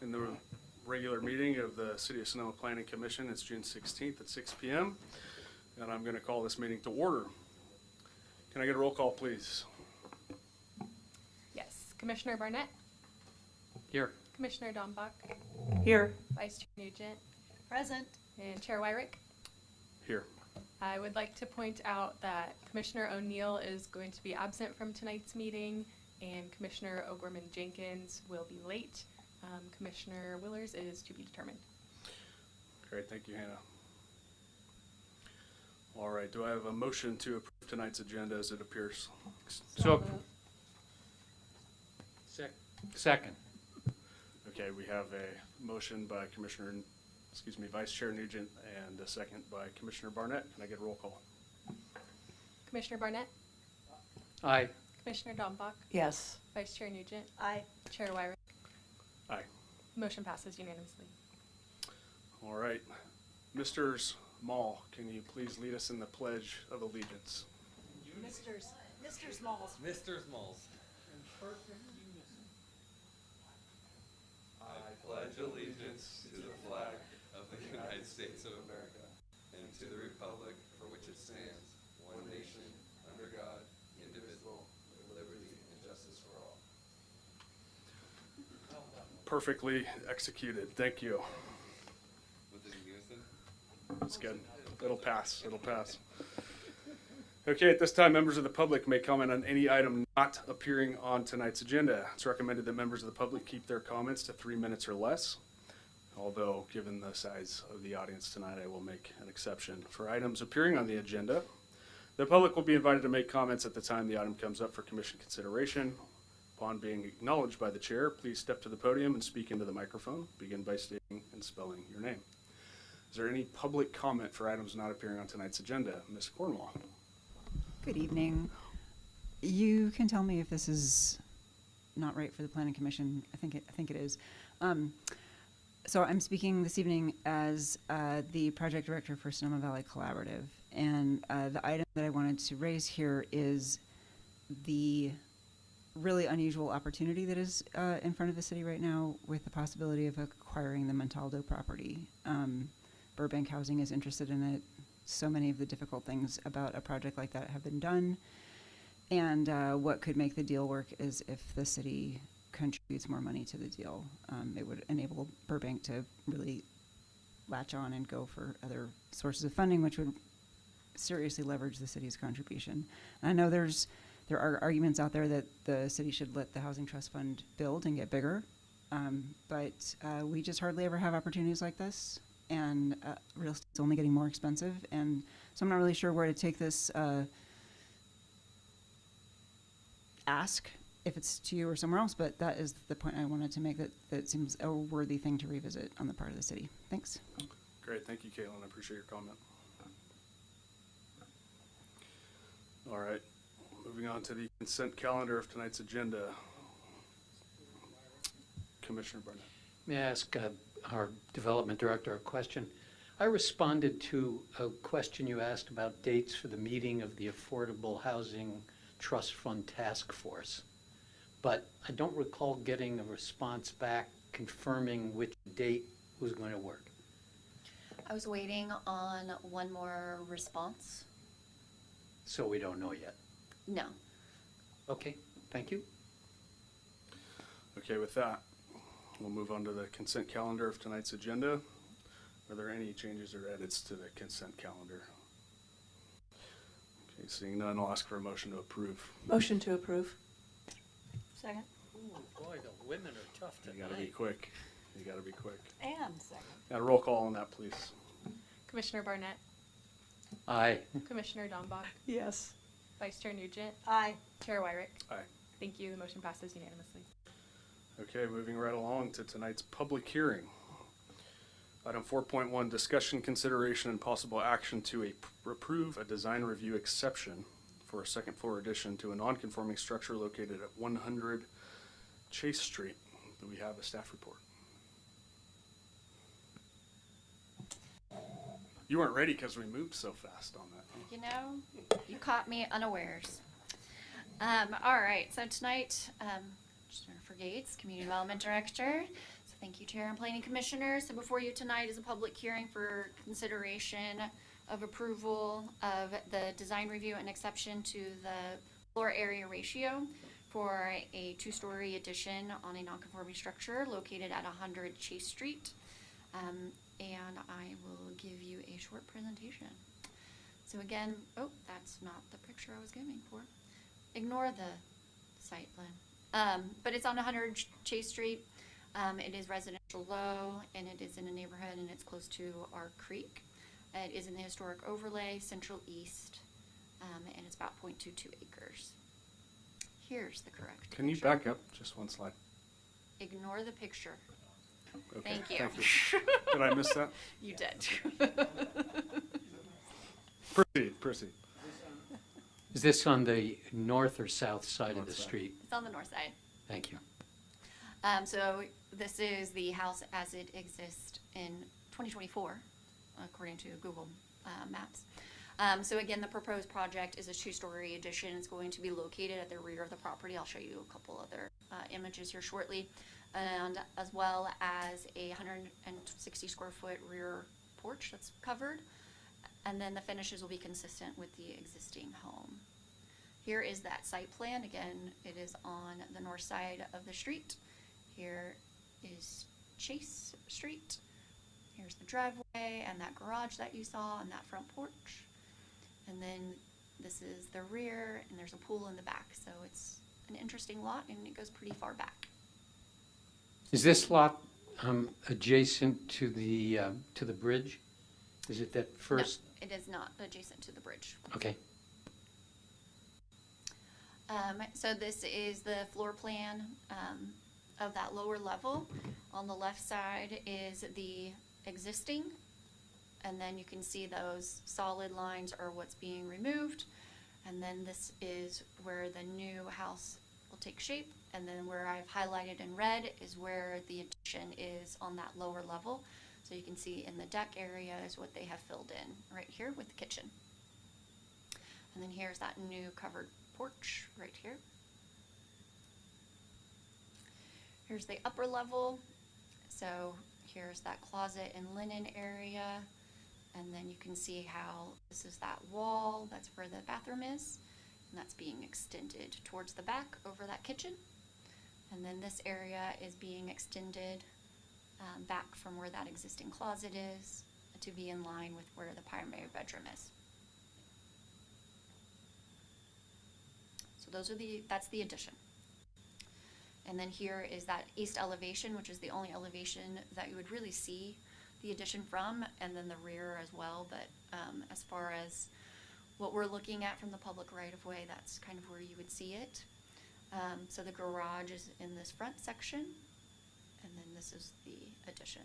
in the regular meeting of the City of Sonoma Planning Commission. It's June 16th at 6 p.m. and I'm going to call this meeting to order. Can I get a roll call, please? Yes. Commissioner Barnett? Here. Commissioner DAMBACH? Here. Vice Chair Nugent? Present. And Chair Wirick? Here. I would like to point out that Commissioner O'Neill is going to be absent from tonight's meeting, and Commissioner O'Gorman-Jenkins will be late. Commissioner Willers is to be determined. Great, thank you, Hannah. All right, do I have a motion to approve tonight's agenda as it appears? So, second. Okay, we have a motion by Vice Chair Nugent and a second by Commissioner Barnett. Can I get a roll call? Commissioner Barnett? Aye. Commissioner DAMBACH? Yes. Vice Chair Nugent? Aye. Chair Wirick? Aye. Motion passes unanimously. All right. Mr. Small, can you please lead us in the Pledge of Allegiance? Mr. Smalls. Mr. Smalls. I pledge allegiance to the flag of the United States of America and to the republic for which it stands, one nation, under God, indivisible, with liberty and justice for all. Perfectly executed. Thank you. Was it in unison? That's good. It'll pass. It'll pass. Okay, at this time, members of the public may comment on any item not appearing on tonight's agenda. It's recommended that members of the public keep their comments to 3 minutes or less. Although, given the size of the audience tonight, I will make an exception. For items appearing on the agenda, the public will be invited to make comments at the time the item comes up for commission consideration. Upon being acknowledged by the chair, please step to the podium and speak into the microphone. Begin by stating and spelling your name. Is there any public comment for items not appearing on tonight's agenda? Ms. Cornwall. Good evening. You can tell me if this is not right for the Planning Commission. I think it is. So I'm speaking this evening as the project director for Sonoma Valley Collaborative, and the item that I wanted to raise here is the really unusual opportunity that is in front of the city right now with the possibility of acquiring the Montaldo property. Burbank Housing is interested in it. So many of the difficult things about a project like that have been done. And what could make the deal work is if the city contributes more money to the deal. It would enable Burbank to really latch on and go for other sources of funding, which would seriously leverage the city's contribution. And I know there are arguments out there that the city should let the Housing Trust Fund build and get bigger, but we just hardly ever have opportunities like this. And real estate's only getting more expensive, and so I'm not really sure where to take this ask, if it's to you or somewhere else, but that is the point I wanted to make, that seems a worthy thing to revisit on the part of the city. Thanks. Great, thank you, Caitlin. I appreciate your comment. All right, moving on to the consent calendar of tonight's agenda. Commissioner Barnett. May I ask our development director a question? I responded to a question you asked about dates for the meeting of the Affordable Housing Trust Fund Task Force, but I don't recall getting a response back confirming which date was going to work. I was waiting on one more response. So we don't know yet. No. Okay, thank you. Okay, with that, we'll move on to the consent calendar of tonight's agenda. Are there any changes or edits to the consent calendar? Okay, seeing none, I'll ask for a motion to approve. Motion to approve. Second. Ooh, boy, the women are tough tonight. You gotta be quick. You gotta be quick. And second. Got a roll call on that, please. Commissioner Barnett? Aye. Commissioner DAMBACH? Yes. Vice Chair Nugent? Aye. Chair Wirick? Aye. Thank you. The motion passes unanimously. Okay, moving right along to tonight's public hearing. Item 4.1, discussion, consideration, and possible action to approve a design review exception for a second floor addition to a non-conforming structure located at 100 Chase Street. Do we have a staff report? You weren't ready because we moved so fast on that. You know, you caught me unawares. All right, so tonight, Jennifer Gates, Community Development Director. So Thank you, Chair and Planning Commissioners. So before you tonight is a public hearing for consideration of approval of the design review and exception to the floor area ratio for a two-story addition on a non-conforming structure located at 100 Chase Street. And I will give you a short presentation. So again, oh, that's not the picture I was going for. Ignore the site plan. But it's on 100 Chase Street. It is residential low, and it is in a neighborhood, and it's close to our creek. It is in the historic overlay, Central East, and it's about 0.22 acres. Here's the correct Can you picture. back up just one slide? Ignore the picture. Okay, Thank you. Did I miss that? You did. Proceed. Is this on the north or south side of North the side. street? It's on the north side. Thank you. So this is the house as it exists in 2024, according to Google Maps. So again, the proposed project is a two-story addition. It's going to be located at the rear of the property. I'll show you a couple other images here shortly, and as well as a 160 square foot rear porch that's covered. And then the finishes will be consistent with the existing home. Here is that site plan. Again, it is on the north side of the street. Here is Chase Street. Here's the driveway and that garage that you saw and that front porch. And then this is the rear, and there's a pool in the back. So it's an interesting lot, and it goes pretty far back. Is this lot adjacent to the bridge? Is it that first? No, it is not adjacent to the bridge. Okay. So this is the floor plan of that lower level. On the left side is the existing, and then you can see those solid lines are what's being removed. And then this is where the new house will take shape. And then where I've highlighted in red is where the addition is on that lower level. So you can see in the deck area is what they have filled in right here with the kitchen. And then here's that new covered porch right here. Here's the upper level. So here's that closet and linen area. And then you can see how this is that wall. That's where the bathroom is. And that's being extended towards the back over that kitchen. And then this area is being extended back from where that existing closet is to be in line with where the primary bedroom is. So that's the addition. And then here is that east elevation, which is the only elevation that you would really see the addition from, and then the rear as well. But as far as what we're looking at from the public right-of-way, that's kind of where you would see it. So the garage is in this front section, and then this is the addition.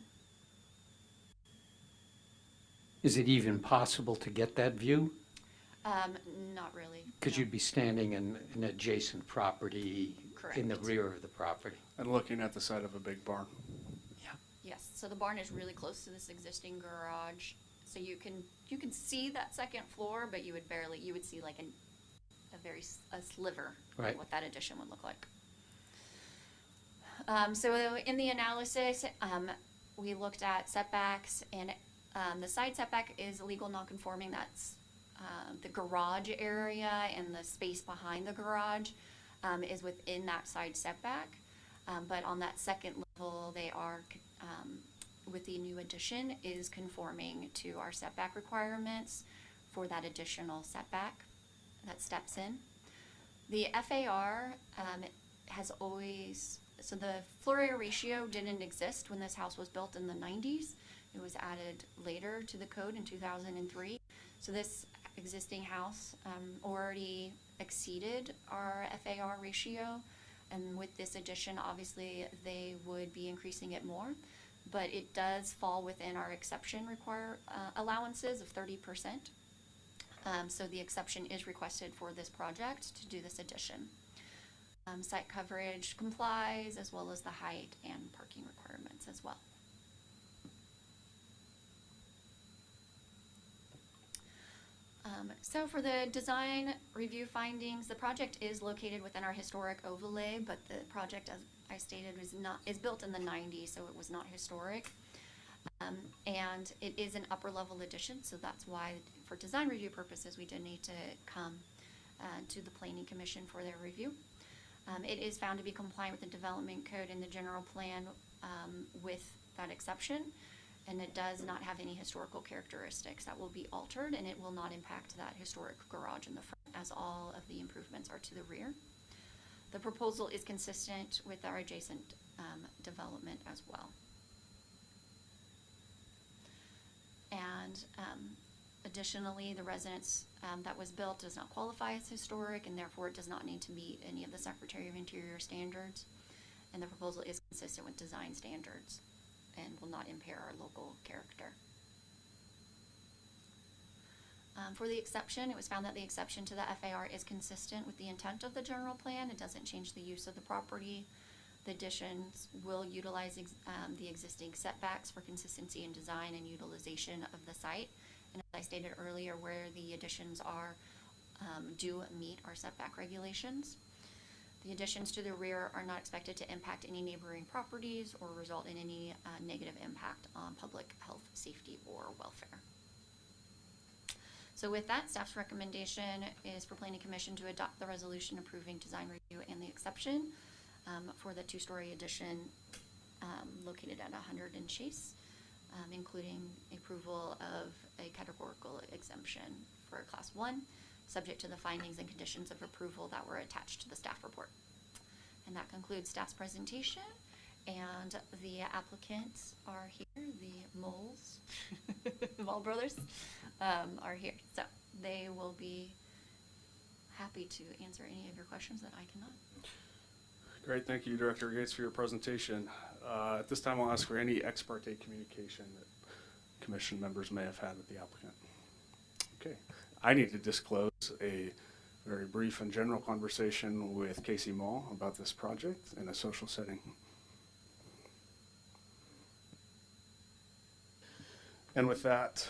Is it even possible to get that view? Not really. Because no. you'd be standing in an adjacent property in the Correct. rear of the property. And looking at the side of a big barn. Yeah. Yes, so the barn is really close to this existing garage. So you can see that second floor, but you would see like a sliver Right. of what that addition would look like. So in the analysis, we looked at setbacks, and the side setback is legal nonconforming. That's the garage area, and the space behind the garage is within that side setback. But on that second level, they are, with the new addition, is conforming to our setback requirements for that additional setback that steps in. The FAR has always, so the floor area ratio didn't exist when this house was built in the 90s. It was added later to the code in 2003. So this existing house already exceeded our FAR ratio. And with this addition, obviously, they would be increasing it more. But it does fall within our exception allowances of 30%. So the exception is requested for this project to do this addition. Site coverage complies, as well as the height and parking requirements as well. So for the design review findings, the project is located within our historic overlay, but the project I stated, is built in the 90s, so it was not historic. And it is an upper level addition, so that's why, for design review purposes, we did need to come to the Planning Commission for their review. It is found to be compliant with the development code and the general plan with that exception, and it does not have any historical characteristics that will be altered, and it will not impact that historic garage in the front, as all of the improvements are to the rear. The proposal is consistent with our adjacent development as well. And additionally, the residence that was built does not qualify as historic, and therefore it does not need to meet any of the Secretary of Interior standards. And the proposal is consistent with design standards and will not impair our local character. For the exception, it was found that the exception to the FAR is consistent with the intent of the general plan. It doesn't change the use of the property. The additions will utilize the existing setbacks for consistency in design and utilization of the site. And as I stated earlier, where the additions are do meet our setback regulations. The additions to the rear are not expected to impact any neighboring properties or result in any negative impact on public health, safety, or welfare. So with that, staff's recommendation is for Planning Commission to adopt the resolution approving design review and the exception for the two-story addition located at 100 and Chase, including approval of a categorical exemption for Class 1, subject to the findings and conditions of approval that were attached to the staff report. And that concludes staff's presentation, and the applicants are here, the Moles, Mole Brothers, are here. So they will be happy to answer any of your questions that I cannot. Great, thank you, Director Gates, for your presentation. At this time, I'll ask for any ex parte communication that commission members may have had with the applicant. Okay, I need to disclose a very brief and general conversation with Casey Mall about this project in a social setting. And with that,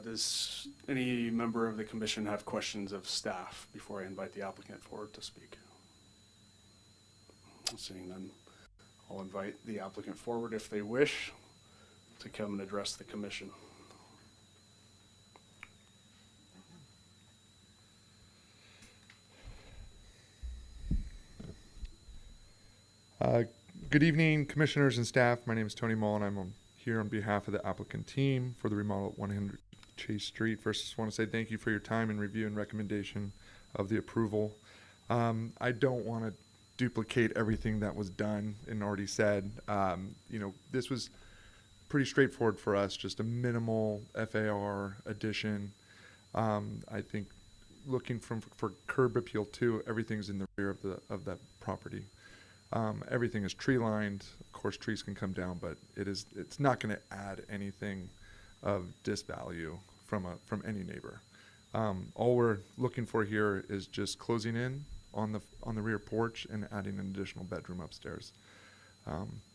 does any member of the commission have questions of staff before I invite the applicant forward to speak? Seeing none, I'll invite the applicant forward if they wish to come and address the commission. Good evening, commissioners and staff. My name is Tony Mull, and I'm here on behalf of the applicant team for the remodel at 100 Chase Street. First, I just want to say thank you for your time and review and recommendation of the approval. I don't want to duplicate everything that was done and already said. This was pretty straightforward for us, just a minimal FAR addition. I think looking for curb appeal too, everything's in the rear of that property. Everything is tree lined. Of course, trees can come down, but it's not going to add anything of disvalue from any neighbor. All we're looking for here is just closing in on the rear porch and adding an additional bedroom upstairs.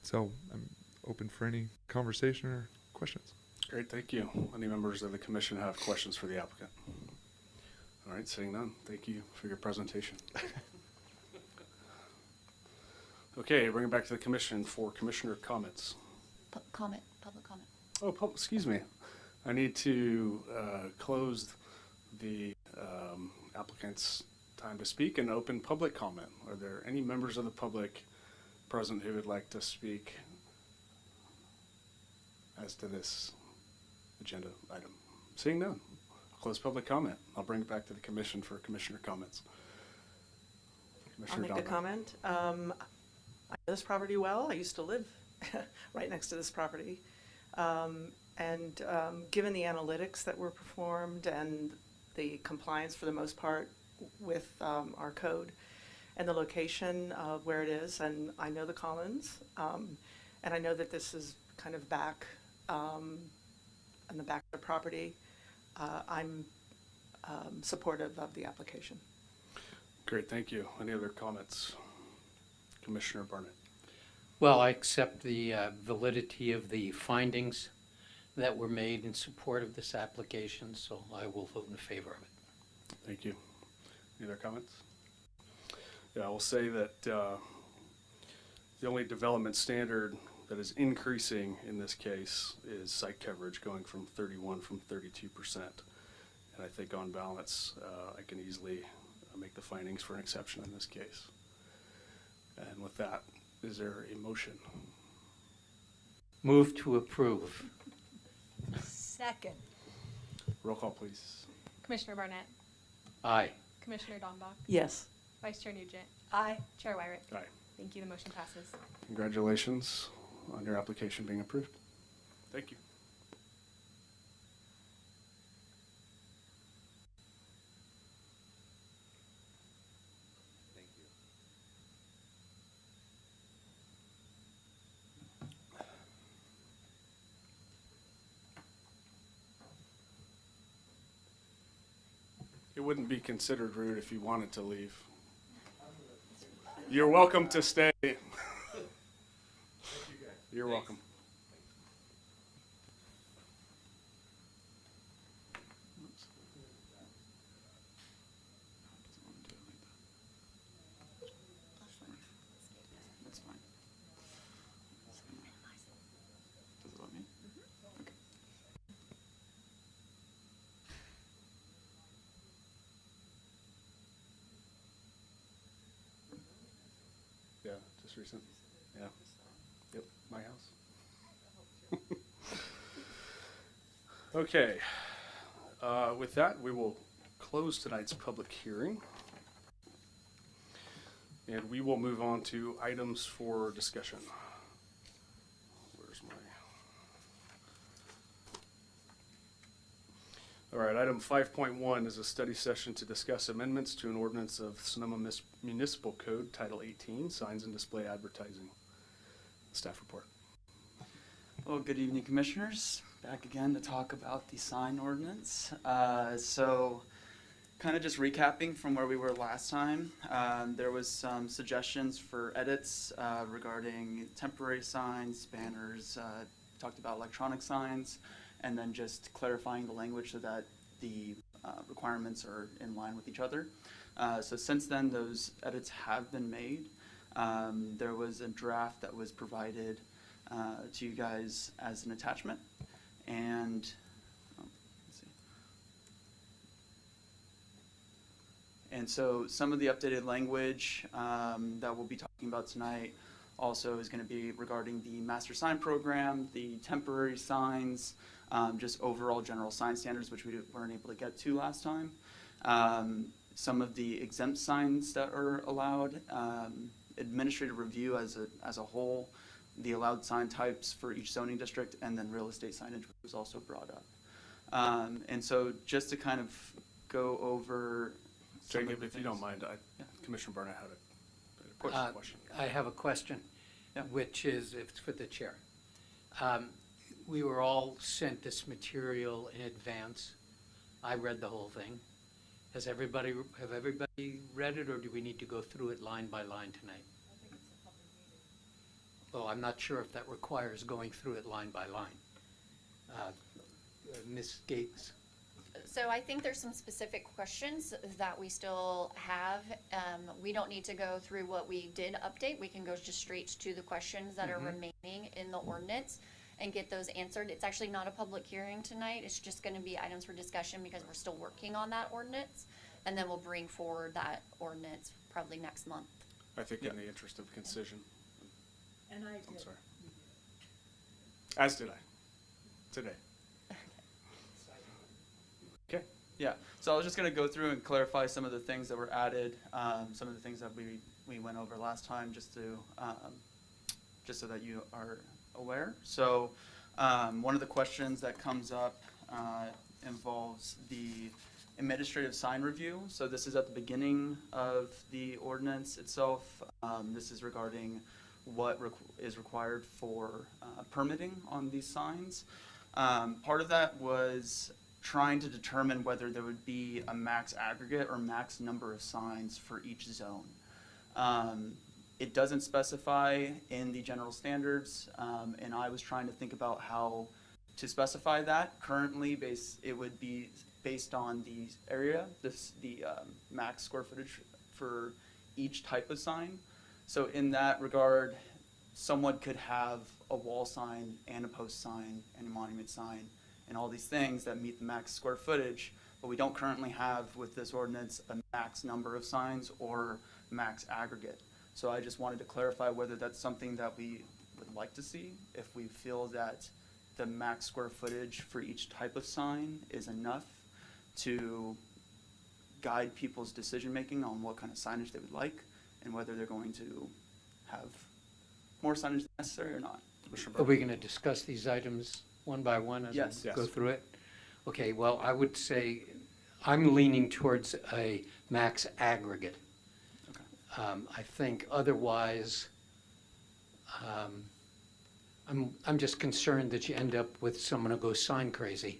So I'm open for any conversation or questions. Great, thank you. Any members of the commission have questions for the applicant? All right, seeing none, thank you for your presentation. Okay, bring it back to the commission for commissioner comments. Public comment. Oh, excuse me. I need to close the applicant's time to speak and open public comment. Are there any members of the public present who would like to speak as to this agenda item? Seeing none, I'll close public comment. I'll bring it back to the commission for commissioner comments. I'll make a comment. I know this property well. I used to live right next to this property. Given the analytics that were performed and the compliance for the most part with our code and the location of where it is, and I know the commons, and I know that this is kind of back in the back of the property, I'm supportive of the application. Great, thank you. Any other comments? Commissioner Barnett. Well, I accept the validity of the findings that were made in support of this application, so I will vote in favor of it. Thank you. Any other comments? Yeah, I will say that The only development standard that is increasing in this case is site coverage going from 32%. And I think on balance, I can easily make the findings for an exception in this case. And with that, is there a motion? Move to approve. Second. Roll call, please. Commissioner Barnett, Aye. Commissioner Dombach, Yes. Vice Chair Nugent, Aye. Chair Wirick. Aye. Thank you, the motion passes. Congratulations on your application being approved. Thank you. Thank you. It wouldn't be considered rude if you wanted to leave. You're welcome to stay. You're welcome. That's fine. Does it let me? Okay. Yeah, just recent. Yeah. Yep, my house. Okay. With that, we will close tonight's public hearing. And we will move on to items for discussion. Where's my... All right, item 5.1 is a study session to discuss amendments to an ordinance of Sonoma Municipal Code, Title 18, Signs and Display Advertising. Staff report. Well, good evening, Commissioners. Back again to talk about the sign ordinance. So, kind of just recapping from where we were last time, there was some suggestions for edits regarding temporary signs, banners, talked about electronic signs, and then just clarifying the language so that the requirements are in line with each other. So since then, those edits have been made. There was a draft that was provided to you guys as an attachment, and let's see. And so some of the updated language that we'll be talking about tonight also is going to be regarding the master sign program, the temporary signs, just overall general sign standards, which we weren't able to get to last time. Some of the exempt signs that are allowed, administrative review as a whole, the allowed sign types for each zoning district, and then real estate signage was also brought up. And so just to kind of go over some of Jacob, the if you things. don't mind, Yeah. Commissioner Barnett had a question. I have a question, Yeah. which is, it's for the chair. We were all sent this material in advance. I read the whole thing. Have everybody read it, or do we need to go through it line by line tonight? Well, I'm not sure if that requires going through it line by line. Ms. Gates? So I think there's some specific questions that we still have. We don't need to go through what we did update. We can go just straight to the questions that are remaining in the ordinance and get those answered. It's actually not a public hearing tonight. It's just going to be items for discussion because we're still working on that ordinance. And then we'll bring forward that ordinance probably next month. I think in the interest of concision. And I I'm sorry. As did I. Today. Okay. Yeah, so I was just going to go through and clarify some of the things that were added, some of the things that we went over last time, just so that you are aware. So one of the questions that comes up involves the administrative sign review. So this is at the beginning of the ordinance itself. This is regarding what is required for permitting on these signs. Part of that was trying to determine whether there would be a max aggregate or max number of signs for each zone. It doesn't specify in the general standards, and I was trying to think about how to specify that. Currently, it would be based on the area, the max square footage for each type of sign. So in that regard, someone could have a wall sign and a post sign and a monument sign and all these things that meet the max square footage, but we don't currently have with this ordinance a max number of signs or max aggregate. So I just wanted to clarify whether that's something that we would like to see, if we feel that the max square footage for each type of sign is enough to guide people's decision-making on what kind of signage they would like, and whether they're going to have more signage than necessary or not. Are we going to discuss these items one by one as Yes. we go Yes. through it? Okay, well, I would say I'm leaning towards a max aggregate. Okay. I think otherwise, I'm just concerned that you end up with someone who goes sign crazy.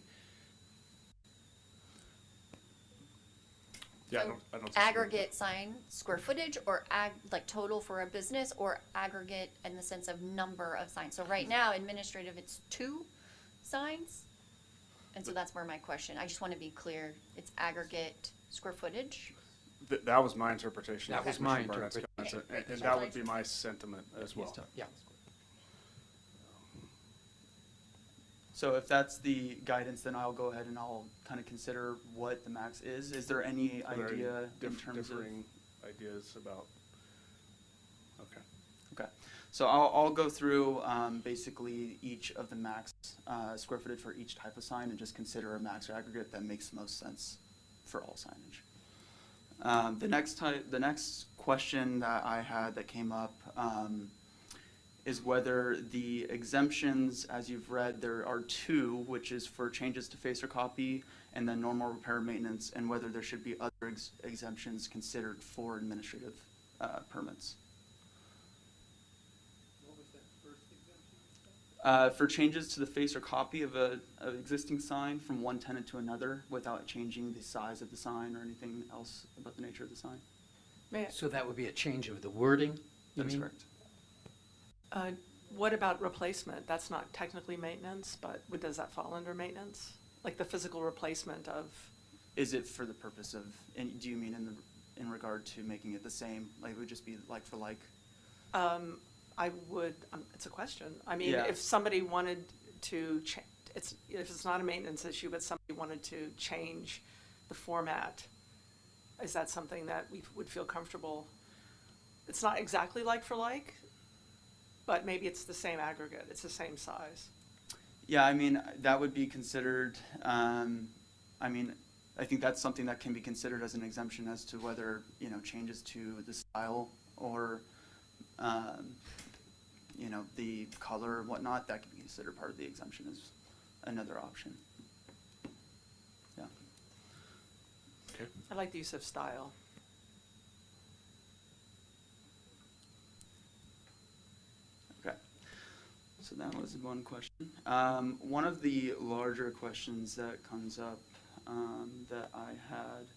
Yeah, So I don't disagree. aggregate sign square footage, or like total for a business, or aggregate in the sense of number of signs. So right now, administrative, it's 2 signs. And so that's where my question, I just want to be clear, it's aggregate square footage. That was my interpretation. of That was my Commissioner Barnett's comments, interpretation. and that would be my sentiment as well. Yeah. So if that's the guidance, then I'll go ahead and I'll kind of consider what the max is. Is there any Are there any idea in terms of? differing ideas about? Okay. Okay, so I'll go through basically each of the max square footage for each type of sign and just consider a max or aggregate that makes the most sense for all signage. The next question that I had that came up is whether the exemptions, as you've read, there are 2, which is for changes to face or copy and then normal repair and maintenance, and whether there should be other exemptions considered for administrative permits. For changes to the face or copy of an existing sign from one tenant to another without changing the size of the sign or anything else about the nature of the sign. So that would be a change of the wording, you That is mean? correct. What about replacement? That's not technically maintenance, but does that fall under maintenance? Like the physical replacement of, Is it for the purpose of, and do you mean in regard to making it the same? Like it would just be like for like? I would, it's a question. I mean, Yeah. if somebody wanted to, if it's not a maintenance issue, but somebody wanted to change the format, is that something that we would feel comfortable? It's not exactly like for like, but maybe it's the same aggregate, it's the same size. Yeah, I mean, that would be considered, I mean, I think that's something that can be considered as an exemption as to whether, changes to the style or, the color and whatnot, that can be considered part of the exemption as another option. Yeah. Okay. I like the use of style. Okay. So that was one question. One of the larger questions that comes up that I had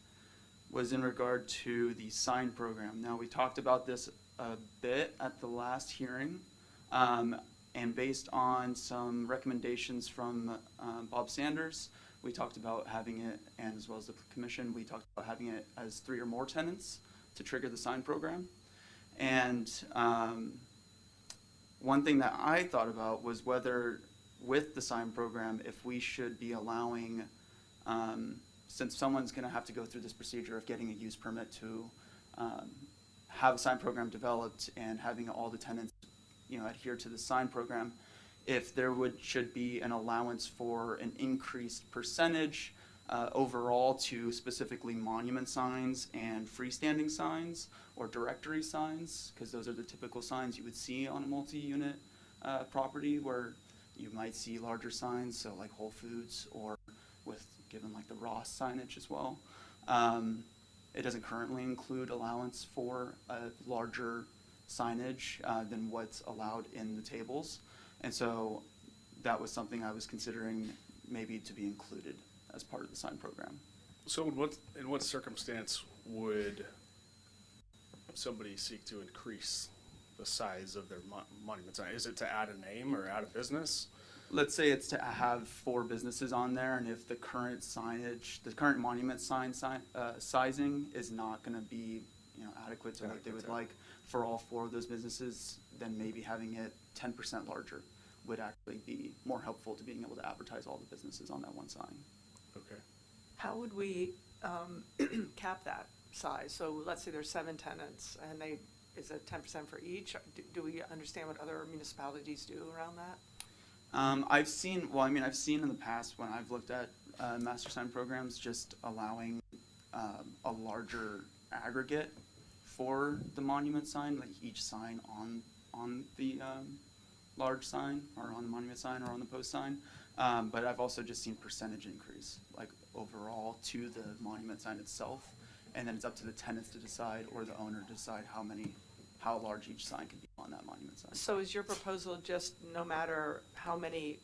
was in regard to the sign program. Now, we talked about this a bit at the last hearing, and based on some recommendations from Bob Sanders, we talked about having it, and as well as the commission, we talked about having it as 3 or more tenants to trigger the sign program. And one thing that I thought about was whether with the sign program, if we should be allowing, since someone's gonna have to go through this procedure of getting a use permit to have a sign program developed and having all the tenants, adhere to the sign program, if there should be an allowance for an increased percentage overall to specifically monument signs and freestanding signs or directory signs, because those are the typical signs you would see on a multi-unit property where you might see larger signs, so like Whole Foods, or with given like the Ross signage as well. It doesn't currently include allowance for a larger signage than what's allowed in the tables. And so that was something I was considering maybe to be included as part of the sign program. So in what circumstance would somebody seek to increase the size of their monument sign? Is it to add a name or add a business? Let's say it's to have 4 businesses on there, and if the current signage, the current monument sign sizing is not going to be, adequate to what they would like for all 4 of those businesses, then maybe having it 10% larger would actually be more helpful to being able to advertise all the businesses on that one sign. Okay. How would we cap that size? So let's say there's 7 tenants, and is it 10% for each? Do we understand what other municipalities do around that? I've seen in the past when I've looked at master sign programs, just allowing a larger aggregate for the monument sign, like each sign on the large sign, or on the monument sign, or on the post sign. But I've also just seen percentage increase, like overall to the monument sign itself, and then it's up to the tenants to decide, or the owner to decide how large each sign can be on that monument sign. So is your proposal just no matter how many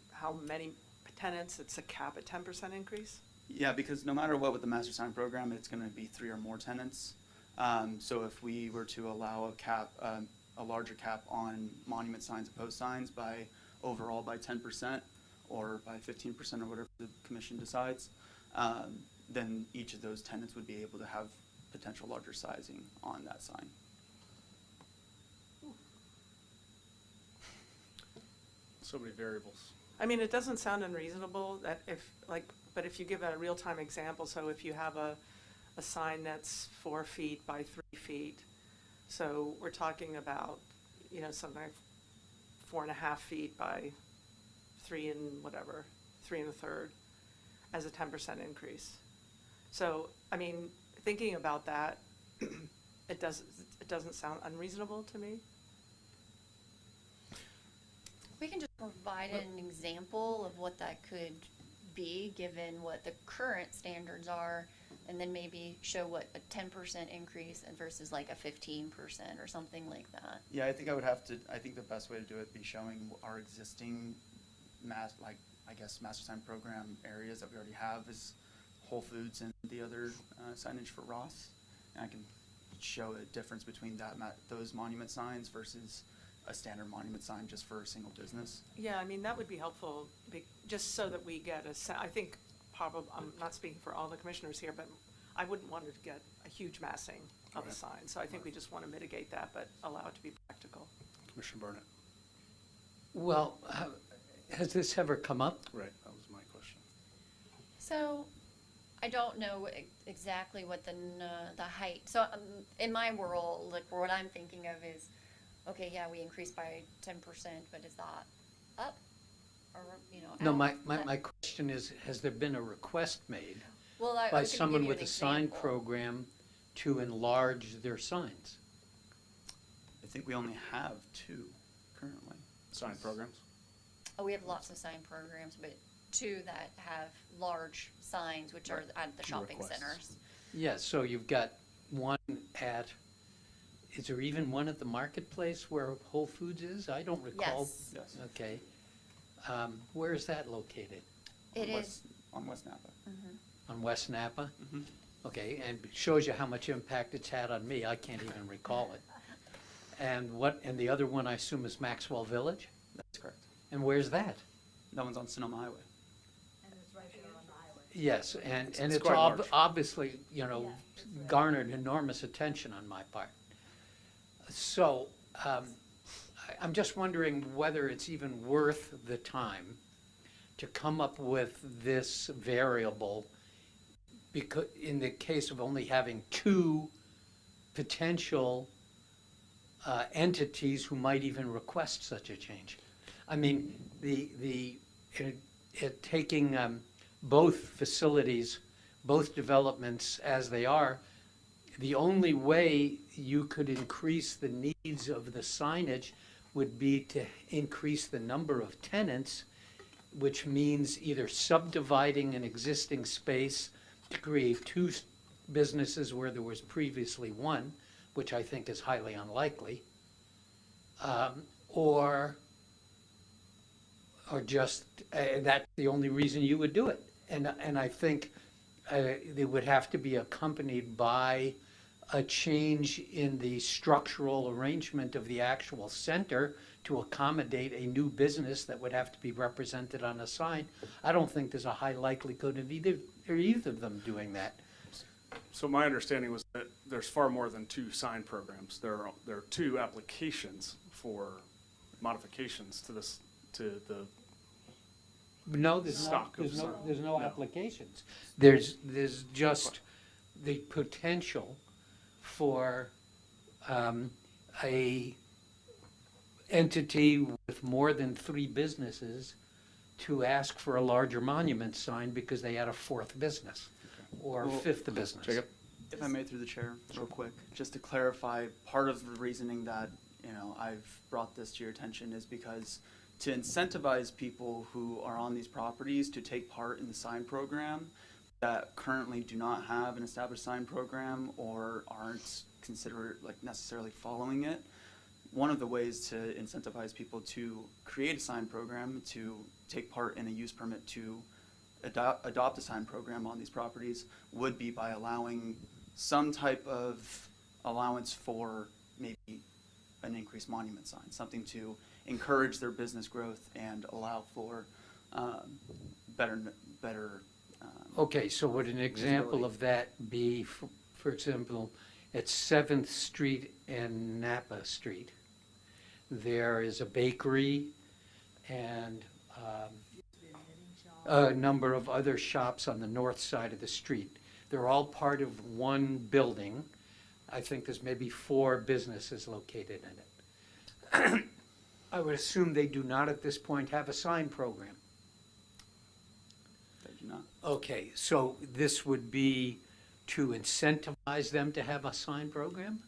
tenants, it's a cap at 10% increase? Yeah, because no matter what with the master sign program, it's going to be 3 or more tenants. So if we were to allow a larger cap on monument signs and post signs overall by 10% or by 15% or whatever the commission decides, then each of those tenants would be able to have potential larger sizing on that sign. So many variables. I mean, it doesn't sound unreasonable that but if you give a real-time example, so if you have a sign that's 4 feet by 3 feet, so we're talking about, something like 4.5 feet by 3 1/3 as a 10% increase. So, I mean, thinking about that, it doesn't sound unreasonable to me. We can just provide an example of what that could be, given what the current standards are, and then maybe show what a 10% increase versus like a 15% or something like that. Yeah, I think the best way to do it would be showing our existing master sign program areas that we already have is Whole Foods and the other signage for Ross. And I can show a difference between those monument signs versus a standard monument sign just for a single business. Yeah, I mean, that would be helpful, just so that we get I think probably, I'm not speaking for all the commissioners here, but I wouldn't want to get a huge massing of a Right. sign. So I think we just want to mitigate that, but allow it to be practical. Commissioner Barnett. Well, has this ever come up? Right, that was my question. So, I don't know exactly what the height. So, in my world, like what I'm thinking of is, okay, yeah, we increased by 10%, but is that up, or No, out? my question is, has there been a request made Well, by was gonna someone give you with an a sign example. program to enlarge their signs? I think we only have 2 currently. Sign programs? Oh, we have lots of sign programs, but 2 that have large signs, which are at the shopping requests. centers. Yes, so you've got one is there even one at the marketplace where Whole Foods is? I don't recall. Yes, Yes. Okay. Where is that located? it on is. On West Napa. On West Napa? Mhm. Okay, and it shows you how much impact it's had on me. I can't even recall it. And the other one I assume is Maxwell Village? That's correct. And where's that? That one's on Sonoma Highway. And it's right there on the highway. Yes, and It's it's quite large. obviously, Yeah. garnered enormous attention on my part. So, I'm just wondering whether it's even worth the time to come up with this variable, because in the case of only having 2 potential entities who might even request such a change. I mean, taking both facilities, both developments as they are, the only way you could increase the needs of the signage would be to increase the number of tenants, which means either subdividing an existing space to create 2 businesses where there was previously 1, which I think is highly unlikely, or just that's the only reason you would do it. And I think it would have to be accompanied by a change in the structural arrangement of the actual center to accommodate a new business that would have to be represented on a sign. I don't think there's a high likelihood of either of them doing that. So my understanding was that there's far more than 2 sign programs. There are 2 applications for modifications to this, to the, No, Stock of sign. there's no No. applications. There's just the potential for a entity with more than 3 businesses to ask for a larger monument sign because they had a 4th business or Well, 5th business. Jacob? If I may, through the chair, real quick, just to clarify, part of the reasoning that, I've brought this to your attention is because to incentivize people who are on these properties to take part in the sign program that currently do not have an established sign program or aren't considered like necessarily following it, one of the ways to incentivize people to create a sign program, to take part in a use permit to adopt a sign program on these properties would be by allowing some type of allowance for maybe an increased monument sign, something to encourage their business growth and allow for better. Okay, so would an example of that be, for example, at 7th Street and Napa Street? There is a bakery and a number of other shops on the north side of the street. They're all part of one building. I think there's maybe 4 businesses located in it. I would assume they do not at this point have a sign program. They do not. Okay, so this would be to incentivize them to have a sign program?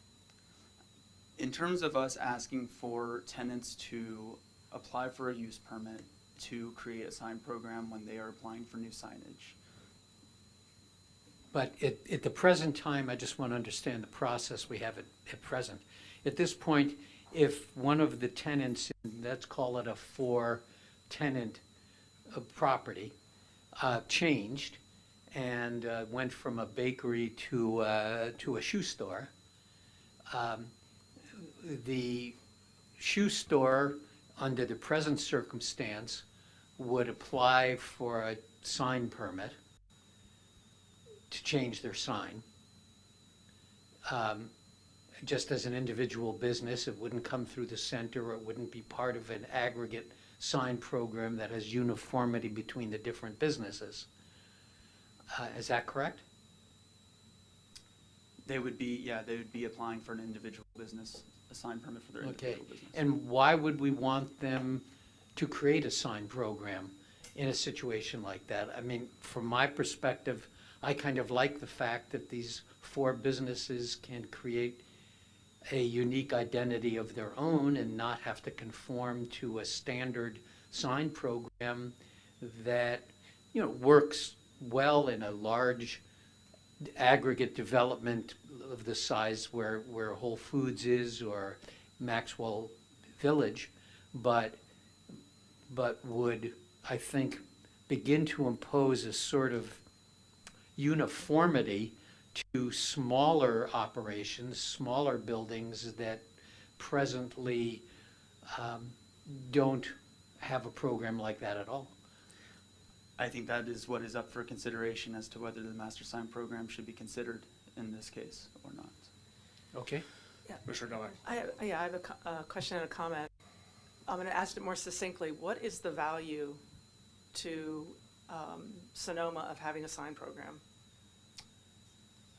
In terms of us asking for tenants to apply for a use permit to create a sign program when they are applying for new signage. But at the present time, I just want to understand the process we have at present. At this point, if one of the tenants, let's call it a 4-tenant property, changed and went from a bakery to a shoe store, the shoe store, under the present circumstance, would apply for a sign permit to change their sign. Just as an individual business, it wouldn't come through the center, or it wouldn't be part of an aggregate sign program that has uniformity between the different businesses. Is that correct? They would be applying for an individual business, a sign permit for their Okay. individual business. And why would we want them to create a sign program in a situation like that? I mean, from my perspective, I kind of like the fact that these 4 businesses can create a unique identity of their own and not have to conform to a standard sign program that, works well in a large aggregate development of the size where Whole Foods is or Maxwell Village, but would, I think, begin to impose a sort of uniformity to smaller operations, smaller buildings that presently don't have a program like that at all. I think that is what is up for consideration as to whether the master sign program should be considered in this case or not. Okay? Commissioner Dunlap. I have a question and a comment. I'm going to ask it more succinctly. What is the value to Sonoma of having a sign program?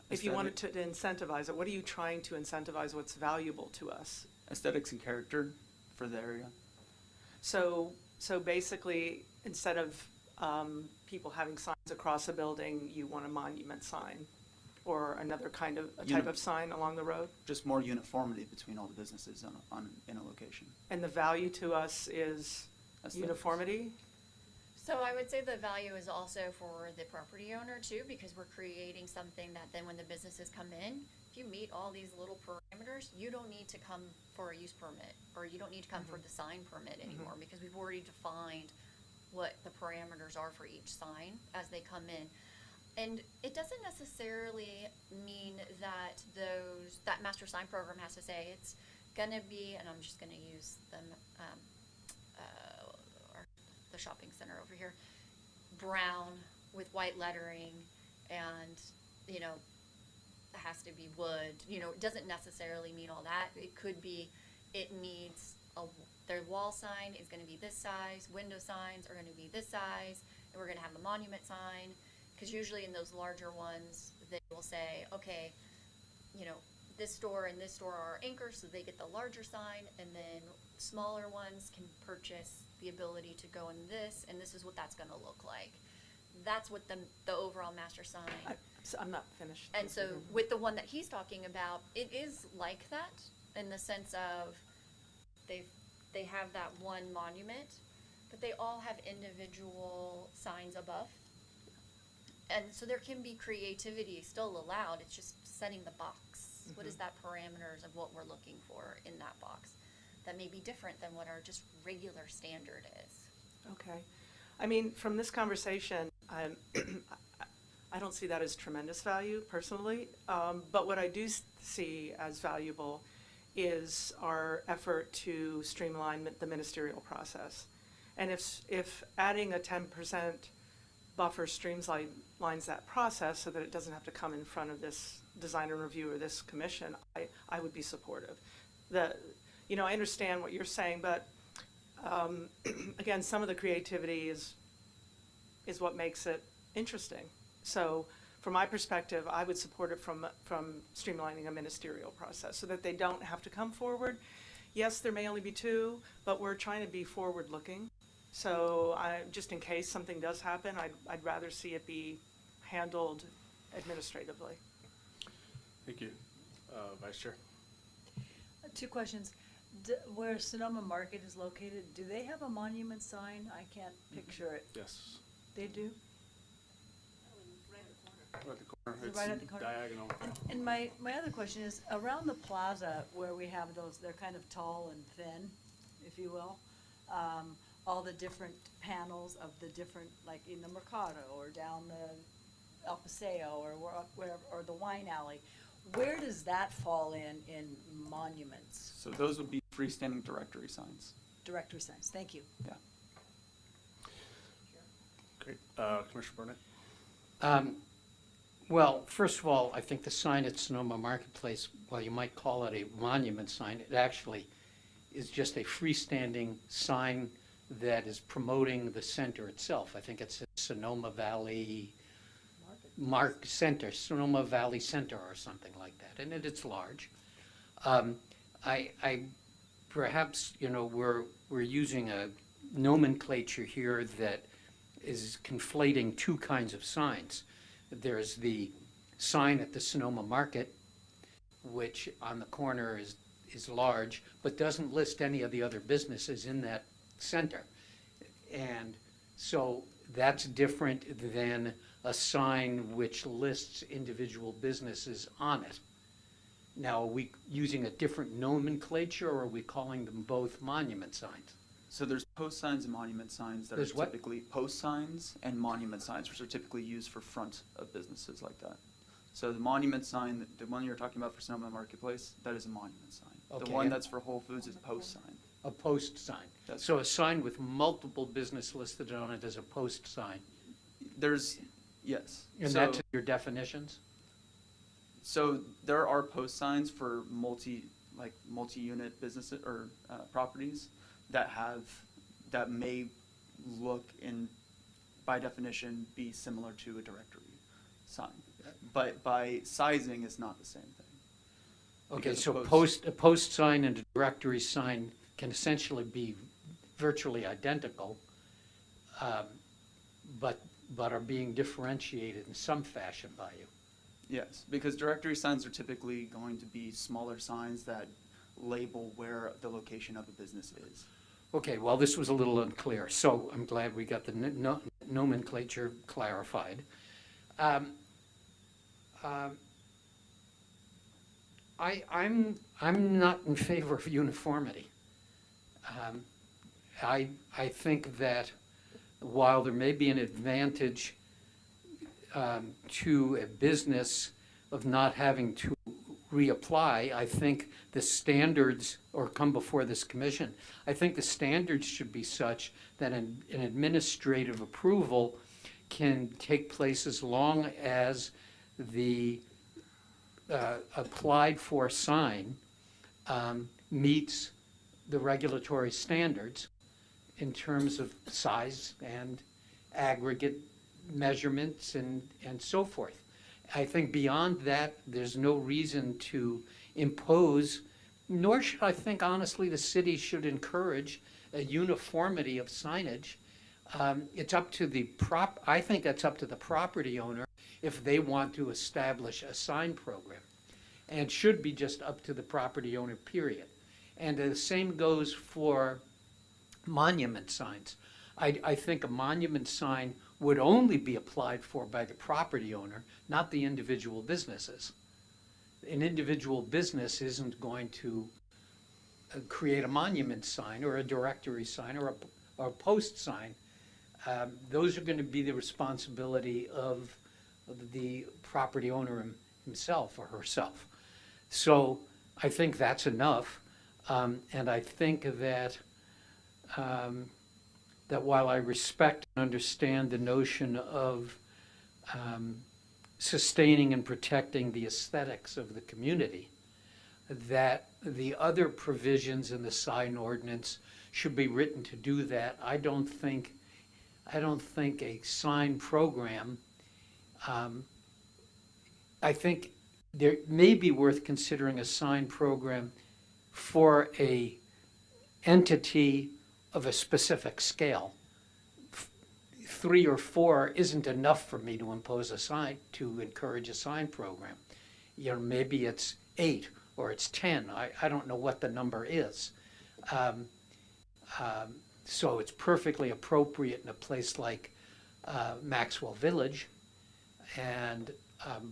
If you wanted to incentivize it, what are you trying to incentivize? What's valuable to us? Aesthetics and character for the area. So basically, instead of people having signs across a building, you want a monument sign or another kind of type of sign along the road? Just more uniformity between all the businesses in a location. And the value to us is Aesthetics. uniformity? So I would say the value is also for the property owner too, because we're creating something that then when the businesses come in, if you meet all these little parameters, you don't need to come for a use permit, or you don't need to come for the sign permit anymore, because we've already defined what the parameters are for each sign as they come in. And it doesn't necessarily mean that that master sign program has to say it's gonna be, and I'm just gonna use the shopping center over here, brown with white lettering and, has to be wood, you know, it doesn't necessarily mean all that. It could be, it needs their wall sign is gonna be this size, window signs are gonna be this size, and we're gonna have the monument sign. Cause usually in those larger ones, they will say, okay, you know, this store and this store are anchors, so they get the larger sign, and then smaller ones can purchase the ability to go in this, and this is what that's gonna look like. That's what the overall master sign. I'm not finished. And so with the one that he's talking about, it is like that in the sense of they have that one monument, but they all have individual signs above. And so there can be creativity still allowed. It's just setting the box. What is that parameters of what we're looking for in that box? That may be different than what our just regular standard is. Okay. I mean, from this conversation, I don't see that as tremendous value personally, but what I do see as valuable is our effort to streamline the ministerial process. And if adding a 10% buffer streamlines that process so that it doesn't have to come in front of this design and review or this commission, I would be supportive. You know, I understand what you're saying, but again, some of the creativity is what makes it interesting. So from my perspective, I would support it from streamlining a ministerial process so that they don't have to come forward. Yes, there may only be two, but we're trying to be forward-looking. So just in case something does happen, I'd rather see it be handled administratively. Thank you. Vice Chair? Two questions. Where Sonoma Market is located, do they have a monument sign? I can't picture it. Yes. They do? Right at the corner. Is it It's right at the corner? diagonal. And my other question is, around the plaza where we have those, they're kind of tall and thin, if you will, all the different panels of the different, like in the Mercado or down the El Paseo or wherever, or the wine alley, where does that fall in monuments, So those would be freestanding directory signs. directory signs? Thank you. Yeah. Great. Commissioner Barnett? Well, first of all, I think the sign at Sonoma Marketplace, while you might call it a monument sign, it actually is just a freestanding sign that is promoting the center itself. I think it's Sonoma Valley Sonoma Valley Center or something like that, and it's large. I perhaps, you know, we're using a nomenclature here that is conflating two kinds of signs. There's the sign at the Sonoma Market, which on the corner is large, but doesn't list any of the other businesses in that center. And so that's different than a sign which lists individual businesses on it. Now, are we using a different nomenclature, or are we calling them both monument signs? So there's post signs and monument signs that There's are what? typically post signs and monument signs, which are typically used for front of businesses like that. So the monument sign, the one you're talking about for Sonoma Marketplace, that is a monument sign. Okay. The one that's for Whole Foods is a post sign. A post sign. That's So a sign with multiple business listed on it is a post sign. Yes. And So- that's your definitions? So there are post signs for multi-unit businesses or properties that may look by definition, be similar to a directory sign. But by sizing, it's not the same thing. Okay, Because so a post sign and a directory sign can essentially be virtually identical, but are being differentiated in some fashion by you. Yes, because directory signs are typically going to be smaller signs that label where the location of a business is. Okay, well, this was a little unclear, so I'm glad we got the nomenclature clarified. I'm not in favor of uniformity. I think that while there may be an advantage to a business of not having to reapply, I think the standards, or come before this commission, I think the standards should be such that an administrative approval can take place as long as the applied for sign meets the regulatory standards in terms of size and aggregate measurements and so forth. I think beyond that, there's no reason to impose, nor should I think, honestly, the city should encourage a uniformity of signage. It's up to I think that's up to the property owner if they want to establish a sign program. And should be just up to the property owner, period. And the same goes for monument signs. I think a monument sign would only be applied for by the property owner, not the individual businesses. An individual business isn't going to create a monument sign or a directory sign or a post sign. Those are going to be the responsibility of the property owner himself or herself. So I think that's enough. And I think that that while I respect and understand the notion of sustaining and protecting the aesthetics of the community, that the other provisions in the sign ordinance should be written to do that. I don't think a sign program, I think there may be worth considering a sign program for a entity of a specific scale. 3 or 4 isn't enough for me to impose a sign, to encourage a sign program. You know, maybe it's 8 or it's 10. I don't know what the number is. So it's perfectly appropriate in a place like Maxwell Village, and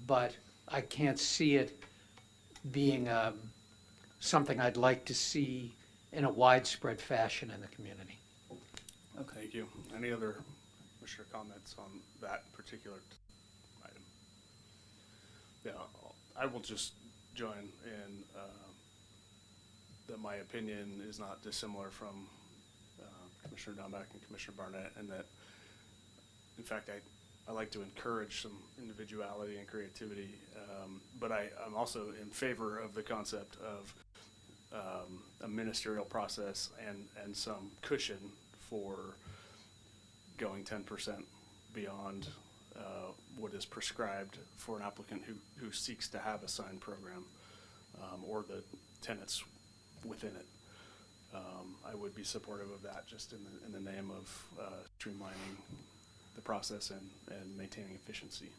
but I can't see it being something I'd like to see in a widespread fashion in the community. Okay, thank you. Any other commissioner comments on that particular item? Yeah, I will just join in that my opinion is not dissimilar from Commissioner Dambach and Commissioner Barnett, and that, in fact, I like to encourage some individuality and creativity, but I'm also in favor of the concept of a ministerial process and some cushion for going 10% beyond what is prescribed for an applicant who seeks to have a sign program or the tenants within it. I would be supportive of that, just in the name of streamlining the process and maintaining efficiency.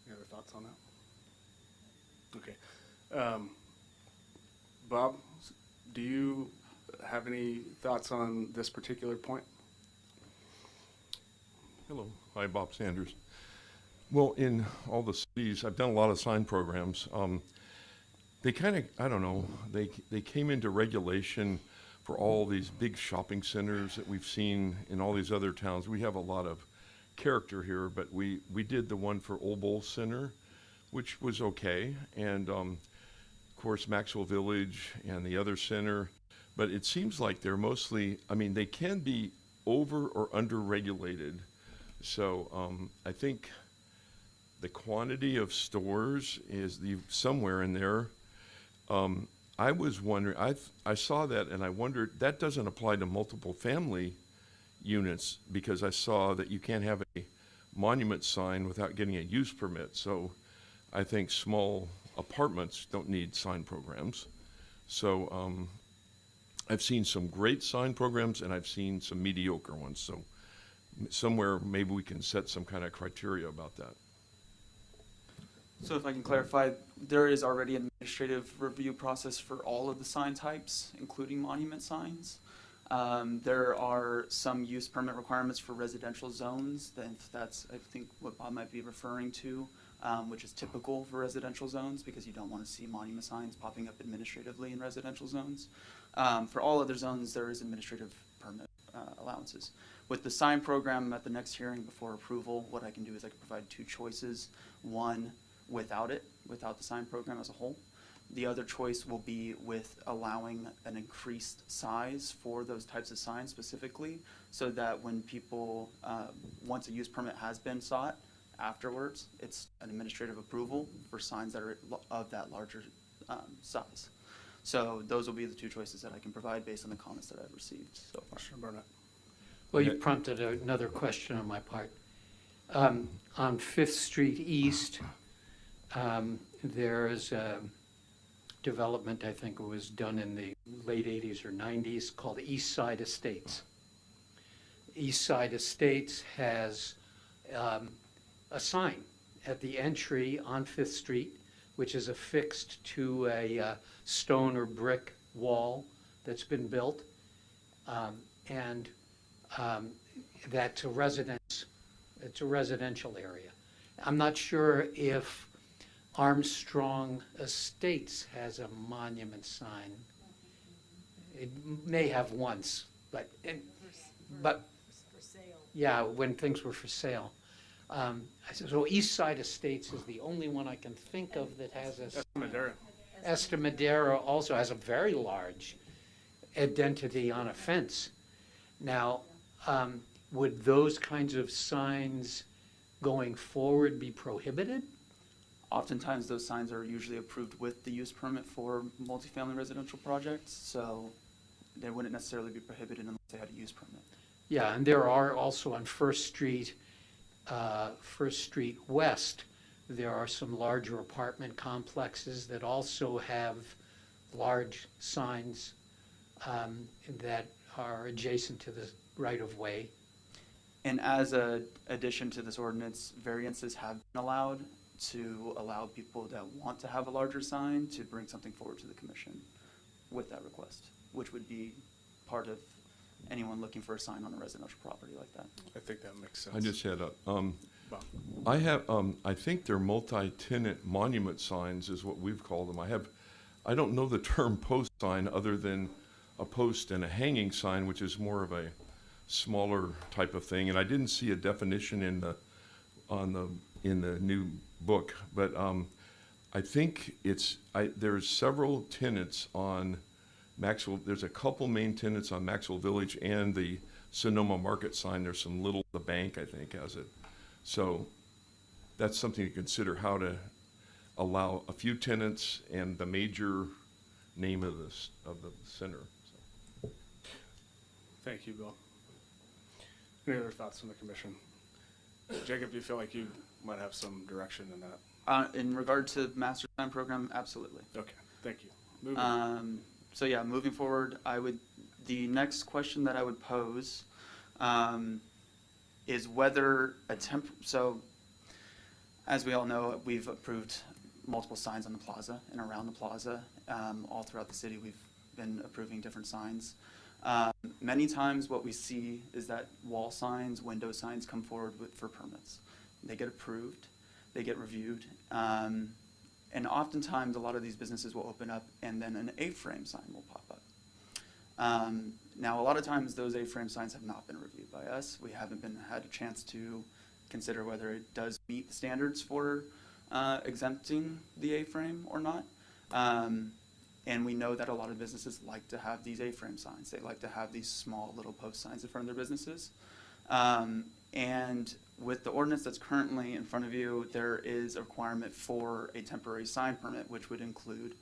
Any other thoughts on that? Okay. Bob, do you have any thoughts on this particular point? Hello, hi, Bob Sanders. Well, in all the cities, I've done a lot of sign programs. They kind of, I don't know, they came into regulation for all these big shopping centers that we've seen in all these other towns. We have a lot of character here, but we did the one for Old Bowl Center, which was okay. And of course, Maxwell Village and the other center, but it seems like they're mostly, I mean, they can be over or under regulated. So I think the quantity of stores is somewhere in there. I was wondering, I saw that and I wondered, that doesn't apply to multiple family units, because I saw that you can't have a monument sign without getting a use permit. So I think small apartments don't need sign programs. So I've seen some great sign programs and I've seen some mediocre ones. So somewhere maybe we can set some kind of criteria about that. So if I can clarify, there is already an administrative review process for all of the sign types, including monument signs. There are some use permit requirements for residential zones. That's, I think, what Bob might be referring to, which is typical for residential zones, because you don't want to see monument signs popping up administratively in residential zones. For all other zones, there is administrative permit allowances. With the sign program at the next hearing before approval, what I can do is I can provide 2 choices. One, without the sign program as a whole. The other choice will be with allowing an increased size for those types of signs specifically, so that when people, once a use permit has been sought afterwards. It's an administrative approval for signs that are of that larger size. So those will be the two choices that I can provide based on the comments that I've received so far. Commissioner Barnett. Well, you prompted another question on my part. On Fifth Street East, there is a development, I think it was done in the late 80s or 90s, called East Side Estates. East Side Estates has a sign at the entry on Fifth Street, which is affixed to a stone or brick wall that's been built. That's a residence, it's a residential area. I'm not sure if Armstrong Estates has a monument sign. It may have once, but For sale. yeah, when things were for sale. So East Side Estates is the only one I can think of that has a. Madera. Esta Madera also has a very large identity on a fence. Now, would those kinds of signs going forward be prohibited? Oftentimes, those signs are usually approved with the use permit for multifamily residential projects, so they wouldn't necessarily be prohibited unless they had a use permit. Yeah, and there are also on First Street West, there are some larger apartment complexes that also have large signs that are adjacent to the right-of-way. And as an addition to this ordinance, variances have been allowed to allow people that want to have a larger sign to bring something forward to the commission with that request, which would be part of anyone looking for a sign on a residential property like that. I think that makes sense. I just had a, Bob. I think they're multi-tenant monument signs is what we've called them. I don't know the term post sign other than a post and a hanging sign, which is more of a smaller type of thing. And I didn't see a definition in the new book, but I think there's several tenants on Maxwell. There's a couple main tenants on Maxwell Village and the Sonoma Market sign. There's some little, the bank I think has it. So that's something to consider, how to allow a few tenants and the major name of the center. So. Thank you, Bill. Any other thoughts from the commission? Jacob, do you feel like you might have some direction in that? In regard to master plan program, absolutely. Okay, thank you. Moving on. So yeah, moving forward, the next question that I would pose is whether so as we all know, we've approved multiple signs on the plaza and around the plaza. All throughout the city, we've been approving different signs. Many times what we see is that wall signs, window signs come forward for permits. They get approved, they get reviewed, and oftentimes a lot of these businesses will open up and then an A-frame sign will pop up. Now a lot of times those A-frame signs have not been reviewed by us. We haven't had a chance to consider whether it does meet the standards for exempting the A-frame or not. And we know that a lot of businesses like to have these A-frame signs. They like to have these small little post signs in front of their businesses. And with the ordinance that's currently in front of you, there is a requirement for a temporary sign permit, which would include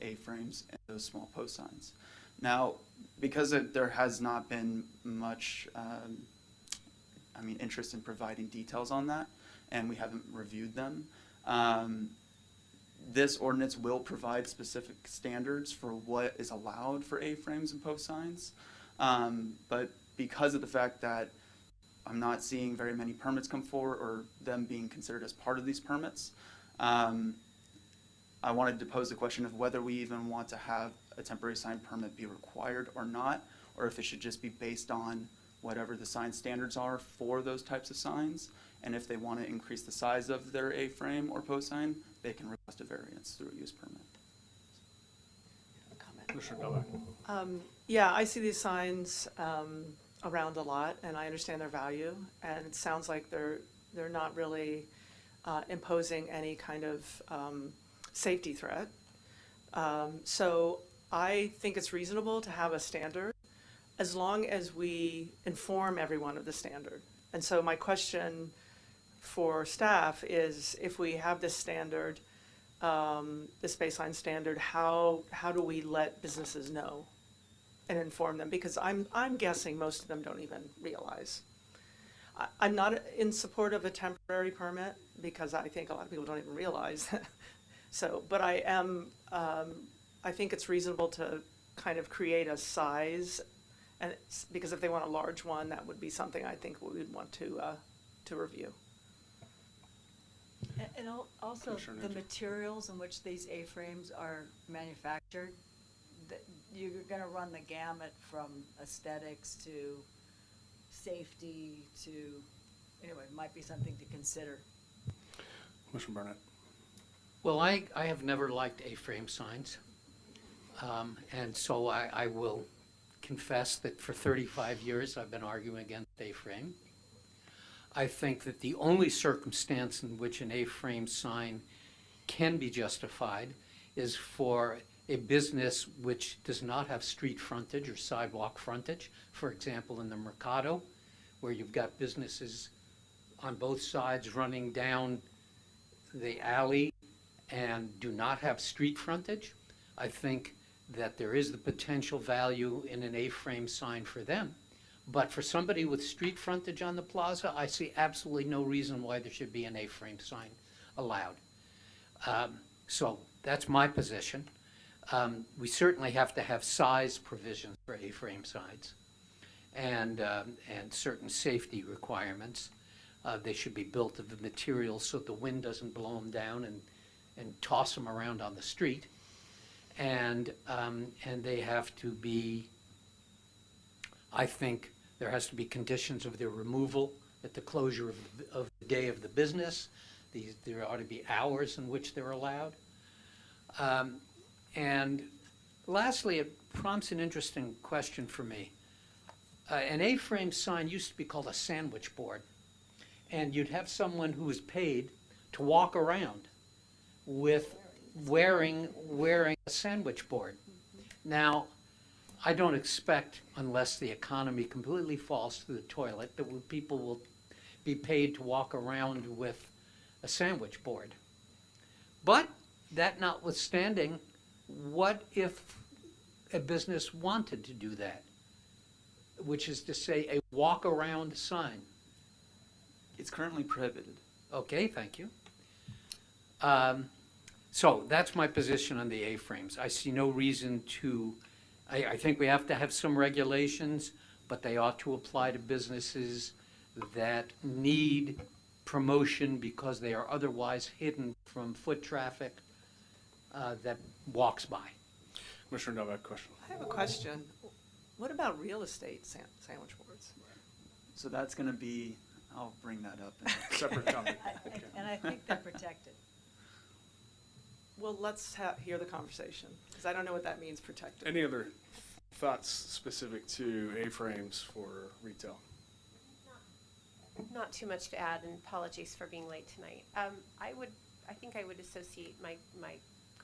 A-frames and those small post signs. Now, because there has not been much interest in providing details on that, and we haven't reviewed them, this ordinance will provide specific standards for what is allowed for A-frames and post signs. But because of the fact that I'm not seeing very many permits come forward or them being considered as part of these permits, I wanted to pose the question of whether we even want to have a temporary sign permit be required or not, or if it should just be based on whatever the sign standards are for those types of signs. And if they want to increase the size of their A-frame or post sign, they can request a variance through a use permit. Commissioner Belbach. Yeah, I see these signs around a lot, and I understand their value. And it sounds like they're not really imposing any kind of safety threat. So I think it's reasonable to have a standard as long as we inform everyone of the standard. And so my question for staff is if we have this standard, this baseline standard, how do we let businesses know and inform them? Because I'm guessing most of them don't even realize. I'm not in support of a temporary permit because I think a lot of people don't even realize. So, but I am, I think it's reasonable to kind of create a size, and because if they want a large one, that would be something I think we would want to review. And also, Commissioner the Nugent. materials in which these A-frames are manufactured, you're gonna run the gamut from aesthetics to safety to, anyway, it might be something to consider. Commissioner Barnett. Well, I have never liked A-frame signs. And so I will confess that for 35 years, I've been arguing against A-frame. I think that the only circumstance in which an A-frame sign can be justified is for a business which does not have street frontage or sidewalk frontage. For example, in the Mercado, where you've got businesses on both sides running down the alley and do not have street frontage. I think that there is the potential value in an A-frame sign for them. But for somebody with street frontage on the plaza, I see absolutely no reason why there should be an A-frame sign allowed. So that's my position. We certainly have to have size provisions for A-frame signs and certain safety requirements. They should be built of the material so the wind doesn't blow them down and toss them around on the street. And they have to be, I think there has to be conditions of their removal at the closure of the day of the business. There ought to be hours in which they're allowed. And lastly, it prompts an interesting question for me. An A-frame sign used to be called a sandwich board. And you'd have someone who was paid to walk around with wearing a sandwich board. Now, I don't expect, unless the economy completely falls to the toilet, that people will be paid to walk around with a sandwich board. But that notwithstanding, what if a business wanted to do that? Which is to say, a walk-around sign. It's currently prohibited. Okay, thank you. So that's my position on the A-frames. I see no reason to, I think we have to have some regulations, but they ought to apply to businesses that need promotion because they are otherwise hidden from foot traffic that walks by. Commissioner Novak, question. I have a question. What about real estate sandwich boards? So that's gonna be, I'll bring that up. Separate topic. Okay. And I think they're protected. Well, let's hear the conversation, because I don't know what that means, protected. Any other thoughts specific to A-frames for retail? Not too much to add, and apologies for being late tonight. I think I would associate my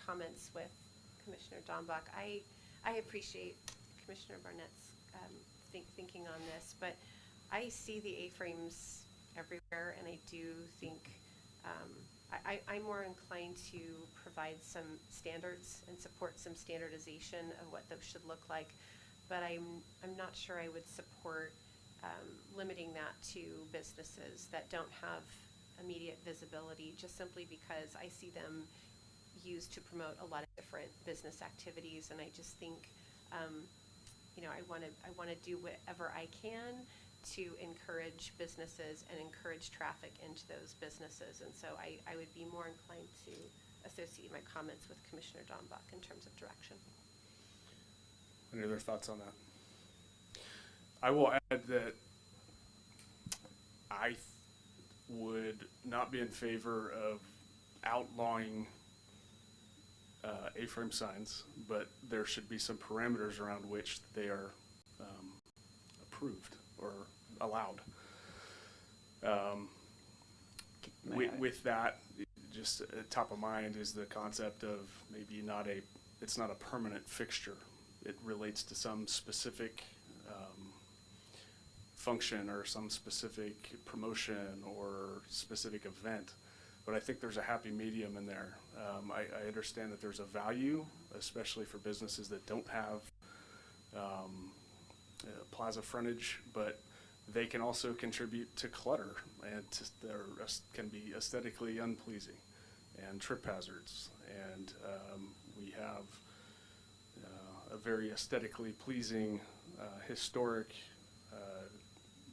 comments with Commissioner Dambach. I appreciate Commissioner Barnett's thinking on this, but I see the A-frames everywhere, and I do think I'm more inclined to provide some standards and support some standardization of what those should look like, but I'm not sure I would support limiting that to businesses that don't have immediate visibility, just simply because I see them used to promote a lot of different business activities, and I just think, I want to do whatever I can to encourage businesses and encourage traffic into those businesses, and so I would be more inclined to associate my comments with Commissioner Dambach in terms of direction. Any other thoughts on that? I will add that I would not be in favor of outlawing A-frame signs, but there should be some parameters around which they are approved or allowed. With that, just top of mind is the concept of maybe it's not a permanent fixture. It relates to some specific function or some specific promotion or specific event. But I think there's a happy medium in there. I understand that there's a value, especially for businesses that don't have plaza frontage, but they can also contribute to clutter and can be aesthetically unpleasing and trip hazards. And we have a very aesthetically pleasing, historic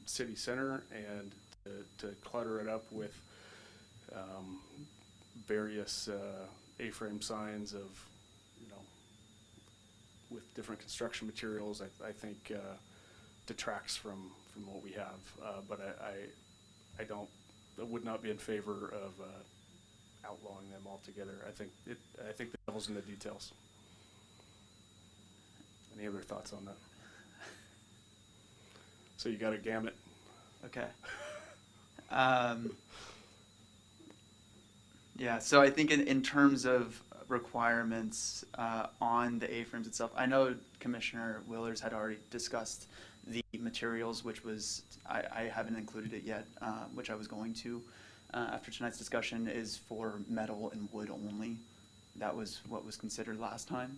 city center, and to clutter it up with various A-frame signs of, with different construction materials, I think detracts from what we have. But I would not be in favor of outlawing them altogether. I think the devil's in the details. Any other thoughts on that? So you got a gamut. Okay. Yeah, so I think in terms of requirements on the A-frames itself, I know Commissioner Willers had already discussed the materials, which was, I haven't included it yet, which I was going to after tonight's discussion, is for metal and wood only. That was what was considered last time.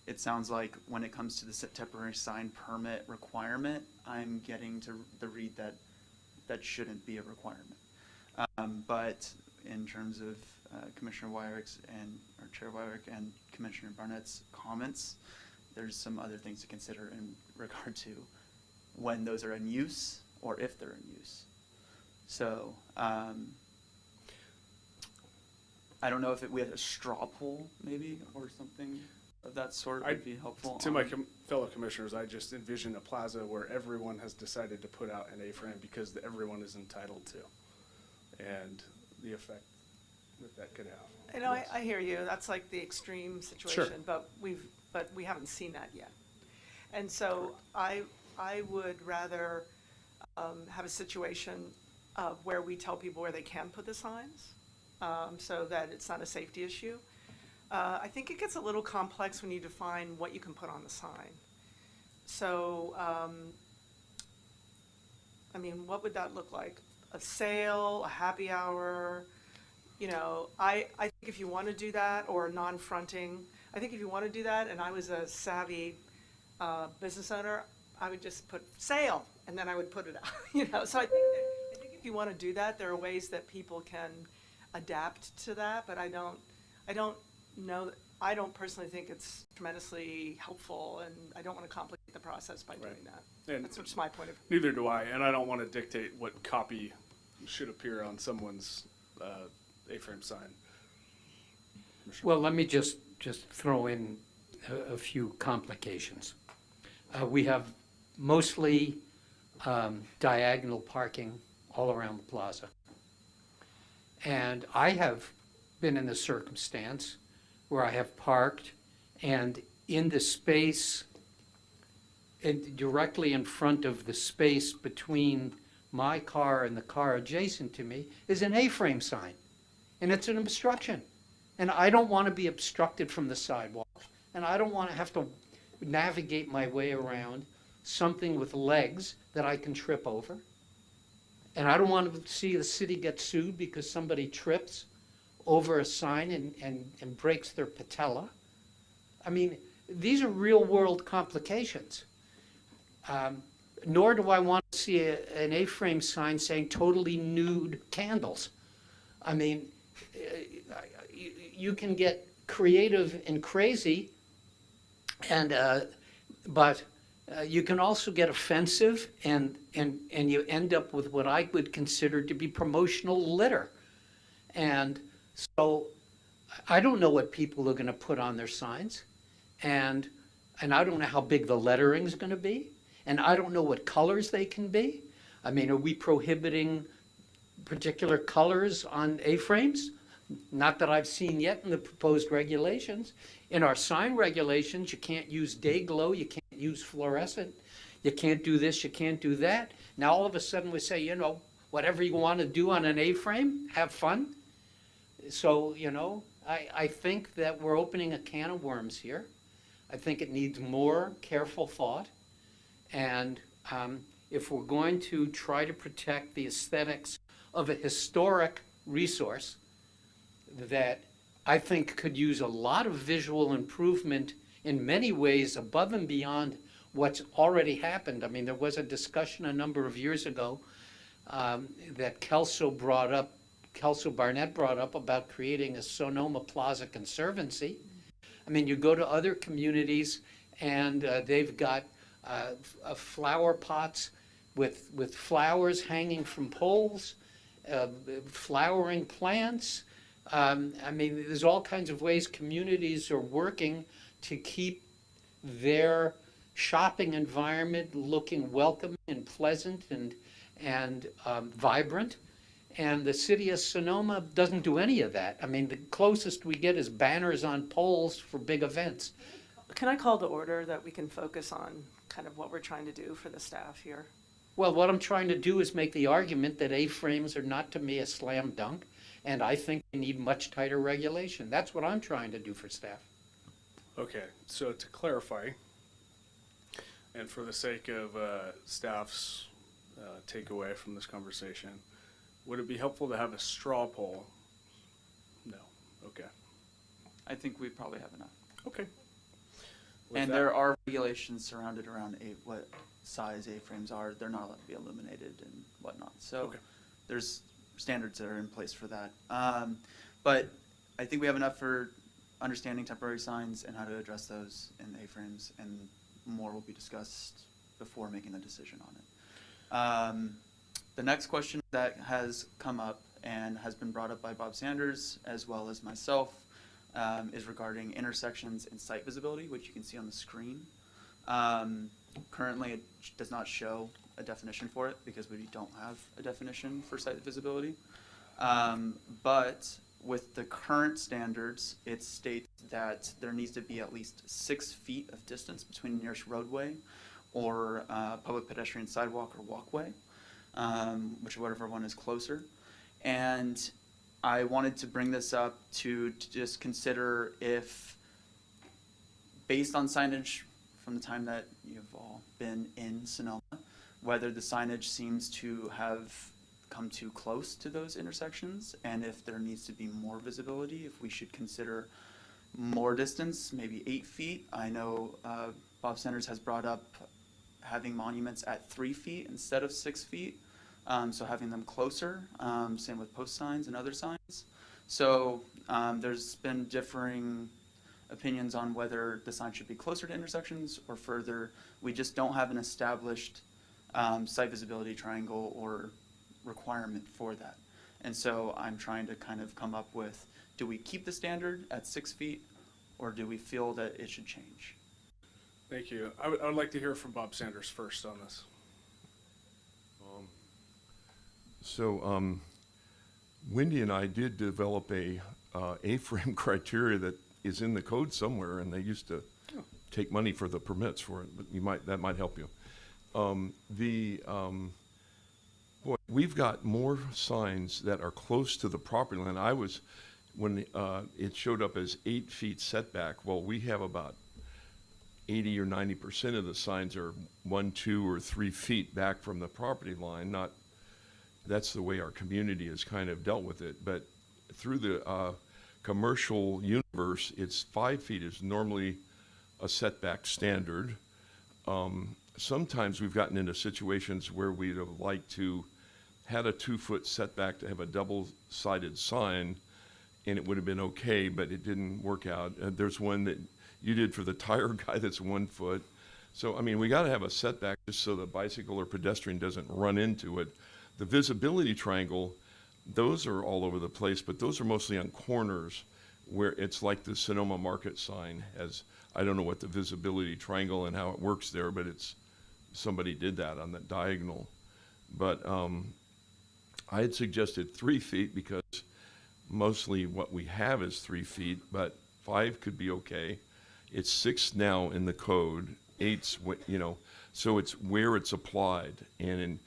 It sounds like when it comes to the temporary sign permit requirement, I'm getting to the read that that shouldn't be a requirement. But in terms of Commissioner Wirick's or Chair Wirick and Commissioner Barnett's comments, there's some other things to consider in regard to when those are in use or if they're in use. So I don't know if we had a straw poll maybe or something of that sort would be helpful. To my fellow commissioners, I just envision a plaza where everyone has decided to put out an A-frame because everyone is entitled to, and the effect that could have. Yes. I hear you. That's like the extreme situation, but we haven't seen that yet. And so I would rather have a situation where we tell people where they can put the signs, so that it's not a safety issue. I think it gets a little complex when you define what you can put on the sign. So, I mean, what would that look like? A sale, a happy hour? I think if you want to do that, or non-fronting, I think if you want to do that, and I was a savvy business owner, I would just put sale, and then I would put it out. So I think if you want to do that, there are ways that people can adapt to that, but I don't personally think it's tremendously helpful, and I don't want to complicate the process by doing that. And that's just my point of view. Neither do I, and I don't want to dictate what copy should appear on someone's A-frame sign. Well, let me just throw in a few complications. We have mostly diagonal parking all around the plaza. And I have been in the circumstance where I have parked, and in the space, directly in front of the space between my car and the car adjacent to me is an A-frame sign, and it's an obstruction. And I don't want to be obstructed from the sidewalk, and I don't want to have to navigate my way around something with legs that I can trip over. And I don't want to see the city get sued because somebody trips over a sign and breaks their patella. I mean, these are real world complications. Nor do I want to see an A-frame sign saying totally nude candles. I mean, you can get creative and crazy, but you can also get offensive, and you end up with what I would consider to be promotional litter. And so I don't know what people are going to put on their signs, and I don't know how big the lettering is going to be, and I don't know what colors they can be. I mean, are we prohibiting particular colors on A-frames? Not that I've seen yet in the proposed regulations. In our sign regulations, you can't use day glow, you can't use fluorescent, you can't do this, you can't do that. Now all of a sudden we say, whatever you want to do on an A-frame, have fun. So, I think that we're opening a can of worms here. I think it needs more careful thought. And if we're going to try to protect the aesthetics of a historic resource that I think could use a lot of visual improvement in many ways above and beyond what's already happened. I mean, there was a discussion a number of years ago that Kelso Barnett brought up about creating a Sonoma Plaza Conservancy. I mean, you go to other communities and they've got flower pots with flowers hanging from poles, flowering plants. I mean, there's all kinds of ways communities are working to keep their shopping environment looking welcoming and pleasant and vibrant. And the city of Sonoma doesn't do any of that. I mean, the closest we get is banners on poles for big events. Can I call to order that we can focus on kind of what we're trying to do for the staff here? Well, what I'm trying to do is make the argument that A-frames are not, to me, a slam dunk, and I think we need much tighter regulation. That's what I'm trying to do for staff. Okay, so to clarify, and for the sake of staff's takeaway from this conversation, would it be helpful to have a straw poll? No. Okay. I think we probably have enough. Okay. And there are regulations surrounded around what size A-frames are. They're not allowed to be illuminated and whatnot. So Okay. there's standards that are in place for that. But I think we have enough for understanding temporary signs and how to address those in the A-frames, and more will be discussed before making the decision on it. The next question that has come up and has been brought up by Bob Sanders as well as myself is regarding intersections and site visibility, which you can see on the screen. Currently, it does not show a definition for it because we don't have a definition for site visibility. But with the current standards, it states that there needs to be at least 6 feet of distance between the nearest roadway or public pedestrian sidewalk or walkway, whichever one is closer. And I wanted to bring this up to just consider if, based on signage from the time that you've all been in Sonoma, whether the signage seems to have come too close to those intersections, and if there needs to be more visibility, if we should consider more distance, maybe 8 feet. I know Bob Sanders has brought up having monuments at 3 feet instead of 6 feet. So having them closer, same with post signs and other signs. So there's been differing opinions on whether the sign should be closer to intersections or further. We just don't have an established site visibility triangle or requirement for that. And so I'm trying to kind of come up with, do we keep the standard at 6 feet or do we feel that it should change? Thank you. I would like to hear from Bob Sanders first on this. So Wendy and I did develop a A-frame criteria that is in the code somewhere, and they used to take money for the permits for it, but that might help you. Boy, we've got more signs that are close to the property line. When it showed up as 8 feet setback, well, we have about 80 or 90% of the signs are 1, 2, or 3 feet back from the property line. That's the way our community has kind of dealt with it. But through the commercial universe, it's 5 feet is normally a setback standard. Sometimes we've gotten into situations where we'd have liked to had a 2-foot setback to have a double-sided sign, and it would have been okay, but it didn't work out. There's one that you did for the tire guy that's 1 foot. So, I mean, we got to have a setback just so the bicycle or pedestrian doesn't run into it. The visibility triangle, those are all over the place, but those are mostly on corners where it's like the Sonoma Market sign has, I don't know what the visibility triangle and how it works there, but somebody did that on that diagonal. But I had suggested 3 feet because mostly what we have is 3 feet, but 5 could be okay. It's 6 now in the code, 8's, so it's where it's applied. And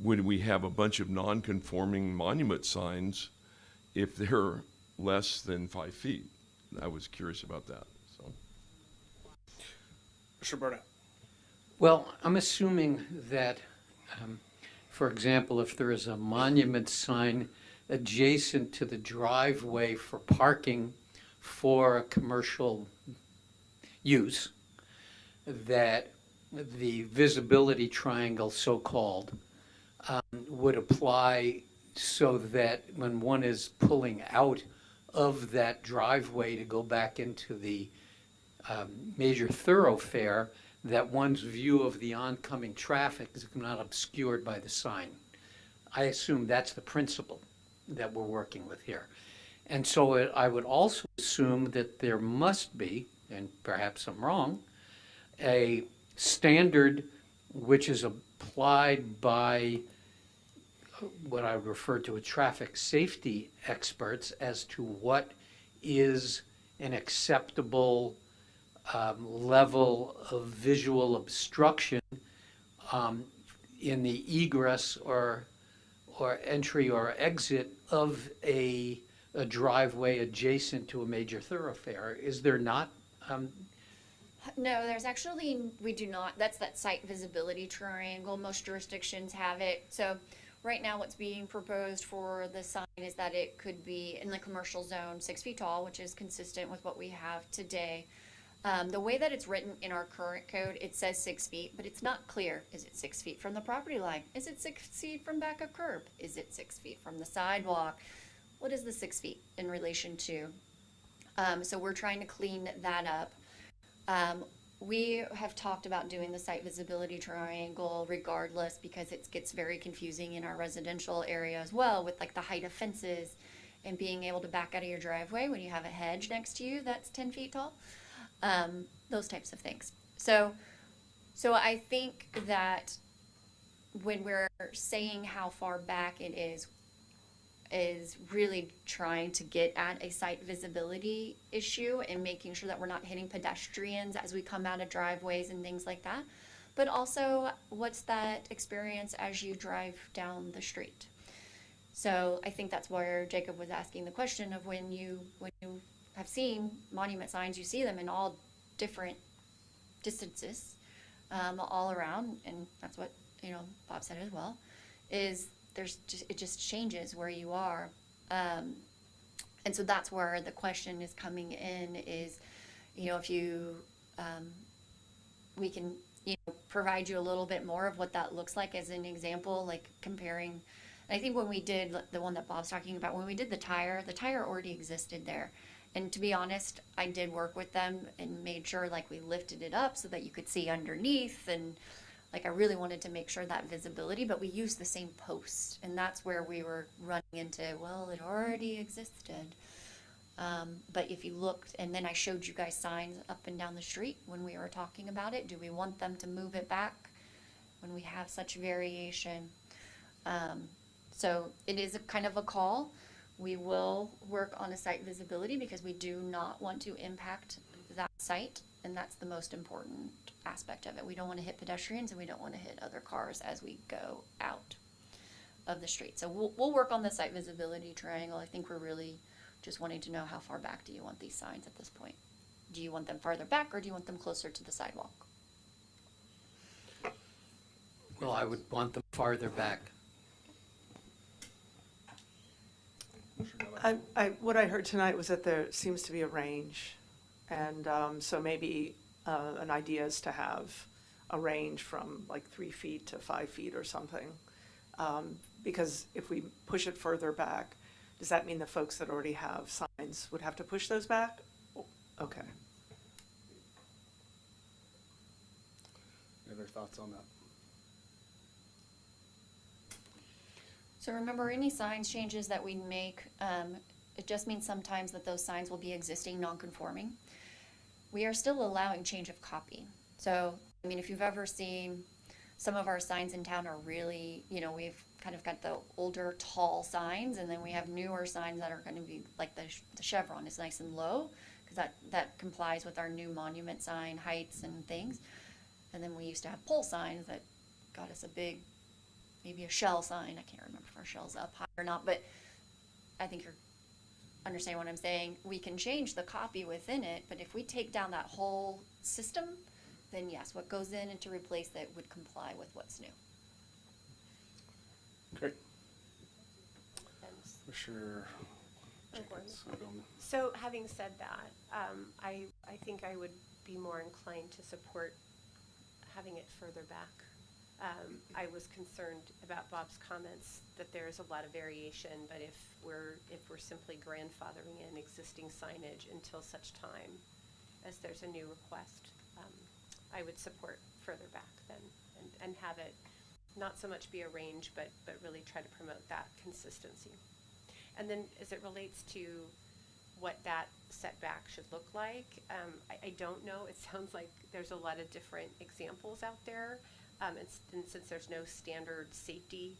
when we have a bunch of non-conforming monument signs, if they're less than 5 feet, I was curious about that. So, Mr. Barnett. Well, I'm assuming that, for example, if there is a monument sign adjacent to the driveway for parking for a commercial use, that the visibility triangle, so-called, would apply so that when one is pulling out of that driveway to go back into the major thoroughfare, that one's view of the oncoming traffic is not obscured by the sign. I assume that's the principle that we're working with here. And so I would also assume that there must be, and perhaps I'm wrong, a standard which is applied by what I refer to as traffic safety experts as to what is an acceptable level of visual obstruction in the egress or entry or exit of a driveway adjacent to a major thoroughfare. Is there not? No, there's actually, we do not. That's that site visibility triangle. Most jurisdictions have it. So right now what's being proposed for the sign is that it could be in the commercial zone 6 feet tall, which is consistent with what we have today. The way that it's written in our current code, it says 6 feet, but it's not clear. Is it 6 feet from the property line? Is it 6 feet from back of curb? Is it 6 feet from the sidewalk? What is the 6 feet in relation to? So we're trying to clean that up. We have talked about doing the site visibility triangle regardless because it gets very confusing in our residential area as well with like the height of fences and being able to back out of your driveway when you have a hedge next to you that's 10 feet tall. Those types of things. So I think that when we're saying how far back it is really trying to get at a site visibility issue and making sure that we're not hitting pedestrians as we come out of driveways and things like that. But also, what's that experience as you drive down the street? So I think that's where Jacob was asking the question of when you have seen monument signs, you see them in all different distances all around, and that's what Bob said as well, is it just changes where you are. And so that's where the question is coming in is, if you, we can, provide you a little bit more of what that looks like as an example, like comparing, I think when we did the one that Bob's talking about, when we did the tire already existed there. And to be honest, I did work with them and made sure like we lifted it up so that you could see underneath, and like I really wanted to make sure that visibility, but we used the same post, and that's where we were running into, well, it already existed. But if you looked, and then I showed you guys signs up and down the street when we were talking about it. Do we want them to move it back when we have such variation? So it is a kind of a call. We will work on a site visibility because we do not want to impact that site, and that's the most important aspect of it. We don't want to hit pedestrians and we don't want to hit other cars as we go out of the street. So we'll work on the site visibility triangle. I think we're really just wanting to know how far back do you want these signs at this point? Do you want them farther back or do you want them closer to the sidewalk? Well, I would want them farther back. What I heard tonight was that there seems to be a range, and so maybe an idea is to have a range from like 3 feet to 5 feet or something. Because if we push it further back, does that mean the folks that already have signs would have to push those back? Okay. Any other thoughts on that? So remember, any signs changes that we make, it just means sometimes that those signs will be existing non-conforming. We are still allowing change of copy. So, I mean, if you've ever seen some of our signs in town are really, we've kind of got the older tall signs, and then we have newer signs that are going to be like the chevron is nice and low because that complies with our new monument sign heights and things. And then we used to have pole signs that got us a big, maybe a shell sign. I can't remember if our shell's up high or not, but I think you're understand what I'm saying. We can change the copy within it, but if we take down that whole system, then yes, what goes in and to replace that would comply with what's new. Great. And Commissioner O'Gorman. Jenkins, O'Gorman. So having said that, I think I would be more inclined to support having it further back. I was concerned about Bob's comments that there is a lot of variation, but if we're simply grandfathering in existing signage until such time as there's a new request, I would support further back then and have it not so much be a range, but really try to promote that consistency. And then as it relates to what that setback should look like, I don't know. It sounds like there's a lot of different examples out there. And since there's no standard safety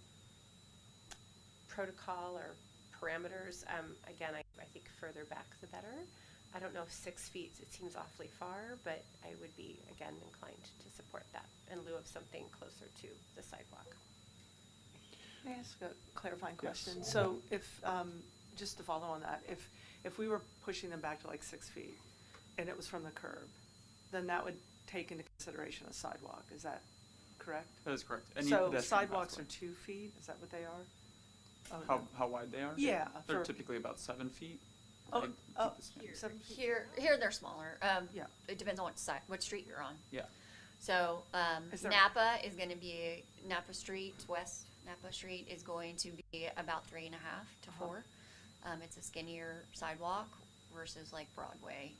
protocol or parameters, again, I think further back the better. I don't know if 6 feet, it seems awfully far, but I would be, again, inclined to support that in lieu of something closer to the sidewalk. May I ask a clarifying Yes. question? So if, just to follow on that, if we were pushing them back to like 6 feet and it was from the curb, then that would take into consideration a sidewalk, is that correct? That is correct. So sidewalks are 2 feet, is that what they are? Oh, How wide they are? Yeah, They're for- typically about 7 feet. Oh, I think oh, the standard- 7 feet? Here they're smaller. Yeah. It depends on what street you're on. Yeah. So, Is there- Napa is gonna be, Napa Street, West Napa Street is going to be about 3.5 to 4. It's a skinnier sidewalk versus like Broadway.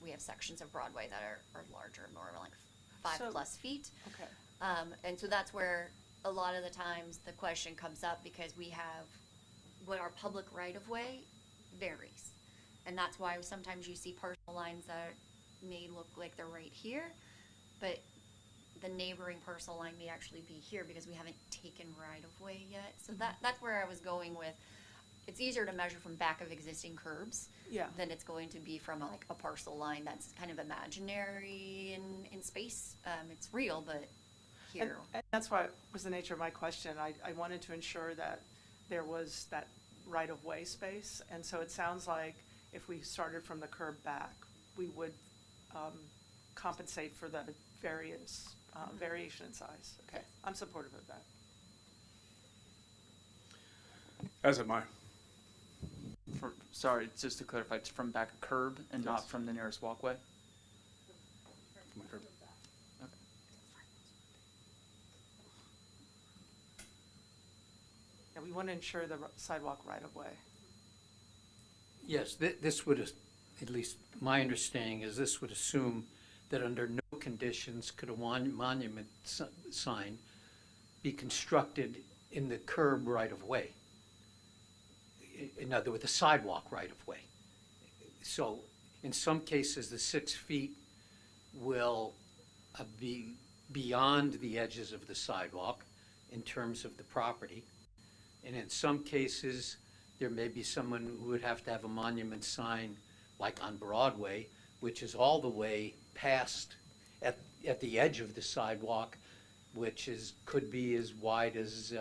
We have sections of Broadway that are larger, more like 5+ feet. Okay. And so that's where a lot of the times the question comes up because we have what our public right of way varies. And that's why sometimes you see parcel lines that may look like they're right here, but the neighboring parcel line may actually be here because we haven't taken right of way yet. So that's where I was going with, it's easier to measure from back of existing curbs Yeah. than it's going to be from like a parcel line that's kind of imaginary in space. It's real, but here. And that's why it was the nature of my question. I wanted to ensure that there was that right-of-way space. And so it sounds like if we started from the curb back, we would compensate for the various variation in size. Okay, I'm supportive of that. As am I. Sorry, just to clarify, it's from back a curb and not Yes. from the nearest walkway? From the curb. Yeah, we want to ensure the sidewalk right-of-way. Yes, this would, at least my understanding is this would assume that under no conditions could a monument sign be constructed in the curb right-of-way. In other words, the sidewalk right-of-way. So in some cases, the 6 feet will be beyond the edges of the sidewalk in terms of the property. And in some cases, there may be someone who would have to have a monument sign, like on Broadway, which is all the way past, at the edge of the sidewalk, which could be as wide as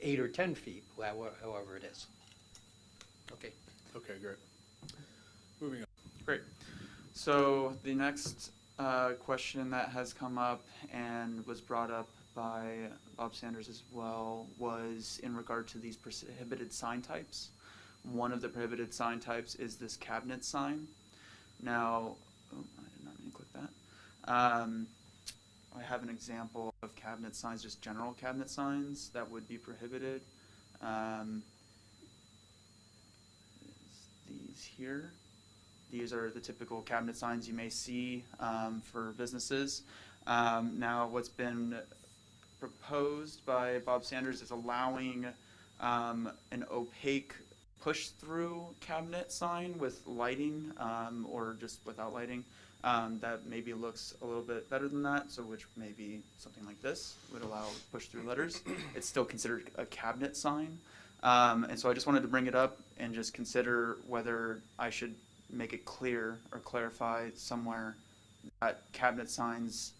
8 or 10 feet, however it is. Okay. Okay, great. Moving on. Great. So the next question that has come up and was brought up by Bob Sanders as well was in regard to these prohibited sign types. One of the prohibited sign types is this cabinet sign. Now, I did not mean to click that. I have an example of cabinet signs, just general cabinet signs that would be prohibited. These here. These are the typical cabinet signs you may see for businesses. Now, what's been proposed by Bob Sanders is allowing an opaque push-through cabinet sign with lighting or just without lighting that maybe looks a little bit better than that, so which may be something like this, would allow push-through letters. It's still considered a cabinet sign. And so I just wanted to bring it up and just consider whether I should make it clear or clarify somewhere that cabinet signs,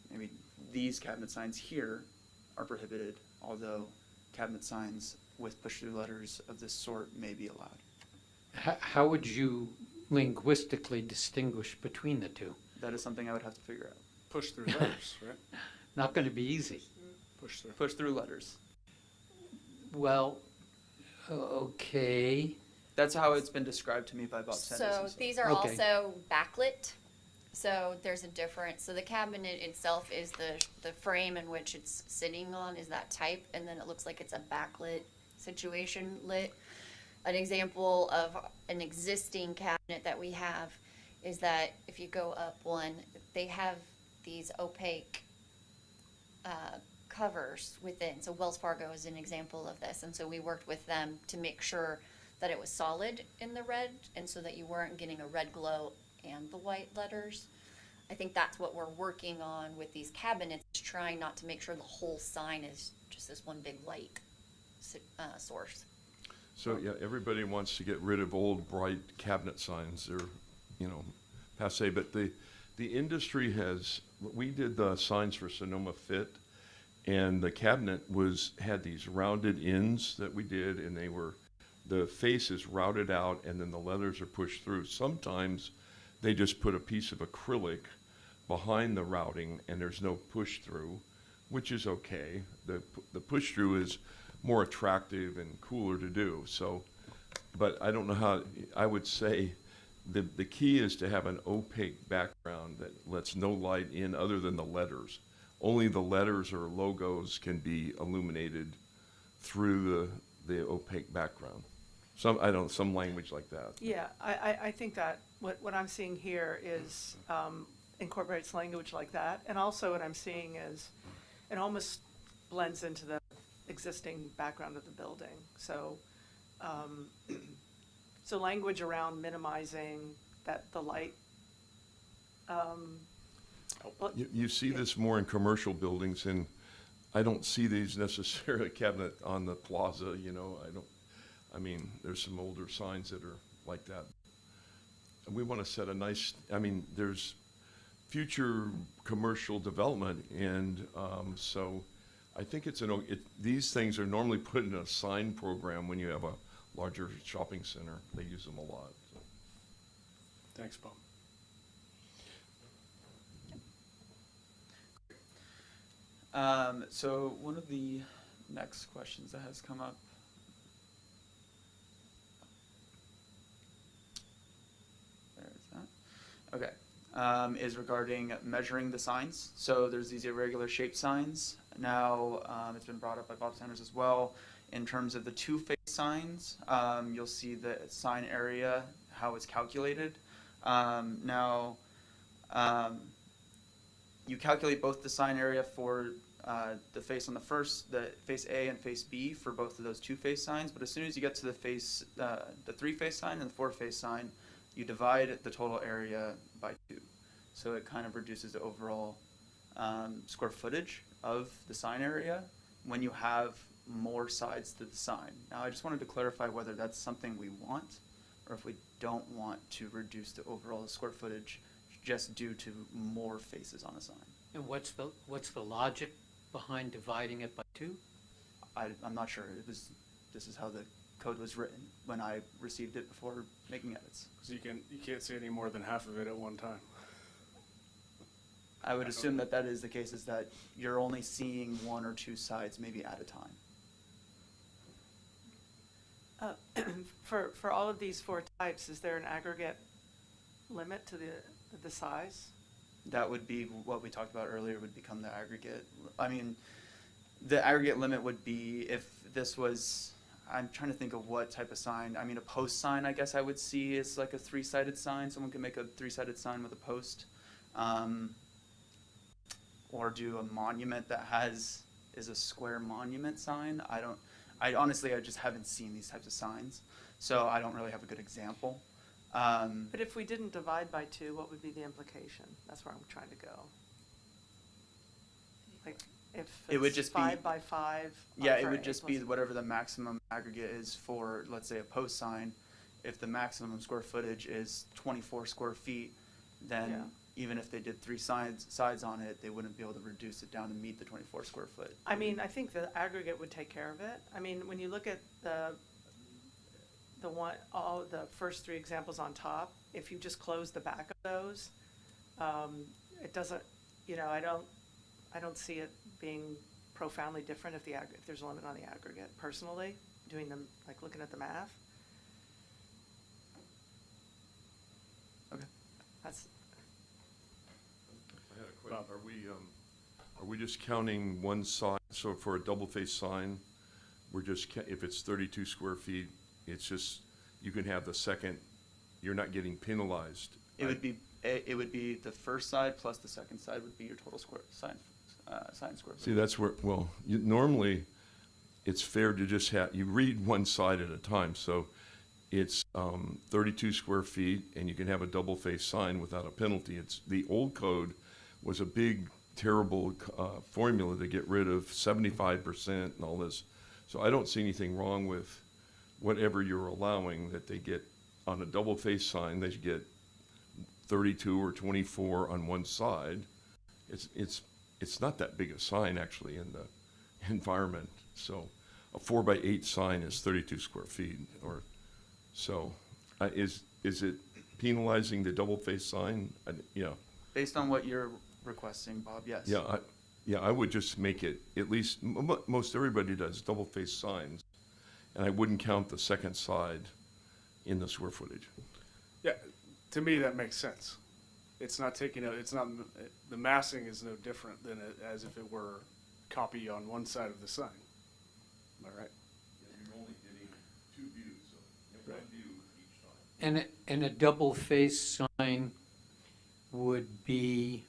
maybe these cabinet signs here, are prohibited, although cabinet signs with push-through letters of this sort may be allowed. How would you linguistically distinguish between the two? That is something I would have to figure out. push through letters, right? Not going to be easy. Push through. Push through letters. Well, okay. That's how it's been described to me by Bob Sanders So himself. these are Okay. also backlit. So there's a difference. So the cabinet itself is the frame in which it's sitting on is that type, and then it looks like it's a backlit situation lit. An example of an existing cabinet that we have is that if you go up one, they have these opaque covers within. So Wells Fargo is an example of this, and so we worked with them to make sure that it was solid in the red, and so that you weren't getting a red glow and the white letters. I think that's what we're working on with these cabinets, is trying not to make sure the whole sign is just this one big light source. So, yeah, everybody wants to get rid of old bright cabinet signs. They're, you know, passe, but the industry has, we did the signs for Sonoma Fit, and the cabinet had these rounded ends that we did, and the face is routed out, and then the letters are pushed through. Sometimes they just put a piece of acrylic behind the routing, and there's no push through, which is okay. The push through is more attractive and cooler to do. So, but I don't know how, I would say the key is to have an opaque background that lets no light in other than the letters. Only the letters or logos can be illuminated through the opaque background. Some language like that. Yeah, I think that what I'm seeing here is incorporates language like that. And also what I'm seeing is it almost blends into the existing background of the building. So, so language around minimizing the light. You see this more in commercial buildings, and I don't see these necessarily cabinet on the plaza, you know, I mean, there's some older signs that are like that. And we want to set a nice, I mean, there's future commercial development, and so I think these things are normally put in a sign program when you have a larger shopping center. They use them a lot. So. Thanks, Bob. So one of the next questions that has come up. There's that. Okay. Is regarding measuring the signs. So there's these irregular shaped signs. Now, it's been brought up by Bob Sanders as well. In terms of the two-face signs, you'll see the sign area, how it's calculated. Now, you calculate both the sign area for the face on the face A and face B for both of those two-face signs. But as soon as you get to the three-face sign and the four-face sign, you divide the total area by 2. So it kind of reduces the overall square footage of the sign area when you have more sides to the sign. Now, I just wanted to clarify whether that's something we want or if we don't want to reduce the overall square footage just due to more faces on a sign. And what's the logic behind dividing it by 2? I'm not sure. This is how the code was written when I received it before making edits. So you can't see any more than half of it at one time. I would assume that is the case, is that you're only seeing one or two sides maybe at a time. For all of these 4 types, is there an aggregate limit to the size? That would be what we talked about earlier, would become the aggregate. I mean, the aggregate limit would be if this was, I'm trying to think of what type of sign. I mean, a post sign, I guess I would see is like a 3-sided sign. Someone could make a 3-sided sign with a post. Or do a monument that is a square monument sign. I honestly just haven't seen these types of signs, so I don't really have a good example. But if we didn't divide by 2, what would be the implication? That's where I'm trying to go. Like, if It would it's just be- 5 by 5. Yeah, it would just be whatever the maximum aggregate is for, let's say, a post sign. If the maximum square footage is 24 square feet, then Yeah. even if they did 3 sides on it, they wouldn't be able to reduce it down to meet the 24 square foot. I mean, I think the aggregate would take care of it. I mean, when you look at all the first 3 examples on top, if you just close the back of those, it doesn't you know, I don't see it being profoundly different if if there's a limit on the aggregate, personally, doing them, like, looking at the math. Okay. That's, I had a question. Are we just counting one side? So for a double-faced sign, we're just, if it's 32 square feet, it's just, you can have the second, you're not getting penalized. It would be the first side plus the second side would be your total sign square See, footage. that's where, well, normally, it's fair to just you read one side at a time, so it's 32 square feet, and you can have a double-faced sign without a penalty. It's, the old code was a big, terrible formula to get rid of 75% and all this. So I don't see anything wrong with whatever you're allowing, that they get, on a double-faced sign, they get 32 or 24 on one side. It's not that big a sign, actually, in the environment. So a 4x8 sign is 32 square feet, or so. Is it penalizing the double-faced sign? Yeah. Based on what you're requesting, Bob, yes. Yeah, I would just make it, at least, most everybody does double-faced signs, and I wouldn't count the second side in the square footage. Yeah, to me, that makes sense. It's not taking out, it's not, the massing is no different than as if it were copy on one side of the sign. Am I right? You're only getting two views, so you have one view each side. And a double-faced sign would be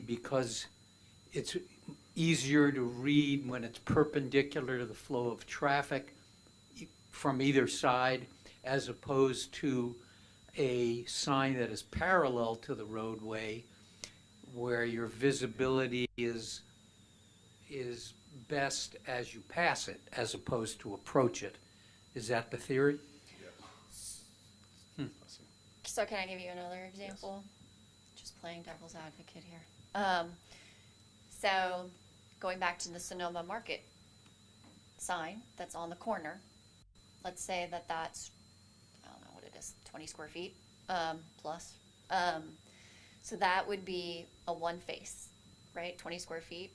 because it's easier to read when it's perpendicular to the flow of traffic from either side, as opposed to a sign that is parallel to the roadway, where your visibility is best as you pass it, as opposed to approach it. Is that the theory? So can I give you another example? Just playing devil's advocate here. So going back to the Sonoma Market sign that's on the corner, let's say that that's, I don't know what it is, 20 square feet plus. So that would be a one face, right? 20 square feet.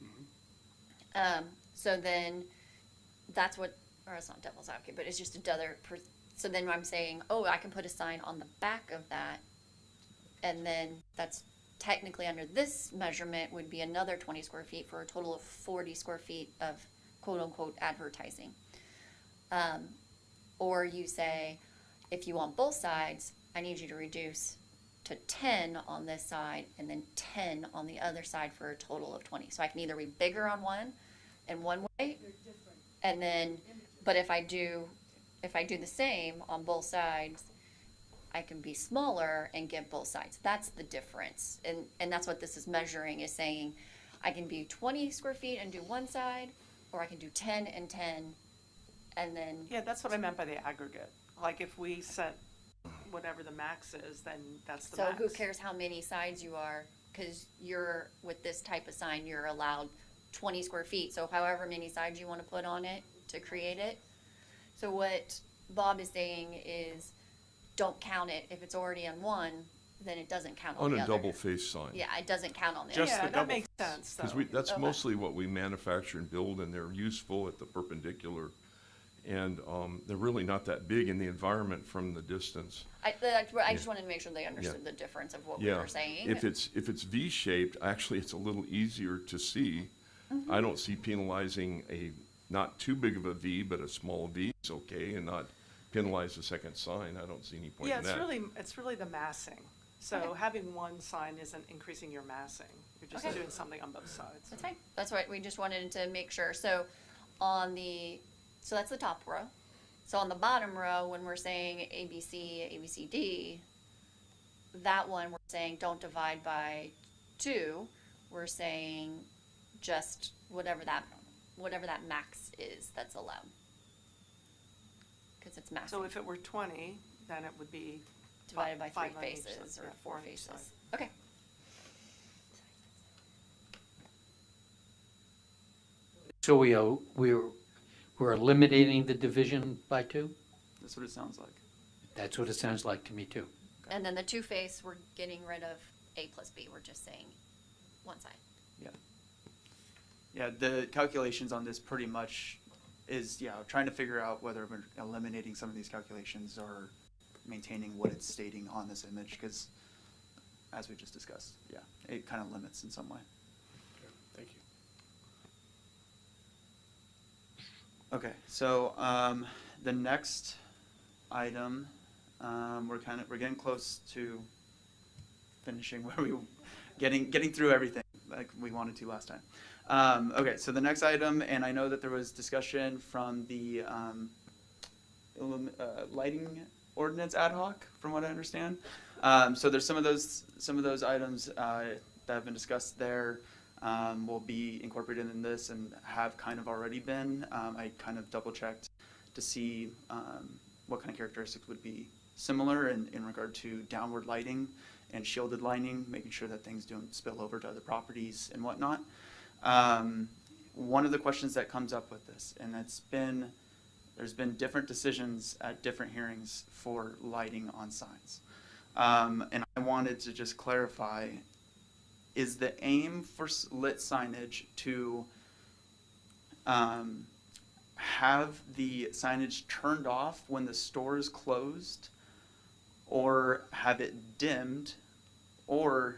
So then that's what, or it's not devil's advocate, but it's just another. So then I'm saying, oh, I can put a sign on the back of that, and then that's technically under this measurement would be another 20 square feet for a total of 40 square feet of quote unquote advertising. Or you say, if you want both sides, I need you to reduce to 10 on this side and then 10 on the other side for a total of 20. So I can either be bigger on one in one way, and then, but if I do the same on both sides, I can be smaller and get both sides. That's the difference. And that's what this is measuring, is saying I can be 20 square feet and do one side, or I can do 10 and 10 and then. yeah, that's what I meant by the aggregate. Like, if we set whatever the max is, then that's the So max. who cares how many sides you are? Because you're, with this type of sign, you're allowed 20 square feet. So however many sides you want to put on it to create it. So what Bob is saying is, don't count it. If it's already on one, then it doesn't count on On the a other. double-faced sign. Yeah, it doesn't count on the Just other. Yeah, the that double makes sense, though. Because that's Okay. mostly what we manufacture and build, and they're useful at the perpendicular. And they're really not that big in the environment from the distance. I just wanted to make sure they understood the difference of what we Yeah, were saying. if it's V-shaped, actually, it's a little easier to see. I don't see penalizing a not too big of a V, but a small V is okay, and not penalize the second sign. I don't see any point Yeah, in that. it's really the massing. So Okay. having one sign isn't increasing your massing. You're just Okay. doing something on both sides. That's fine. That's what we just wanted to make sure. So so that's the top row. So on the bottom row, when we're saying ABC, ABCD, that one we're saying don't divide by 2. We're saying just whatever that max is that's allowed. Because it's max So if it were 20, then it would be divided by 3 five on each faces side. or Yeah, 4 on each faces. side. Okay. So we're eliminating the division by 2? That's what it sounds like. That's what it sounds like to me, too. And then the 2 face, we're getting rid of A plus B, we're just saying one side. Yeah. Yeah, the calculations on this pretty much is, trying to figure out whether we're eliminating some of these calculations or maintaining what it's stating on this image, because as we just discussed, it kind of limits in some way. Okay, thank you. Okay, so the next item, we're getting close to finishing where we getting through everything like we wanted to last time. Okay, so the next item, and I know that there was discussion from the lighting ordinance ad hoc, from what I understand. So there's some of those items that have been discussed there will be incorporated in this and have kind of already been. I kind of double checked to see what kind of characteristics would be similar in regard to downward lighting and shielded lighting, making sure that things don't spill over to other properties and whatnot. One of the questions that comes up with this, and there's been different decisions at different hearings for lighting on signs. And I wanted to just clarify, is the aim for lit signage to have the signage turned off when the store is closed, or have it dimmed, or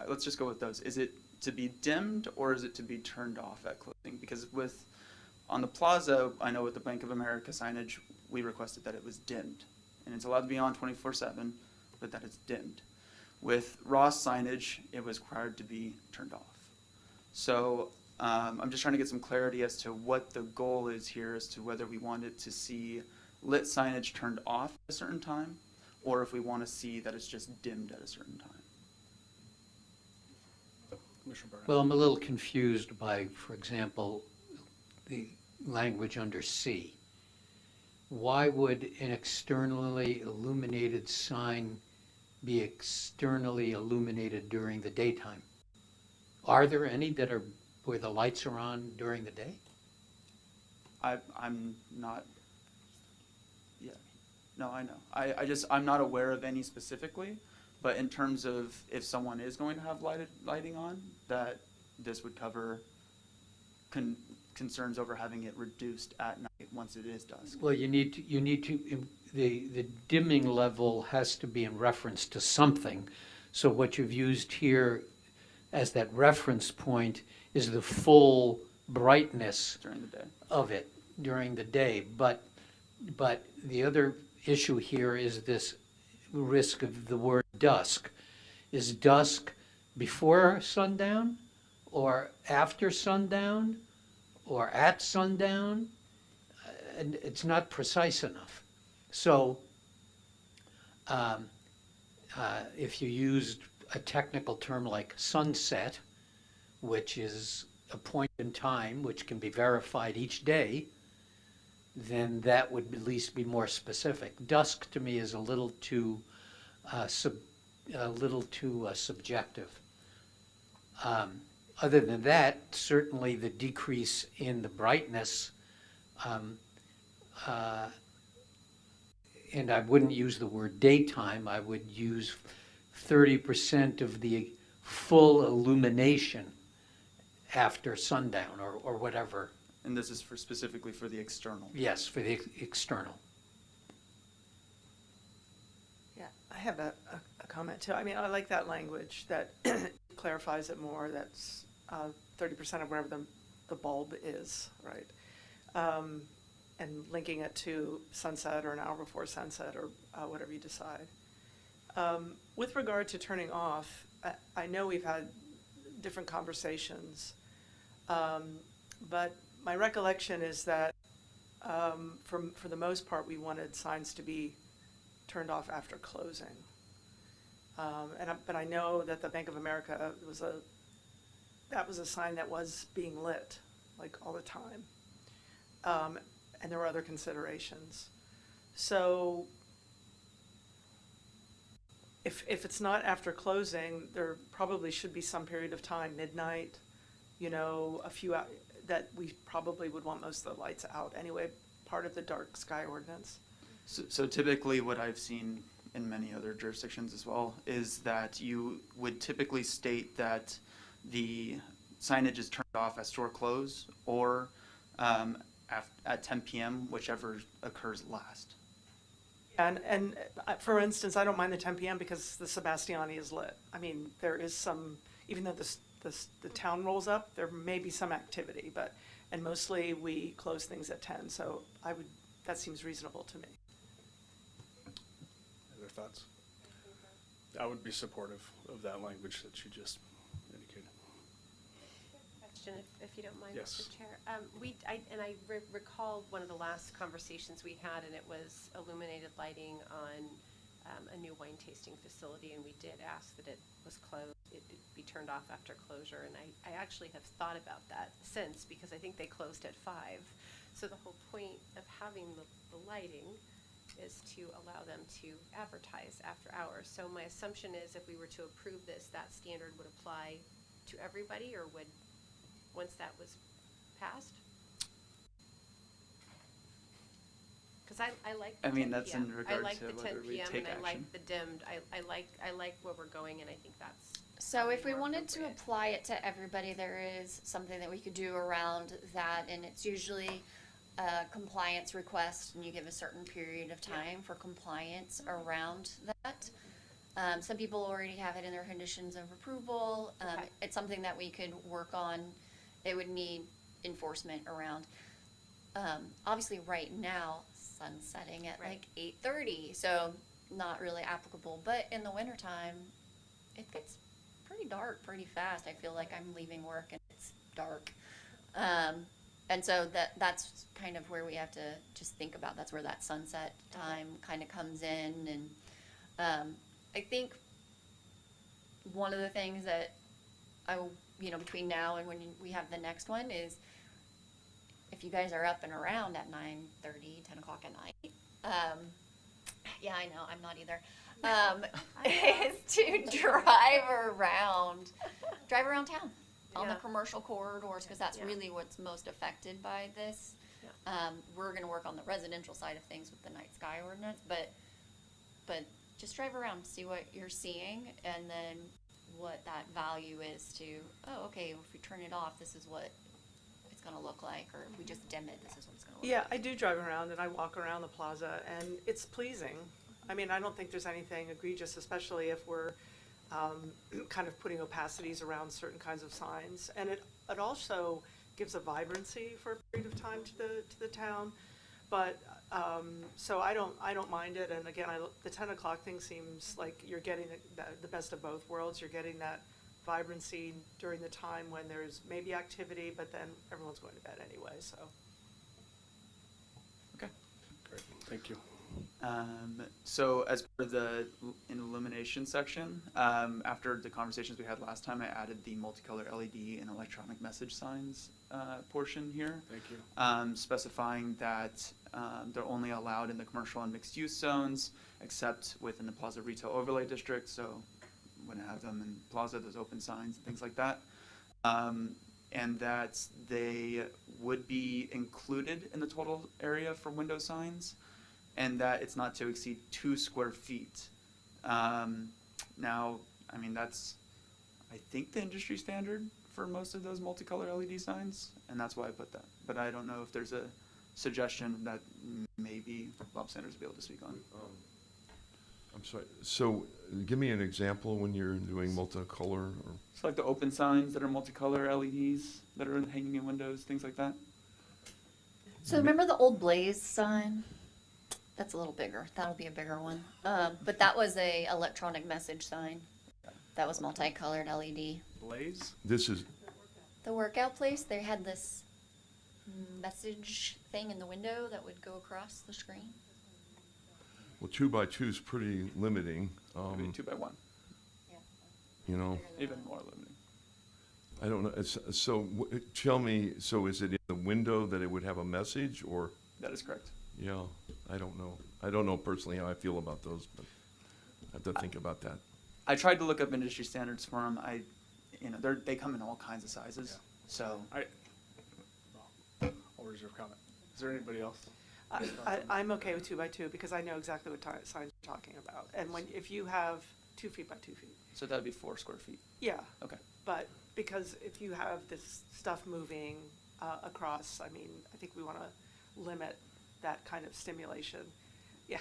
let's just go with those. Is it to be dimmed, or is it to be turned off at closing? Because on the Plaza, I know with the Bank of America signage, we requested that it was dimmed, and it's allowed to be on 24/7, but that it's dimmed. With Ross signage, it was required to be turned off. So I'm just trying to get some clarity as to what the goal is here, as to whether we wanted to see lit signage turned off at a certain time, or if we want to see that it's just dimmed at a certain time. Commissioner Barnett. Well, I'm a little confused by, for example, the language under C. Why would an externally illuminated sign be externally illuminated during the daytime? Are there any that are where the lights are on during the day? I'm not. Yeah. No, I know. I'm not aware of any specifically, but in terms of if someone is going to have lighting on, that this would cover concerns over having it reduced at night once it is dusk. Well, the dimming level has to be in reference to something. So what you've used here as that reference point is the full brightness During the day. of it during the day. But the other issue here is this risk of the word dusk. Is dusk before sundown, or after sundown, or at sundown? And it's not precise enough. So if you used a technical term like sunset, which is a point in time which can be verified each day, then that would at least be more specific. Dusk to me is a little too subjective. Other than that, certainly the decrease in the brightness, and I wouldn't use the word daytime, I would use 30% of the full illumination after sundown or whatever. And this is specifically for the external. Yes, for the external. Yeah, I have a comment too. I mean, I like that language that clarifies it more. That's 30% of wherever the bulb is, right? And linking it to sunset or an hour before sunset or whatever you decide. With regard to turning off, I know we've had different conversations, but my recollection is that for the most part, we wanted signs to be turned off after closing. But I know that the Bank of America was a sign that was being lit like all the time, and there were other considerations. So if it's not after closing, there probably should be some period of time, midnight, a few hours, that we probably would want most of the lights out anyway, part of the dark sky ordinance. So typically what I've seen in many other jurisdictions as well, is that you would typically state that the signage is turned off at store close or at 10 p.m., whichever occurs last. And for instance, I don't mind the 10 p.m. because the Sebastiani is lit. I mean, there is some, even though the town rolls up, there may be some activity, and mostly we close things at 10, so that seems reasonable to me. Other thoughts? I would be supportive of that language that you just indicated. Question, if you don't mind, Yes. Mr. Chair. I recall one of the last conversations we had, and it was illuminated lighting on a new wine tasting facility, and we did ask that it was closed, it be turned off after closure, and I actually have thought about that since, because I think they closed at 5. So the whole point of having the lighting is to allow them to advertise after hours. So my assumption is if we were to approve this, that standard would apply to everybody, or would, once that was passed? Because I like the 10 I mean, that's in PM. regard I like to the 10 whether we PM take and I like action. the dimmed. I like where we're going, and I think that's So if we more wanted to appropriate. apply it to everybody, there is something that we could do around that, and it's usually a compliance request, and you give a certain period of time for compliance around that. Some people already have it in their conditions of approval. Okay. It's something that we could work on. It would need enforcement around. Obviously, right now, sun's setting at Right. like 8:30, so not really applicable. But in the wintertime, it gets pretty dark pretty fast. I feel like I'm leaving work and it's dark. And so that's kind of where we have to just think about. That's where that sunset time kind of comes in. And I think one of the things that between now and when we have the next one is if you guys are up and around at 9:30, 10 o'clock at night. Yeah, I know, I'm not either. Is to drive around town on the Yeah. commercial corridors, because that's Yeah. really what's most affected by this. We're gonna work on the residential side of things with the night sky ordinance, but just drive around, see what you're seeing, and then what that value is to, okay, if we turn it off, this is what it's gonna look like, or if we just dim it, this is what it's gonna look like. Yeah, I do drive around and I walk around the plaza and it's pleasing. I mean, I don't think there's anything egregious, especially if we're kind of putting opacities around certain kinds of signs. And it also gives a vibrancy for a period of time to the town. But, so I don't mind it. And again, the 10 o'clock thing seems like you're getting the best of both worlds. You're getting that vibrancy during the time when there's maybe activity, but then everyone's going to bed anyway, so. Okay. Great, thank you. So as part of the illumination section, after the conversations we had last time, I added the multicolor LED and electronic message signs portion here. Thank you. Specifying that they're only allowed in the commercial and mixed use zones, except within the Plaza Retail Overlay District, so wouldn't have them in Plaza, those open signs and things like that. And that they would be included in the total area for window signs, and that it's not to exceed 2 square feet. Now, I mean, that's, I think, the industry standard for most of those multicolor LED signs, and that's why I put that. But I don't know if there's a suggestion that maybe Bob Sanders will be able to speak on. I'm sorry, so give me an example when you're doing multicolor or, So like the open signs that are multicolor LEDs that are hanging in windows, things like that? So remember the old Blaze sign? That's a little bigger. That'll be a bigger one. But that was a electronic message sign. That was multicolored LED. Blaze? this is, The workout place, they had this message thing in the window that would go across the screen. well, 2 by 2 is pretty limiting, Maybe 2 by 1, you know. even more limiting. I don't know, so tell me, so is it in the window that it would have a message or? That is correct. Yeah, I don't know. I don't know personally how I feel about those, but I have to think about that. I tried to look up industry standards for them. They come in all kinds of sizes. Yeah. So I'll reserve comment. Is there anybody else? I'm okay with 2 by 2 because I know exactly what signs you're talking about. And if you have 2 feet by 2 feet. So that'd be 4 square feet. Yeah. Okay. But because if you have this stuff moving across, I mean, I think we want to limit that kind of stimulation. Yeah.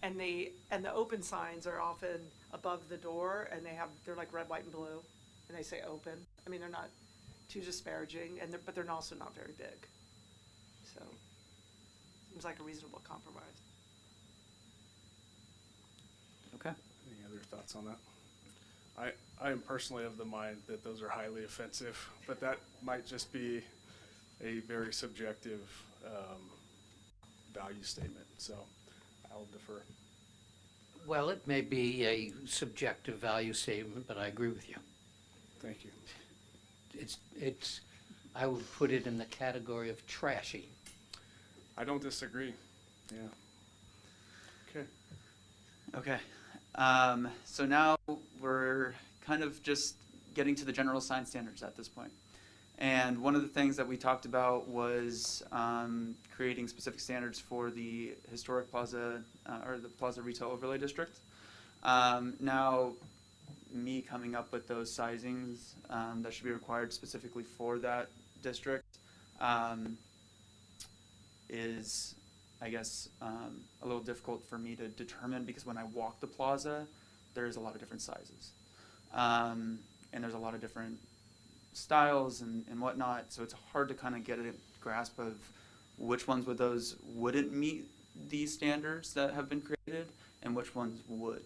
And the open signs are often above the door, and they're like red, white, and blue, and they say open. I mean, they're not too disparaging, but they're also not very big. So seems like a reasonable compromise. Okay. Any other thoughts on that? I am personally of the mind that those are highly offensive, but that might just be a very subjective value statement, so I'll defer. Well, it may be a subjective value statement, but I agree with you. Thank you. I would put it in the category of trashy. I don't disagree. Yeah. Okay. Okay. So now we're kind of just getting to the general sign standards at this point. And one of the things that we talked about was creating specific standards for the historic plaza or the Plaza Retail Overlay District. Now, me coming up with those sizings that should be required specifically for that district is, I guess, a little difficult for me to determine because when I walk the plaza, there's a lot of different sizes. And there's a lot of different styles and whatnot, so it's hard to kind of get a grasp of which ones with those wouldn't meet these standards that have been created and which ones would.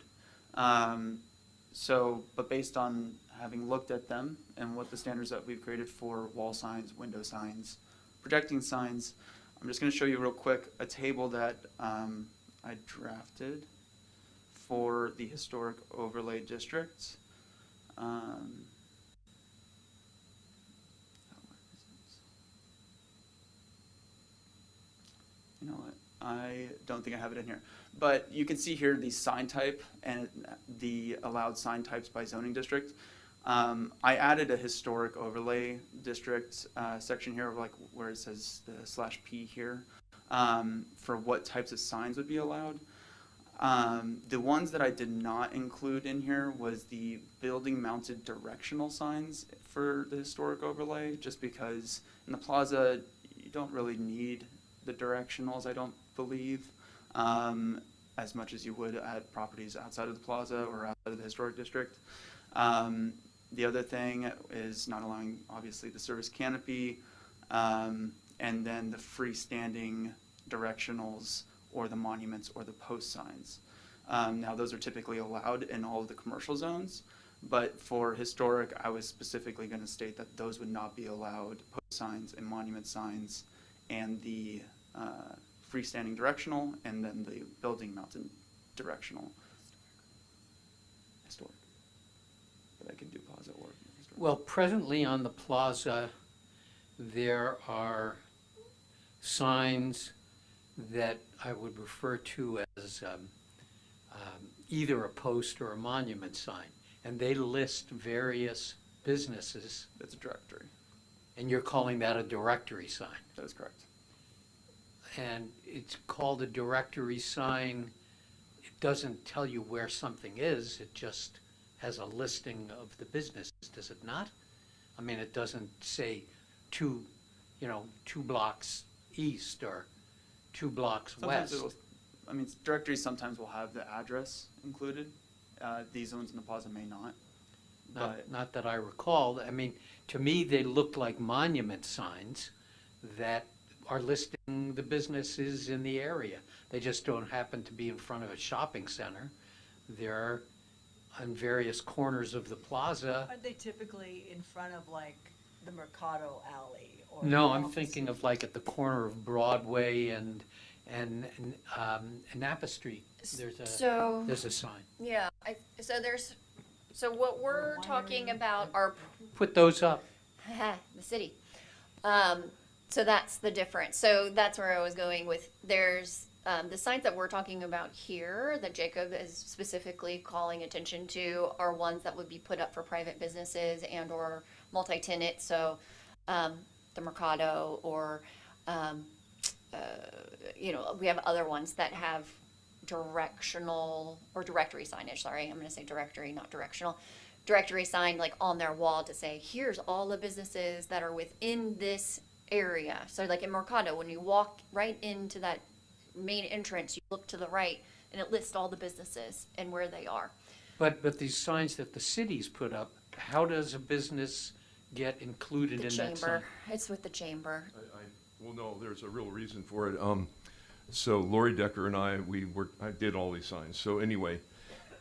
But based on having looked at them and what the standards that we've created for wall signs, window signs, projecting signs, I'm just going to show you real quick a table that I drafted for the historic overlay district. You know what? I don't think I have it in here. But you can see here the sign type and the allowed sign types by zoning district. I added a historic overlay district section here, like where it says the /P here, for what types of signs would be allowed. The ones that I did not include in here was the building mounted directional signs for the historic overlay, just because in the plaza you don't really need the directionals, I don't believe, as much as you would at properties outside of the plaza or outside of the historic district. The other thing is not allowing, obviously, the service canopy, and then the freestanding directionals or the monuments or the post signs. Now, those are typically allowed in all of the commercial zones, but for historic, I was specifically going to state that those would not be allowed, post signs and monument signs, and the freestanding directional, and then the building mounted directional. Historic. But I can do plaza or historic. Well, presently on the plaza, there are signs that I would refer to as either a post or a monument sign, and they list various businesses. That's a directory. And you're calling that a directory sign? That is correct. And it's called a directory sign. It doesn't tell you where something is, it just has a listing of the businesses, does it not? I mean, it doesn't say two blocks east or 2 blocks west. Directories sometimes will have the address included. These ones in the plaza may not. Not that I recall. I mean, to me, they look like monument signs that are listing the businesses in the area. They just don't happen to be in front of a shopping center. They're on various corners of the plaza. Aren't they typically in front of like the Mercado alley? Or No, I'm thinking of like at the corner of Broadway and Napa Street. There's a sign. Yeah, so what we're talking about are Put those up. the city. So that's the difference. So that's where I was going with. There's the signs that we're talking about here that Jacob is specifically calling attention to are ones that would be put up for private businesses and or multi-tenant. So the Mercado or we have other ones that have directional or directory signage. Sorry, I'm going to say directory, not directional. Directory sign like on their wall to say, here's all the businesses that are within this area. So like in Mercado, when you walk right into that main entrance, you look to the right and it lists all the businesses and where they are. But these signs that the cities put up, how does a business get included The in that sign? chamber, it's with the chamber. Well, no, there's a real reason for it. So Lori Decker and I did all these signs. So anyway,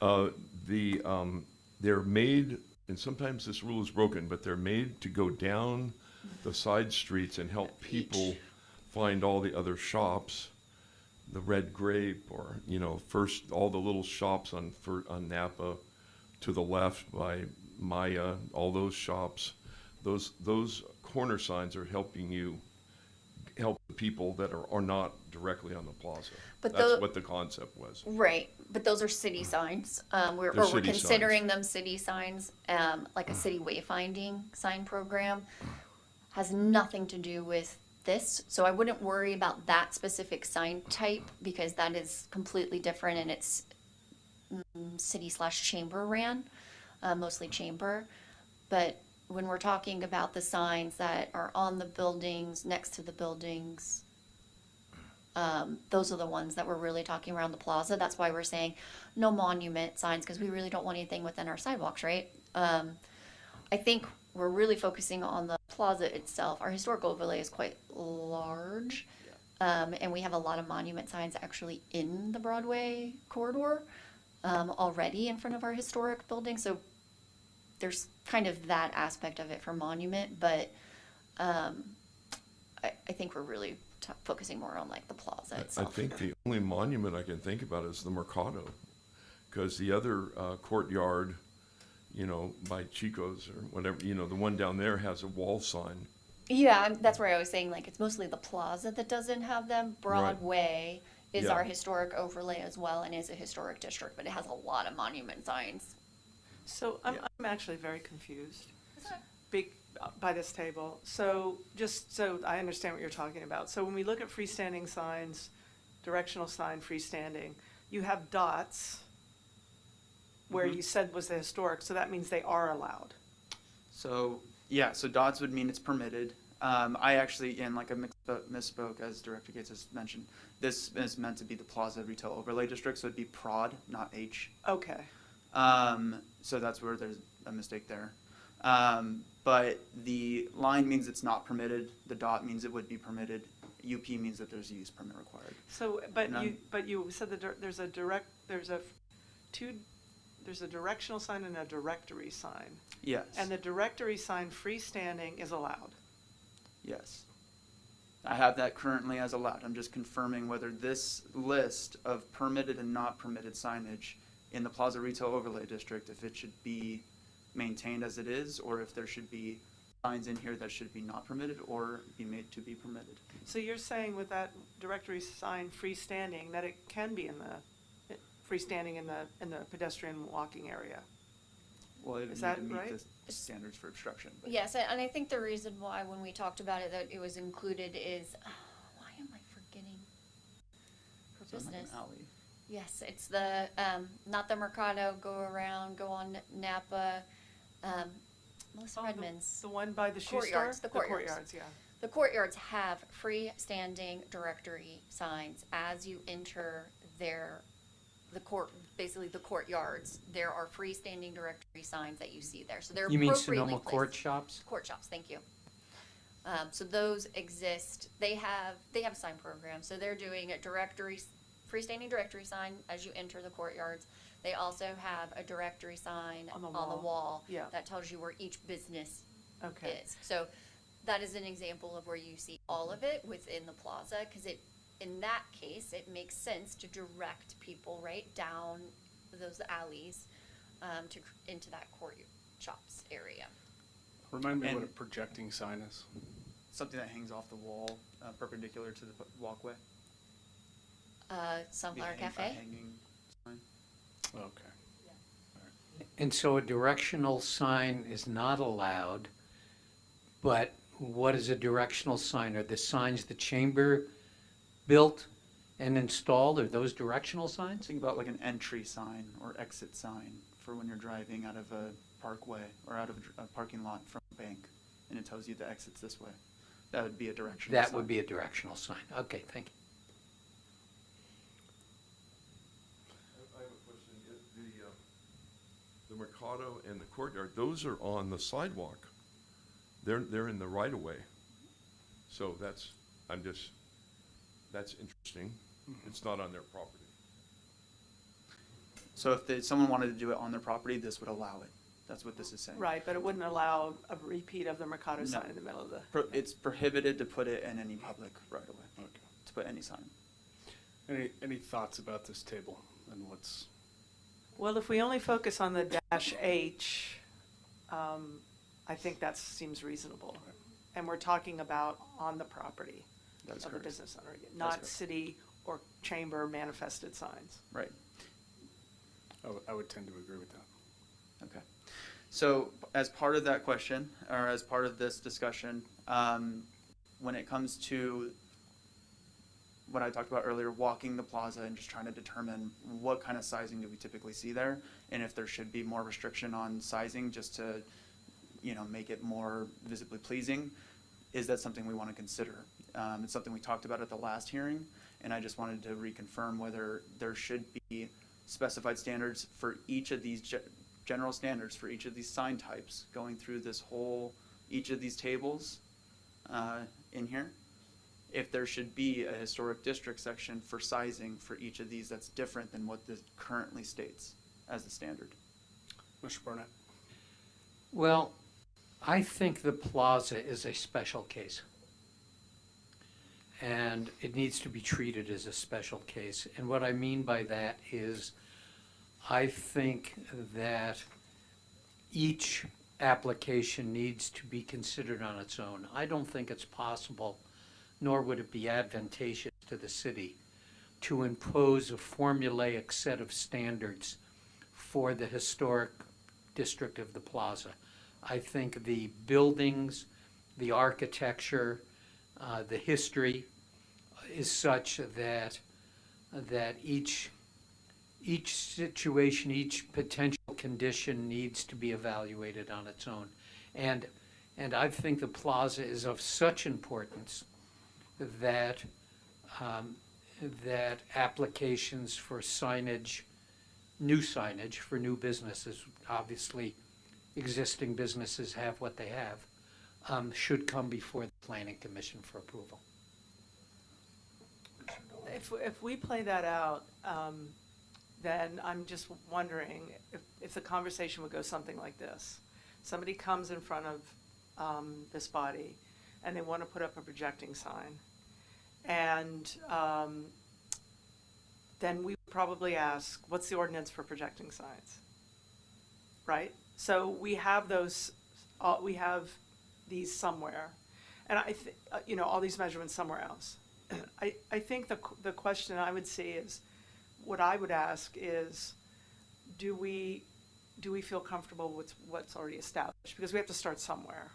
they're made, and sometimes this rule is broken, but they're made to go down the side streets and help people find all the other shops, the Red Grape, or, first all the little shops on Napa to the left by Maya, all those shops. Those corner signs are helping you help the people that are not directly on the plaza. But That's what the concept was. Right, but those are city signs. We're They're city considering them city signs, like a city wayfinding sign program. Has nothing to do with this, so I wouldn't worry about that specific sign type because that is completely different and it's city/chamber ran, mostly chamber. But when we're talking about the signs that are on the buildings, next to the buildings, those are the ones that we're really talking around the plaza. That's why we're saying no monument signs, because we really don't want anything within our sidewalks, right? I think we're really focusing on the plaza itself. Our historic overlay is quite large, and we have a lot of monument signs actually in the Broadway corridor already in front of our historic building. So there's kind of that aspect of it for monument, but I think we're really focusing more on like the plaza I itself. think the only monument I can think about is the Mercado, because the other courtyard, by Chico's or whatever, the one down there has a wall sign. Yeah, that's where I was saying like it's mostly the plaza that doesn't have them. Broadway is Yeah. our historic overlay as well and is a historic district, but it has a lot of monument signs. So I'm actually very confused by this table. So just so I understand what you're talking about. So when we look at freestanding signs, directional sign, freestanding, you have dots where you said was the historic, so that means they are allowed. So, yeah, so dots would mean it's permitted. I actually, like I misspoke, as Director Gates has mentioned, this is meant to be the Plaza Retail Overlay District, so it'd be PROD, not H. Okay. So that's where there's a mistake there. But the line means it's not permitted, the dot means it would be permitted, UP means that there's a use permit required. So, but you said that there's a directional sign and a directory sign. Yes. And the directory sign freestanding is allowed. Yes. I have that currently as allowed. I'm just confirming whether this list of permitted and not permitted signage in the Plaza Retail Overlay District, if it should be maintained as it is, or if there should be signs in here that should be not permitted or be made to be permitted. So you're saying with that directory sign freestanding that it can be freestanding in the pedestrian walking area? Well, it would Is need that to meet right? the standards for obstruction. But Yes, and I think the reason why when we talked about it that it was included is, why am I forgetting for it's not like an business? alley. Yes, it's the, not the Mercado, go around, go on Napa, Melissa Oh, Redmond's. The one by the shoe store? Courtyards, the courtyards. courtyards, yeah. The courtyards have freestanding directory signs as you enter basically the courtyards. There are freestanding directory signs that you see there. So they're You mean appropriately Sonoma placed. court shops? Court shops, thank you. So those exist. They have a sign program. So they're doing a freestanding directory sign as you enter the courtyards. They also have a directory sign On the wall Yeah. that tells you where each business Okay. is. So that is an example of where you see all of it within the plaza, because in that case, it makes sense to direct people right down those alleys into that court shops area. Remind me what a And- projecting sign is. Something that hangs off the wall, perpendicular to the walkway. Sunflower A Cafe. hanging sign. Okay. And so a directional sign is not allowed, but what is a directional sign? Are the signs the chamber built and installed? Are those directional signs? Think about like an entry sign or exit sign for when you're driving out of a parkway or out of a parking lot from a bank, and it tells you the exit's this way. That would be a directional sign. That would be a directional sign. Okay, thank you. I have a question. The Mercado and the courtyard, those are on the sidewalk. They're in the right of way. So that's interesting. It's not on their property. So if someone wanted to do it on their property, this would allow it. That's what this is saying. Right, but it wouldn't allow a repeat of the Mercado sign in the middle of the. It's prohibited to put it in any public right of way. Okay. To put any sign. Any thoughts about this table and what's? Well, if we only focus on the -H, I think that seems reasonable. And we're talking about on the property That is of the correct. business owner, not correct. city or chamber manifested signs. Right. I would tend to agree with that. Okay. So as part of that question, or as part of this discussion, when it comes to what I talked about earlier, walking the plaza and just trying to determine what kind of sizing do we typically see there, and if there should be more restriction on sizing just to, make it more visibly pleasing, is that something we want to consider? It's something we talked about at the last hearing, and I just wanted to reconfirm whether there should be specified standards for each of these general standards for each of these sign types going through each of these tables in here. If there should be a historic district section for sizing for each of these that's different than what this currently states as the standard. Mr. Barnett? Well, I think the plaza is a special case. And it needs to be treated as a special case. And what I mean by that is I think that each application needs to be considered on its own. I don't think it's possible, nor would it be advantageous to the city, to impose a formulaic set of standards for the historic district of the plaza. I think the buildings, the architecture, the history is such that each situation, each potential condition needs to be evaluated on its own. And I think the plaza is of such importance that that applications for signage, new signage for new businesses, obviously existing businesses have what they have, should come before the Planning Commission for approval. If we play that out, then I'm just wondering if the conversation would go something like this. Somebody comes in front of this body and they want to put up a projecting sign. And then we probably ask, what's the ordinance for projecting signs? Right? So we have we have these somewhere. And all these measurements somewhere else. I think the question I would see is, what I would ask is, do we feel comfortable with what's already established? Because we have to start somewhere.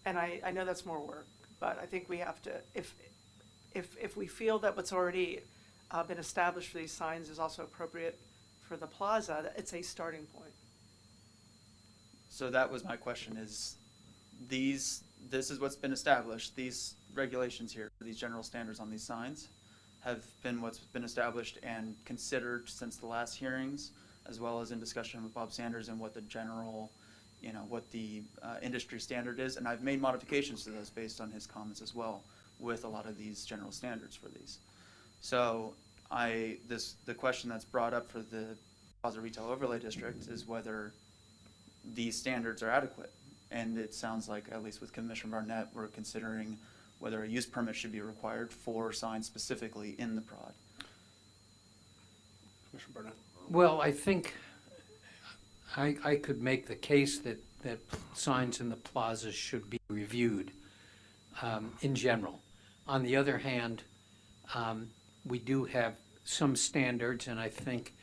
And I know that's more work, but I think we have to, if we feel that what's already been established for these signs is also appropriate for the plaza, it's a starting point. So that was my question, is this is what's been established, these regulations here, these general standards on these signs have been what's been established and considered since the last hearings, as well as in discussion with Bob Sanders and what the general, what the industry standard is. And I've made modifications to those based on his comments as well with a lot of these general standards for these. So the question that's brought up for the Plaza Retail Overlay District is whether these standards are adequate. And it sounds like, at least with Commissioner Barnett, we're considering whether a use permit should be required for signs specifically in the prod. Commissioner Barnett? Well, I think I could make the case that signs in the plaza should be reviewed in general. On the other hand, we do have some standards, and I think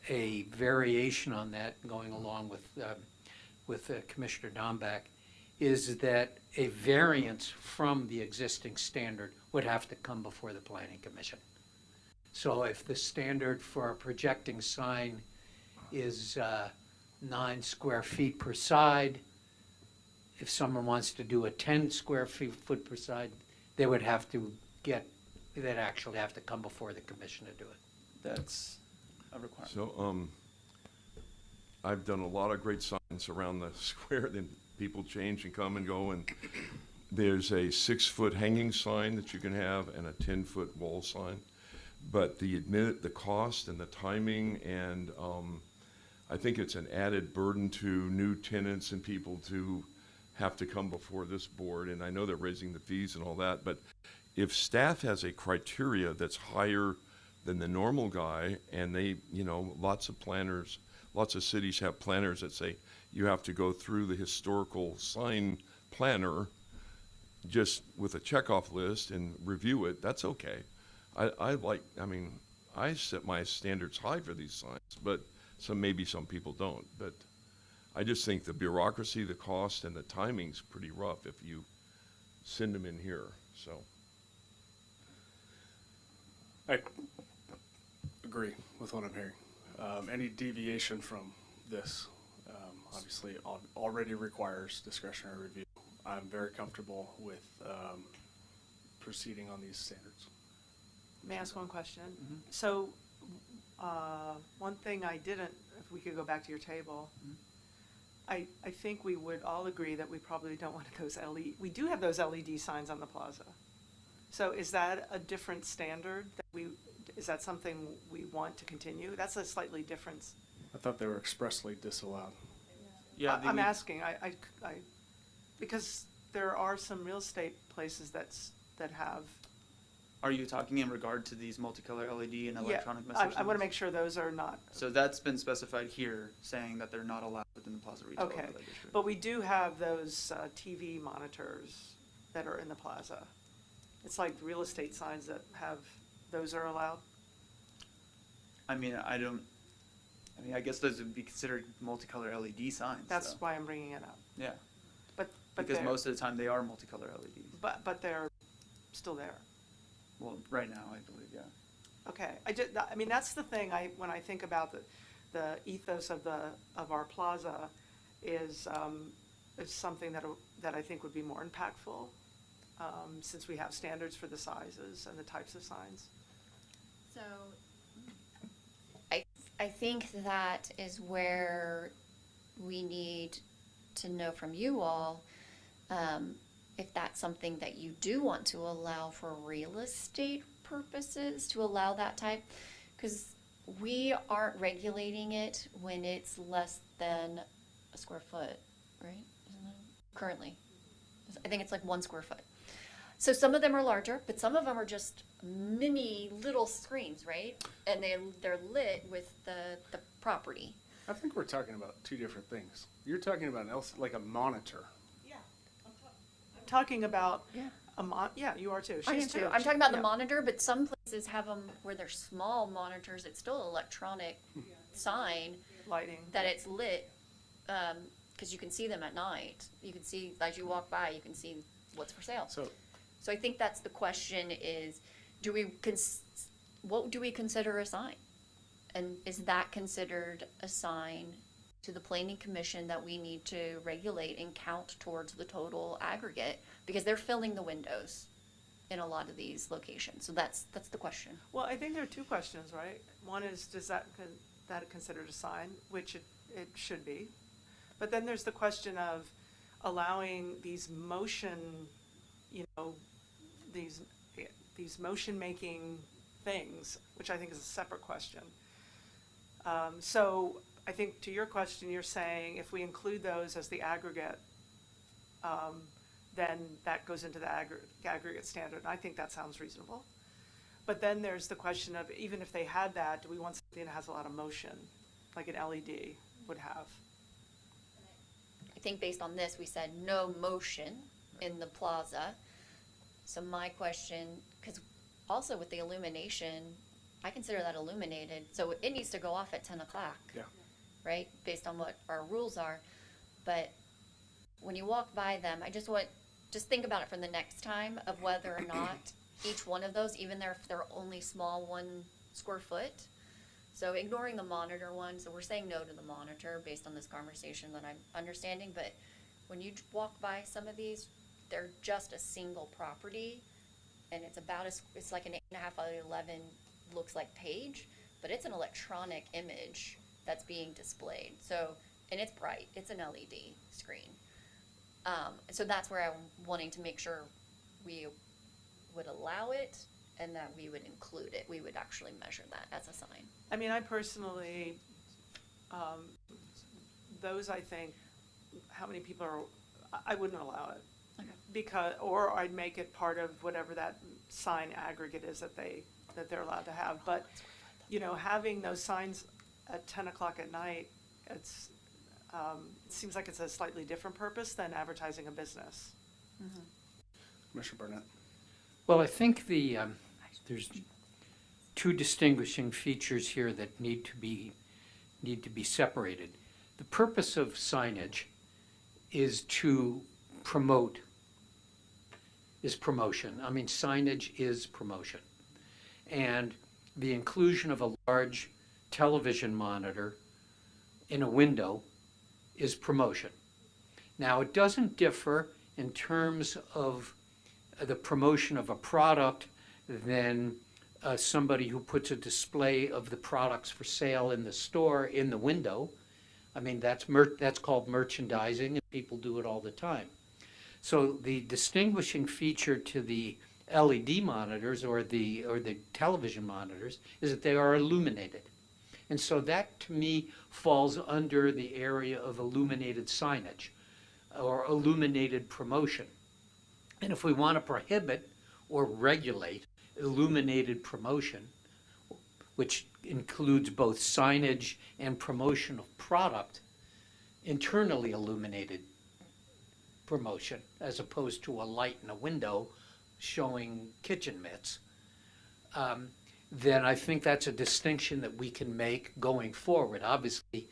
a variation on that, going along with Commissioner DAMBACH, is that a variance from the existing standard would have to come before the planning commission. So if the standard for a projecting sign is 9 square feet per side, if someone wants to do a 10 square foot per side, they would have to they'd actually have to come before the commission to do it. That's a requirement. So, I've done a lot of great signs around the square, then people change and come and go, and there's a 6-foot hanging sign that you can have and a 10-foot wall sign. But the cost and the timing, and I think it's an added burden to new tenants and people to have to come before this board, and I know they're raising the fees and all that, but if staff has a criteria that's higher than the normal guy, and they, lots of planners, lots of cities have planners that say you have to go through the historical sign planner just with a checkoff list and review it, that's okay. I set my standards high for these signs, but maybe some people don't. But I just think the bureaucracy, the cost, and the timing's pretty rough if you send them in here, so. I agree with what I'm hearing. Any deviation from this, obviously, already requires discretionary review. I'm very comfortable with proceeding on these standards. May I ask one question? Mhm. So, one thing I didn't, if we could go back to your table, I think we would all agree that we probably don't want those LED, we do have those LED signs on the plaza. So is that a different standard that is that something we want to continue? That's a slightly different. I thought they were expressly disallowed. Yeah, I'm asking, because there are some real estate places that have. Are you talking in regard to these multicolor LED and electronic Yeah, message I want to signs? make sure those are not. So that's been specified here, saying that they're not allowed within the Plaza Retail Okay, Overlay District. but we do have those TV monitors that are in the plaza. It's like real estate signs that have, those are allowed? I guess those would be considered multicolor LED signs. That's though. why I'm bringing it up. Yeah, But because they're, most of the time they are multicolor LEDs. but they're still there. Well, right now, I believe, yeah. Okay, that's the thing, when I think about the ethos of our plaza is something that I think would be more impactful, since we have standards for the sizes and the types of signs. So I think that is where we need to know from you all, if that's something that you do want to allow for real estate purposes, to allow that type, because we aren't regulating it when it's less than a square foot, right? Isn't it? Currently, I think it's like 1 square foot. So some of them are larger, but some of them are just mini little screens, right? And they're lit with the property. I think we're talking about two different things. You're talking about like a monitor. Yeah, I'm talking about Yeah. you are too. I am She's too. I'm talking about the monitor, but some places have them where they're small monitors. It's still electronic sign lighting. that it's lit, because you can see them at night. You can see, as you walk by, you can see what's for sale. So I think that's the question is, what do we consider a sign? And is that considered a sign to the planning commission that we need to regulate and count towards the total aggregate? Because they're filling the windows in a lot of these locations. So that's the question. Well, I think there are two questions, right? One is, does that considered a sign, which it should be. But then there's the question of allowing these motion, these motion-making things, which I think is a separate question. So I think to your question, you're saying if we include those as the aggregate, then that goes into the aggregate standard, and I think that sounds reasonable. But then there's the question of, even if they had that, do we want something that has a lot of motion, like an LED would have? I think based on this, we said no motion in the plaza. So my question, because also with the illumination, I consider that illuminated, so it needs to go off at 10 o'clock. Yeah. Right, based on what our rules are. But when you walk by them, I just want just think about it for the next time of whether or not each one of those, even if they're only small 1 square foot. So ignoring the monitor one, so we're saying no to the monitor based on this conversation that I'm understanding, but when you walk by some of these, they're just a single property, and it's about it's like an 8.5 by 11 looks like page, but it's an electronic image that's being displayed. So, and it's bright, it's an LED screen. So that's where I'm wanting to make sure we would allow it and that we would include it. We would actually measure that as a sign. I mean, I personally, those I think, how many people are, I wouldn't allow it. Okay. Because, or I'd make it part of whatever that sign aggregate is that they're allowed to have. But, you know, having those signs at 10 o'clock at night, it seems like it's a slightly different purpose than advertising a business. Commissioner Barnett. Well, I think there's 2 distinguishing features here that need to be separated. The purpose of signage is to promote, is promotion. I mean, signage is promotion. And the inclusion of a large television monitor in a window is promotion. Now, it doesn't differ in terms of the promotion of a product than somebody who puts a display of the products for sale in the store in the window. I mean, that's called merchandising, and people do it all the time. So the distinguishing feature to the LED monitors or the television monitors is that they are illuminated. And so that, to me, falls under the area of illuminated signage or illuminated promotion. And if we want to prohibit or regulate illuminated promotion, which includes both signage and promotion of product, internally illuminated promotion, as opposed to a light in a window showing kitchen mitts, then I think that's a distinction that we can make going forward. Obviously,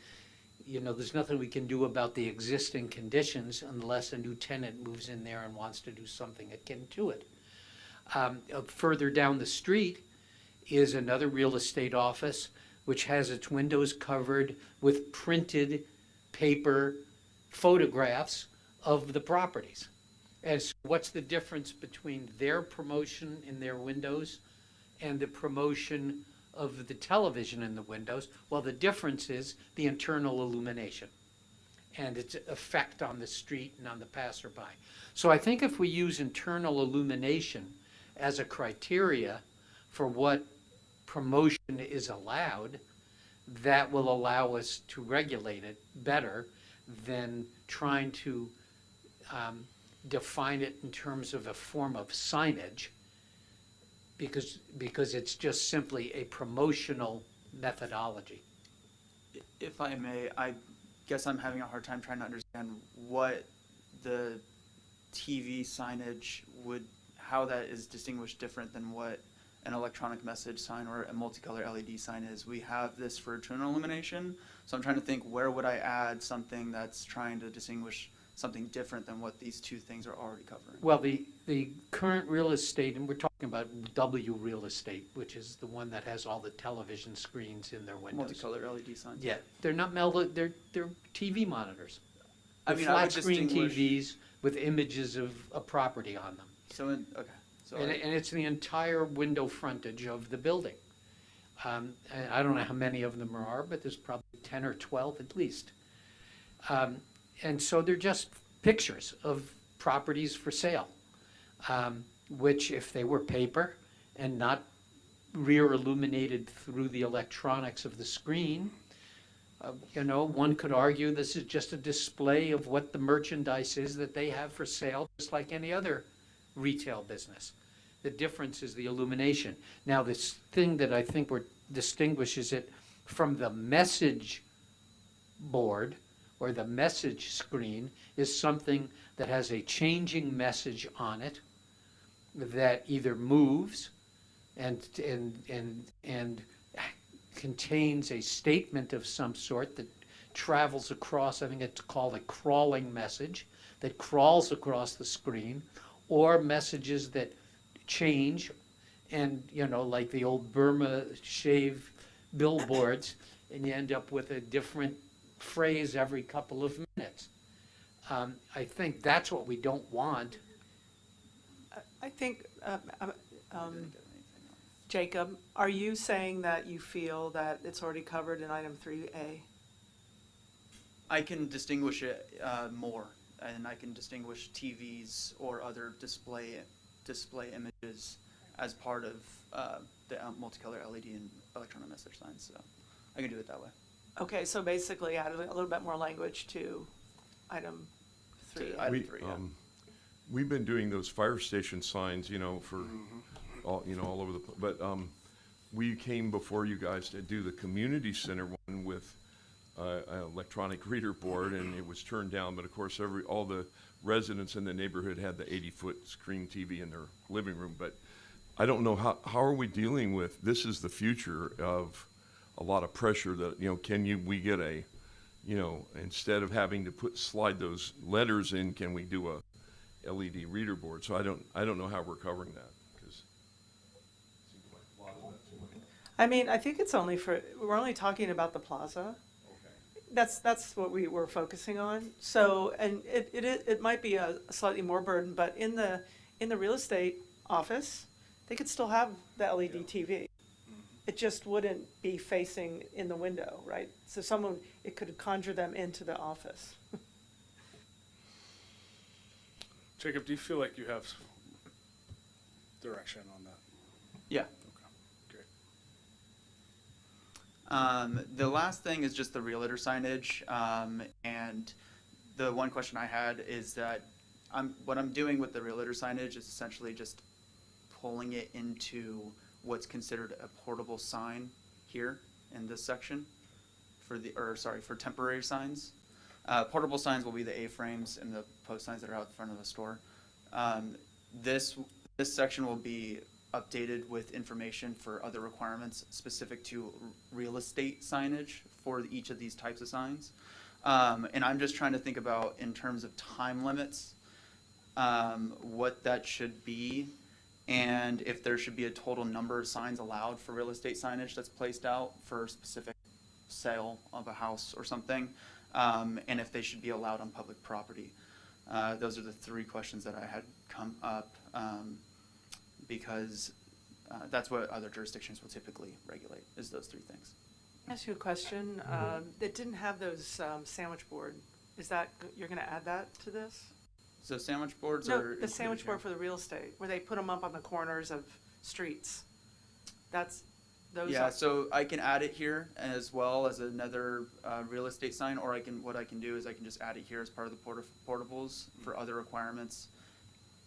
you know, there's nothing we can do about the existing conditions unless a new tenant moves in there and wants to do something akin to it. Further down the street is another real estate office which has its windows covered with printed paper photographs of the properties. And so what's the difference between their promotion in their windows and the promotion of the television in the windows? Well, the difference is the internal illumination and its effect on the street and on the passerby. So I think if we use internal illumination as a criteria for what promotion is allowed, that will allow us to regulate it better than trying to define it in terms of a form of signage, because it's just simply a promotional methodology. If I may, I guess I'm having a hard time trying to understand what the TV signage would, how that is distinguished different than what an electronic message sign or a multicolor LED sign is. We have this for internal illumination, so I'm trying to think, where would I add something that's trying to distinguish something different than what these 2 things are already covering? Well, the current real estate, and we're talking about W real estate, which is the one that has all the television screens in their windows. Multicolor LED signs. Yeah, they're not they're TV monitors. I mean, I would flat screen distinguish- TVs with images of a property on them. So, okay. So And it's the entire window frontage of the building. And I don't know how many of them there are, but there's probably 10 or 12 at least. And so they're just pictures of properties for sale, which, if they were paper and not rear illuminated through the electronics of the screen, you know, one could argue this is just a display of what the merchandise is that they have for sale, just like any other retail business. The difference is the illumination. Now, this thing that I think distinguishes it from the message board or the message screen is something that has a changing message on it that either moves and contains a statement of some sort that travels across. I think it's called a crawling message that crawls across the screen, or messages that change, and, you know, like the old Burma shave billboards, and you end up with a different phrase every couple of minutes. I think that's what we don't want. I think, Jacob, are you saying that you feel that it's already covered in item 3A? I can distinguish it more, and I can distinguish TVs or other display images as part of the multicolor LED and electronic message signs, so I can do it that way. Okay, so basically add a little bit more language to item 3. Item 3, yeah. We've been doing those fire station signs, you know, for all, you know, all over the, but we came before you guys to do the community center one with an electronic reader board, and it was turned down, but of course all the residents in the neighborhood had the 80-foot screen TV in their living room. But I don't know, how are we dealing with, this is the future of a lot of pressure that, you know, we get a, you know, instead of having to slide those letters in, can we do a LED reader board? So I don't know how we're covering that, because it seems like a lot of that's I mean, I think it's only we're only talking about the plaza. okay. That's what we were focusing on. So, and it might be a slightly more burden, but in the real estate office, they could still have the LED TV. It just wouldn't be facing in the window, right? So it could conjure them into the office. Jacob, do you feel like you have direction on that? Yeah. Okay, great. The last thing is just the realtor signage, and the one question I had is that what I'm doing with the realtor signage is essentially just pulling it into what's considered a portable sign here in this section for temporary signs. Portable signs will be the A-frames and the post signs that are out in front of the store. This section will be updated with information for other requirements specific to real estate signage for each of these types of signs. And I'm just trying to think about, in terms of time limits, what that should be, and if there should be a total number of signs allowed for real estate signage that's placed out for a specific sale of a house or something, and if they should be allowed on public property. Those are the 3 questions that I had come up, because that's what other jurisdictions will typically regulate, is those 3 things. Can I ask you a question? That didn't have those sandwich board. Is that, you're going to add that to this? So sandwich boards No, are the sandwich included board for the real estate, where they put them up on the corners of streets. Those Yeah, are, so I can add it here as well as another real estate sign, or what I can do is I can just add it here as part of the portables for other requirements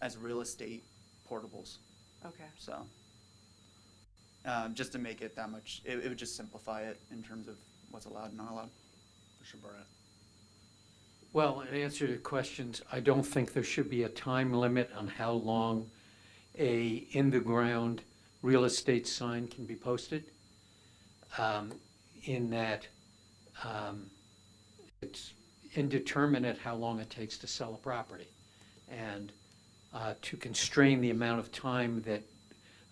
as real estate portables. okay. So just to make it that much, it would just simplify it in terms of what's allowed and not allowed. Mr. Barnett. Well, in answer to questions, I don't think there should be a time limit on how long a in-the-ground real estate sign can be posted, in that it's indeterminate how long it takes to sell a property. And to constrain the amount of time that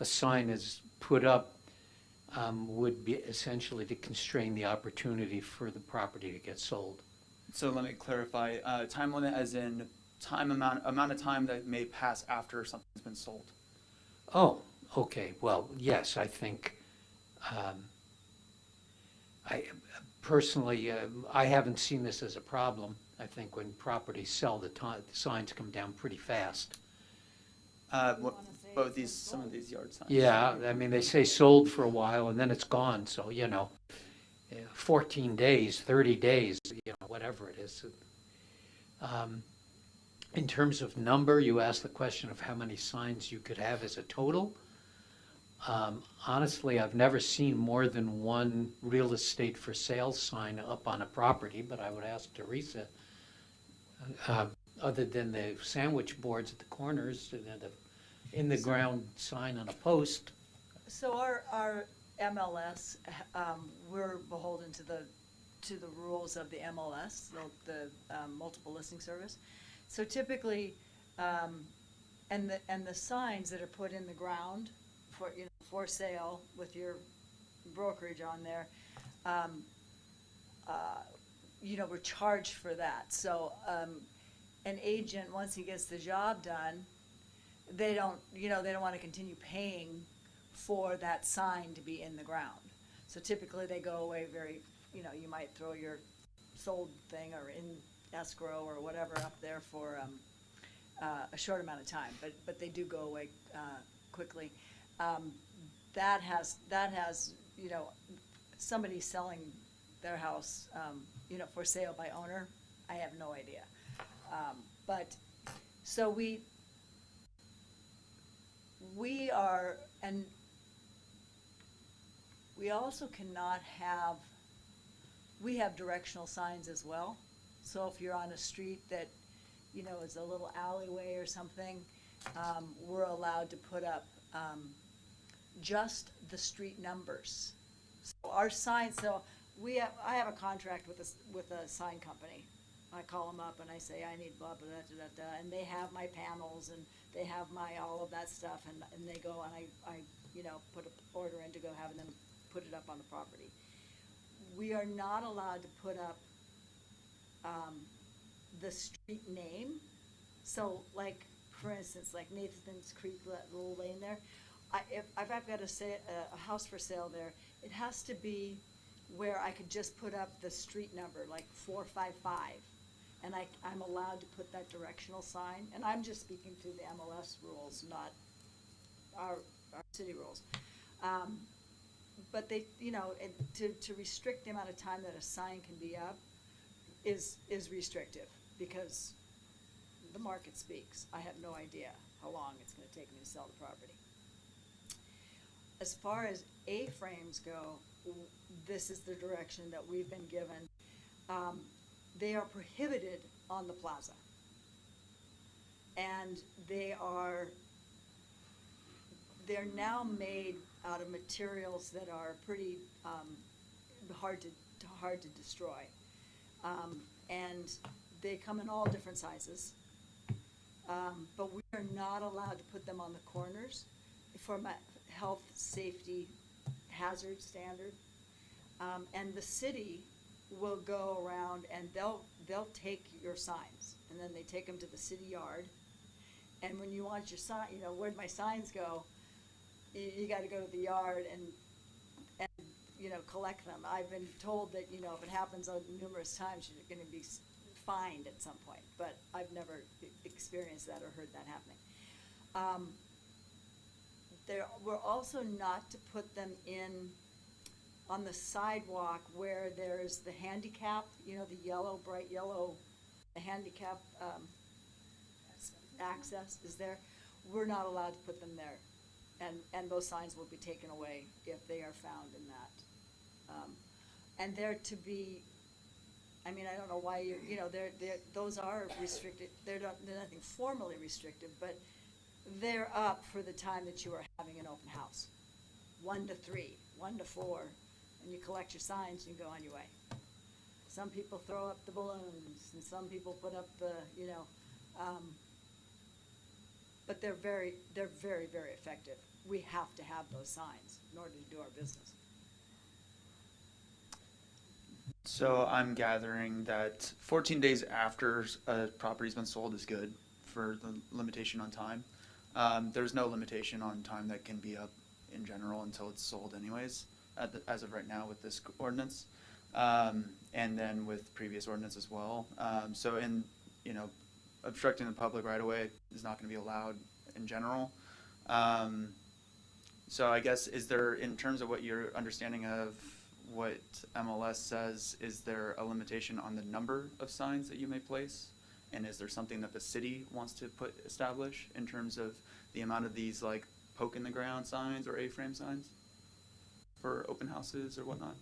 a sign is put up would be essentially to constrain the opportunity for the property to get sold. So let me clarify, time limit as in amount of time that may pass after something's been sold. Oh, okay, well, yes, I think, I personally, I haven't seen this as a problem. I think when properties sell, the signs come down pretty fast. Some of these yard signs. Yeah, I mean, they say sold for a while and then it's gone, so, 14 days, 30 days, whatever it is. In terms of number, you asked the question of how many signs you could have as a total. Honestly, I've never seen more than one real estate for sale sign up on a property, but I would ask Teresa, other than the sandwich boards at the corners, and the in-the-ground sign on a post. So our MLS, we're beholden to the rules of the MLS, the multiple listing service. So typically, and the signs that are put in the ground for, you know, for sale with your brokerage on there, you know, we're charged for that. So, an agent, once he gets the job done, they don't want to continue paying for that sign to be in the ground. So typically they go away very, you know, you might throw your sold thing or in escrow or whatever up there for a short amount of time, but they do go away quickly. That has, you know, somebody selling their house, you know, for sale by owner, I have no idea. But, so we are, and we also cannot have, we have directional signs as well. So if you're on a street that, you know, is a little alleyway or something, we're allowed to put up just the street numbers. So our signs, so I have a contract with a sign company. I call them up and I say, I need blah, blah, blah, blah, blah, and they have my panels and they have my, all of that stuff, and they go and I, you know, put an order in to go have them put it up on the property. We are not allowed to put up the street name. So like, for instance, like Nathan's Creek, that little lane there, if I've got a house for sale there, it has to be where I could just put up the street number, like 455. And I'm allowed to put that directional sign, and I'm just speaking to the MLS rules, not our city rules. But they, you know, to restrict the amount of time that a sign can be up is restrictive, because the market speaks. I have no idea how long it's gonna take me to sell the property. As far as A-frames go, this is the direction that we've been given. They are prohibited on the plaza. And they're now made out of materials that are pretty hard to destroy. And they come in all different sizes. But we are not allowed to put them on the corners from a health, safety, hazard standard. And the city will go around and they'll take your signs, and then they take them to the city yard. And when you want your sign, you know, where'd my signs go? You gotta go to the yard and you know, collect them. I've been told that, you know, if it happens numerous times, you're gonna be fined at some point, but I've never experienced that or heard that happening. We're also not to put them in on the sidewalk where there's the handicap, you know, the yellow, bright yellow, the handicap access is there. We're not allowed to put them there. And those signs will be taken away if they are found in that. And they're to be, I mean, I don't know why you know, those are restricted. They're nothing formally restrictive, but they're up for the time that you are having an open house. 1 to 3, 1 to 4, and you collect your signs and you go on your way. Some people throw up the balloons, and some people put up the, you know, but they're very, very effective. We have to have those signs in order to do our business. So I'm gathering that 14 days after a property's been sold is good for the limitation on time. There's no limitation on time that can be up in general until it's sold anyways, as of right now with this ordinance, and then with previous ordinance as well. So in, you know, obstructing the public right away is not going to be allowed in general. So I guess, is there, in terms of what you're understanding of what MLS says, is there a limitation on the number of signs that you may place? And is there something that the city wants to establish in terms of the amount of these, like, poke in the ground signs or A-frame signs for open houses or whatnot?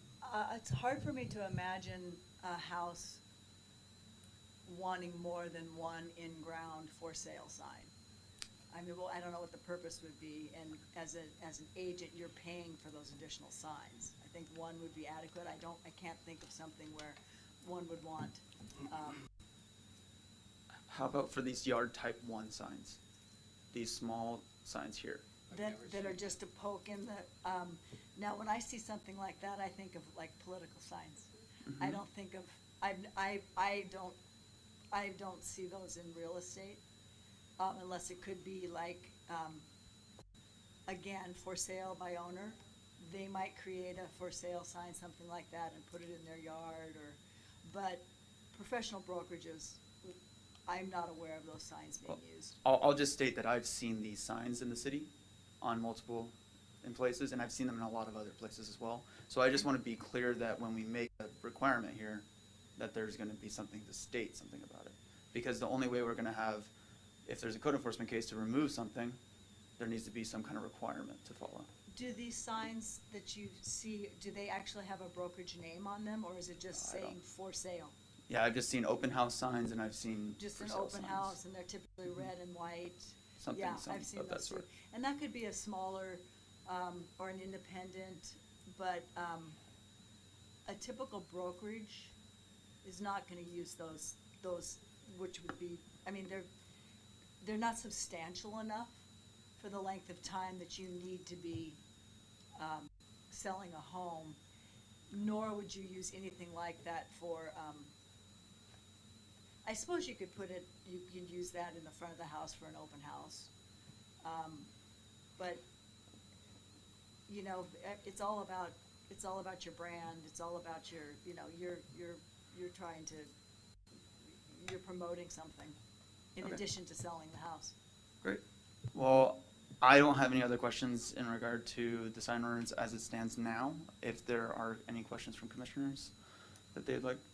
It's hard for me to imagine a house wanting more than one in-ground for sale sign. I mean, well, I don't know what the purpose would be, and as an agent, you're paying for those additional signs. I think one would be adequate. I can't think of something where one would want. How about for these yard type 1 signs? These small signs here? That are just a poke in the, now, when I see something like that, I think of like political signs. I don't think of, I don't see those in real estate, unless it could be like, again, for sale by owner. They might create a for sale sign, something like that, and put it in their yard, but professional brokerages, I'm not aware of those signs being used. I'll just state that I've seen these signs in the city on multiple in places, and I've seen them in a lot of other places as well. So I just want to be clear that when we make a requirement here, that there's going to be something to state something about it. Because the only way we're going to have, if there's a code enforcement case to remove something, there needs to be some kind of requirement to follow. Do these signs that you see, do they actually have a brokerage name on them, or is it just I don't- saying for sale? Yeah, I've just seen open house signs, and I've seen Just for an sale open signs. house, and they're typically red and white. Something, Yeah, some I've seen of that those too. sort. And that could be a smaller, or an independent, but, a typical brokerage is not gonna use those, which would be, I mean, they're not substantial enough for the length of time that you need to be, selling a home, nor would you use anything like that for, I suppose you could put it, you could use that in the front of the house for an open house. But, you know, it's all about your brand, it's all about your, you know, you're trying to, you're promoting something in Okay. addition to selling the house. Great. Well, I don't have any other questions in regard to the sign ordinance as it stands now. If there are any questions from commissioners that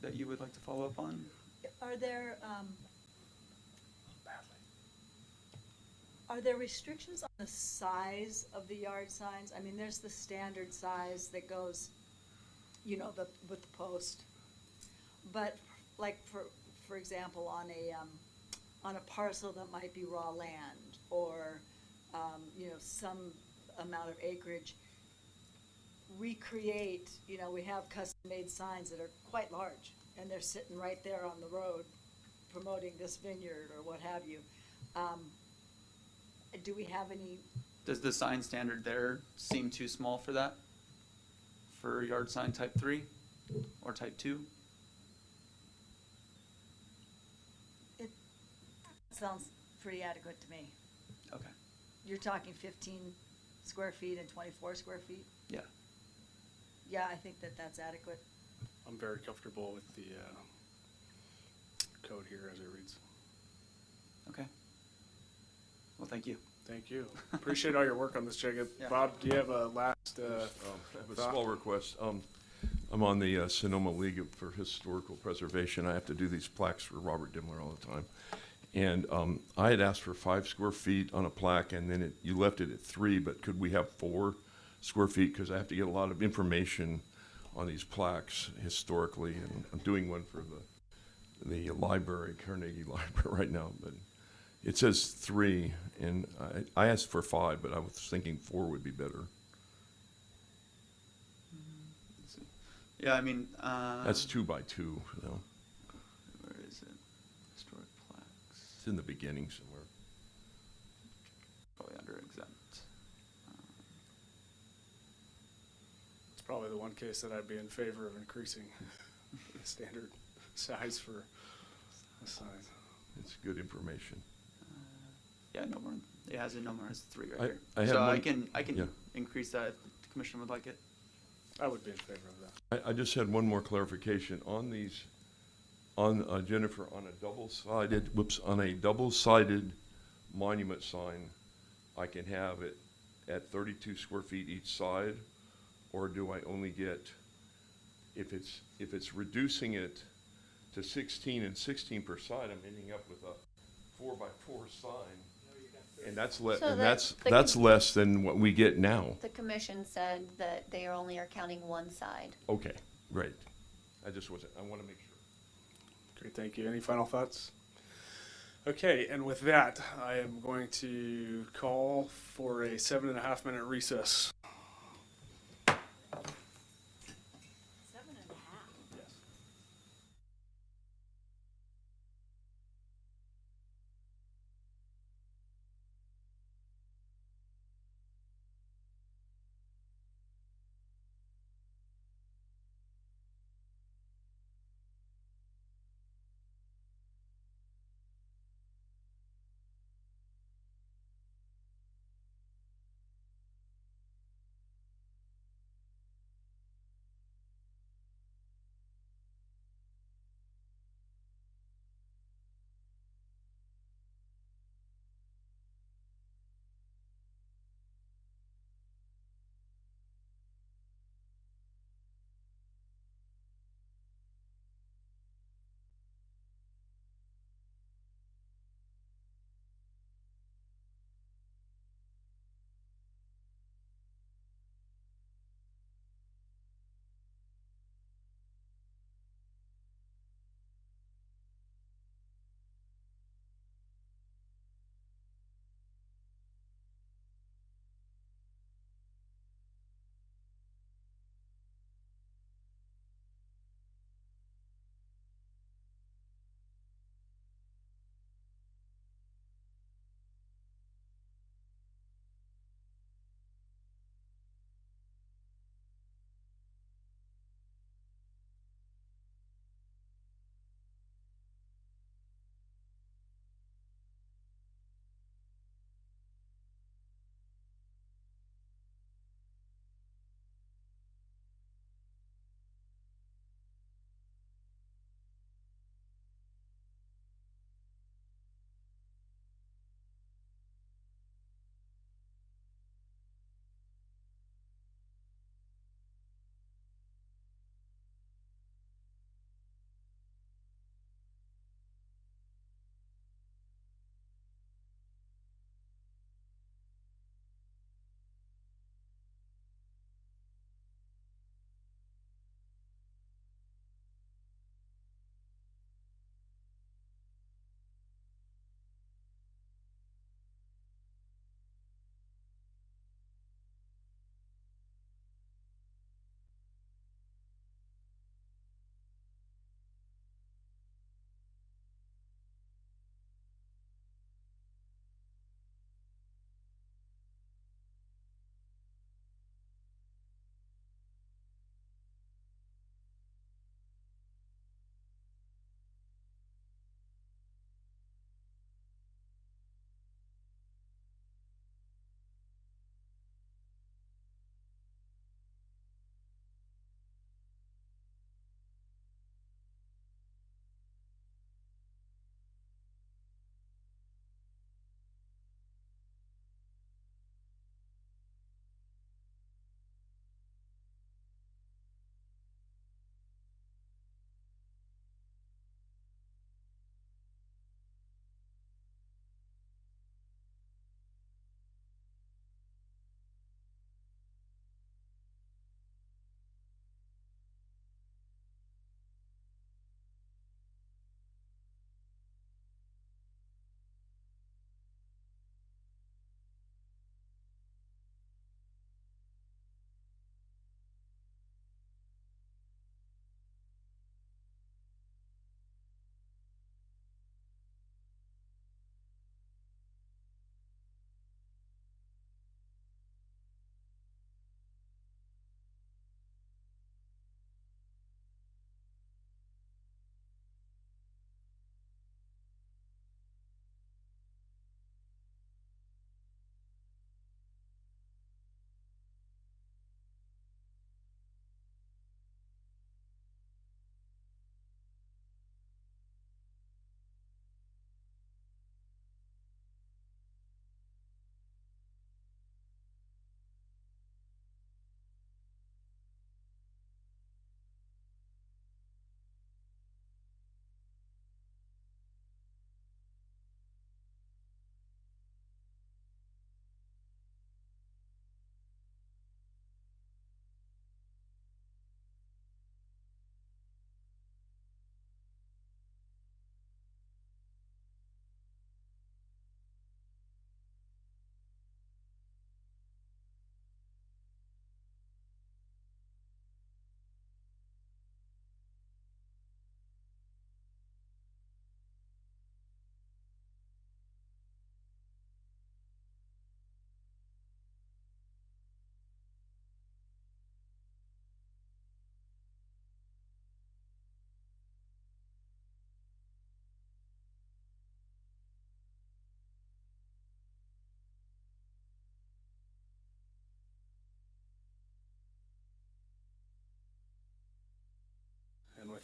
that you would like to follow up on? Are there restrictions on the size of the yard signs? I mean, there's the standard size that goes, you know, with the post. But like for example, on a parcel that might be raw land, or, you know, some amount of acreage, we create, you know, we have custom-made signs that are quite large, and they're sitting right there on the road promoting this vineyard or what have you. Do we have any, Does the sign standard there seem too small for that? For yard sign type 3 or type 2? it sounds pretty adequate to me. Okay. You're talking 15 square feet and 24 square feet? Yeah. Yeah, I think that's adequate. I'm very comfortable with the code here as it reads. Okay. Well, thank you. Thank you. Appreciate all your work on this, Jacob. Yeah. Bob, do you have a last? I have a thought? small request. I'm on the Sonoma League for Historical Preservation. I have to do these plaques for Robert Dimmler all the time. And I had asked for 5 square feet on a plaque, and then you left it at 3, but could we have 4 square feet? Because I have to get a lot of information on these plaques historically, and I'm doing one for the library, Carnegie Library right now, but it says 3, and I asked for 5, but I was thinking 4 would be better. Yeah, I mean, That's 2 by 2, so where is it? Historic plaques. it's in the beginning somewhere. Probably under exempt. It's probably the one case that I'd be in favor of increasing the standard size for the sign. It's good information. Yeah, no more. It has a number as 3 right I- here. I have So I one- can yeah. increase that if the commissioner would like it. I would be in favor of that. I just had one more clarification on these, on Jennifer, on a double-sided monument sign, I can have it at 32 square feet each side, or do I only get, if it's reducing it to 16 and 16 per side, I'm ending up with a 4 by 4 sign, and that's So that's less than what we get now. The commission said that they only are counting one side. Okay, great. I want to make sure. Great, thank you. Any final thoughts? Okay, and with that, I am going to call for a 7.5-minute recess.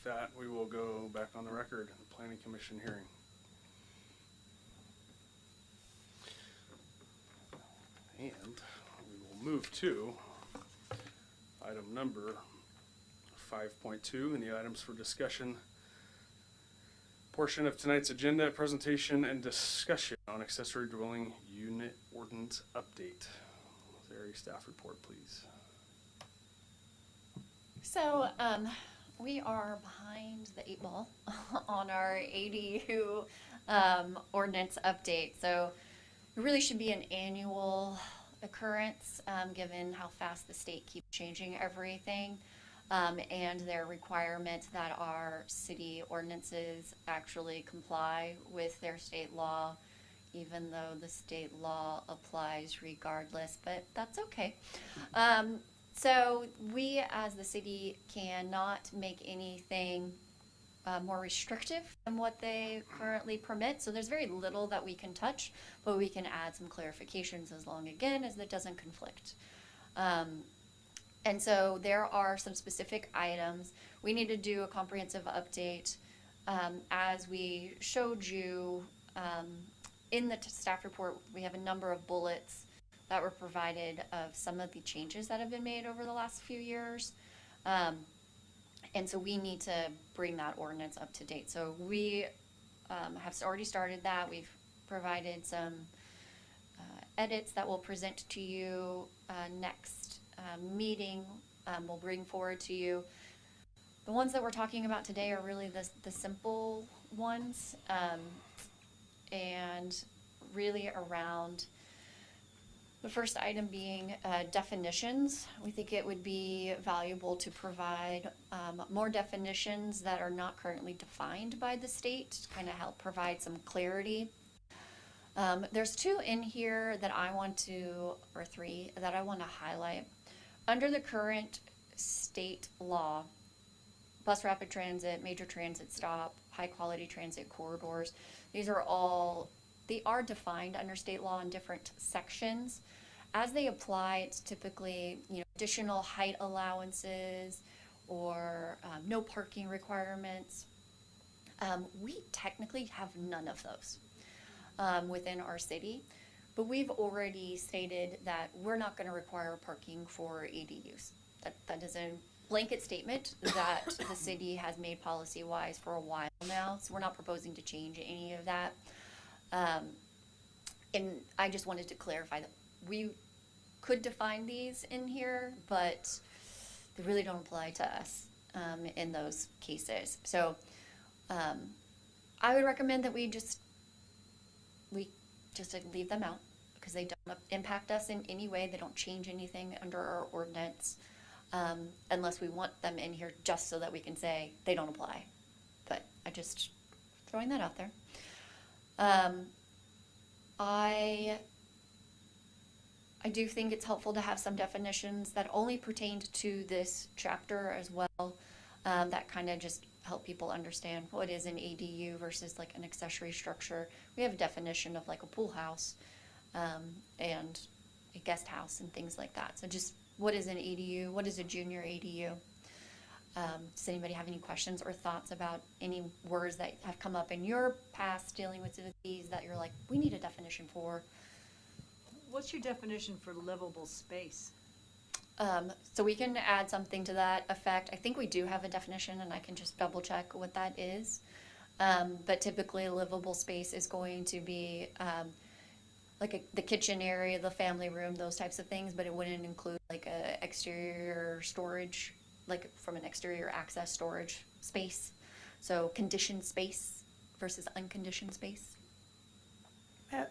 With that, we will go back on the record, the Planning Commission hearing. And we will move to item number 5.2 in the items for discussion portion of tonight's agenda, presentation and discussion on accessory dwelling unit ordinance update. Larry, staff report, please. So, we are behind the 8 ball on our ADU ordinance update. So it really should be an annual occurrence, given how fast the state keeps changing everything, and their requirement that our city ordinances actually comply with their state law, even though the state law applies regardless, but that's okay. So we as the city cannot make anything more restrictive than what they currently permit. So there's very little that we can touch, but we can add some clarifications as long, again, as it doesn't conflict. And so there are some specific items. We need to do a comprehensive update. As we showed you in the staff report, we have a number of bullets that were provided of some of the changes that have been made over the last few years. And so we need to bring that ordinance up to date. So we have already started that. We've provided some edits that we'll present to you next meeting. We'll bring forward to you. The ones that we're talking about today are really the simple ones, and really around the first item being definitions. We think it would be valuable to provide more definitions that are not currently defined by the state to kind of help provide some clarity. There's 2 in here that I want to, or 3, that I want to highlight. Under the current state law, bus rapid transit, major transit stop, high quality transit corridors, these are all, they are defined under state law in different sections. As they apply, it's typically, additional height allowances or no parking requirements. We technically have none of those within our city, but we've already stated that we're not going to require parking for ADUs. That is a blanket statement that the city has made policy-wise for a while now, so we're not proposing to change any of that. And I just wanted to clarify that we could define these in here, but they really don't apply to us in those cases. So I would recommend that we just leave them out because they don't impact us in any way. They don't change anything under our ordinance, unless we want them in here just so that we can say they don't apply. But I just throwing that out there. I do think it's helpful to have some definitions that only pertained to this chapter as well, that kind of just help people understand what is an ADU versus like an accessory structure. We have a definition of like a pool house and a guest house and things like that. So just what is an ADU? What is a junior ADU? Does anybody have any questions or thoughts about any words that have come up in your past dealing with these that you're like, we need a definition for? What's your definition for livable space? So we can add something to that effect. I think we do have a definition, and I can just double check what that is. But typically a livable space is going to be like the kitchen area, the family room, those types of things, but it wouldn't include like a exterior storage, like from an exterior access storage space. So conditioned space versus unconditioned space.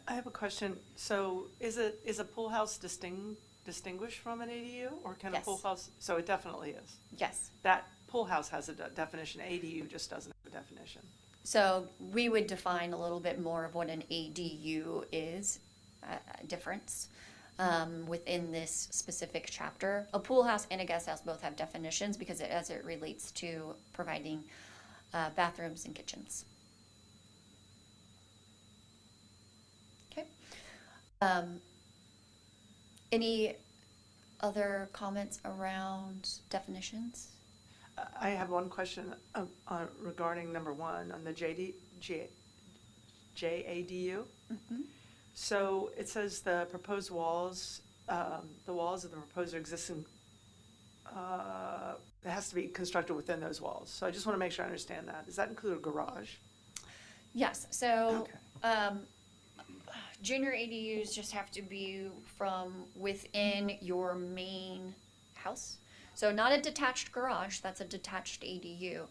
I have a question. So is a pool house distinguished from an ADU, or can Yes. a pool house? So it definitely is. Yes. That pool house has a definition. ADU just doesn't have a definition. So we would define a little bit more of what an ADU is, difference within this specific chapter. A pool house and a guest house both have definitions because as it relates to providing bathrooms and kitchens. Okay. Any other comments around definitions? I have one question regarding number one on the JADU. So it says the proposed walls, the walls of the proposed existing, it has to be constructed within those walls. So I just want to make sure I understand that. Does that include a garage? Yes, so, Okay. junior ADUs just have to be from within your main house. So not a detached garage, that's a detached ADU.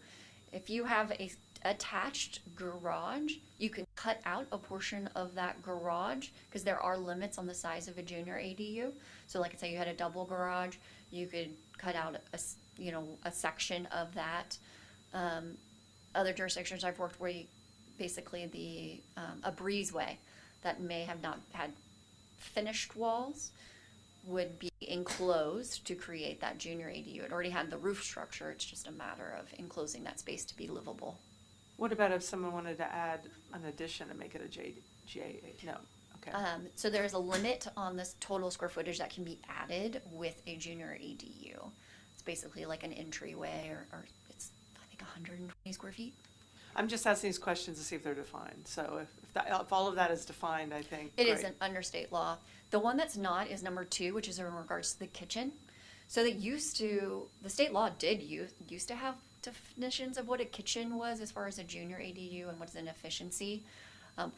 If you have a attached garage, you can cut out a portion of that garage, because there are limits on the size of a junior ADU. So like say you had a double garage, you could cut out a section of that. Other jurisdictions I've worked where basically a breezeway that may have not had finished walls would be enclosed to create that junior ADU. It already had the roof structure, it's just a matter of enclosing that space to be livable. What about if someone wanted to add an addition and make it a no, okay. So there's a limit on this total square footage that can be added with a junior ADU. It's basically like an entryway, or it's, I think, 120 square feet. I'm just asking these questions to see if they're defined. So if all of that is defined, I think It great. isn't under state law. The one that's not is number 2, which is in regards to the kitchen. So the state law used to have definitions of what a kitchen was as far as a junior ADU and what's an efficiency.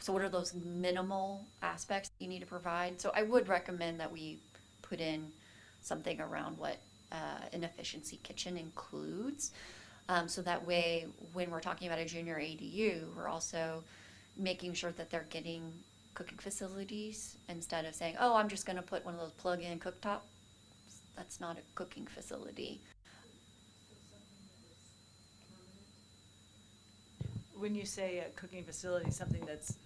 So what are those minimal aspects that you need to provide? So I would recommend that we put in something around what an efficiency kitchen includes. So that way, when we're talking about a junior ADU, we're also making sure that they're getting cooking facilities instead of saying, oh, I'm just going to put one of those plug-in cooktops. That's not a cooking facility. When you say a cooking facility, something that's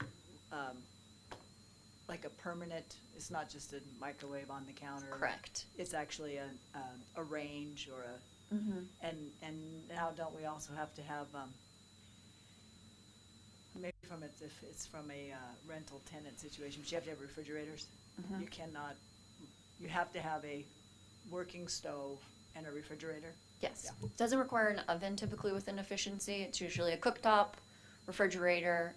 like a permanent, it's not just a microwave on the counter. Correct. It's actually a range or a, Mm-hmm. and now don't we also have to have, maybe if it's from a rental tenant situation, but you have to have refrigerators. Mhm. You have to have a working stove and a refrigerator. Yes. Yeah. Doesn't require an oven typically with an efficiency. It's usually a cooktop, refrigerator,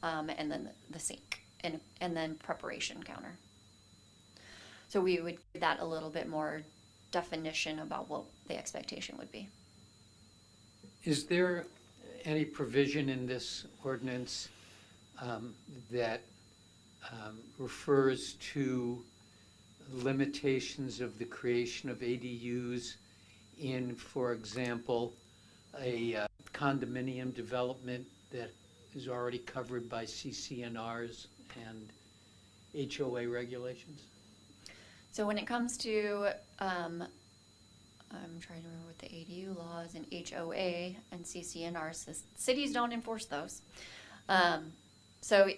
and then the sink, and then preparation counter. So we would give that a little bit more definition about what the expectation would be. Is there any provision in this ordinance that refers to limitations of the creation of ADUs in, for example, a condominium development that is already covered by CCNRs and HOA regulations? So when it comes to, I'm trying to remember what the ADU laws and HOA and CCNRs, the cities don't enforce those. So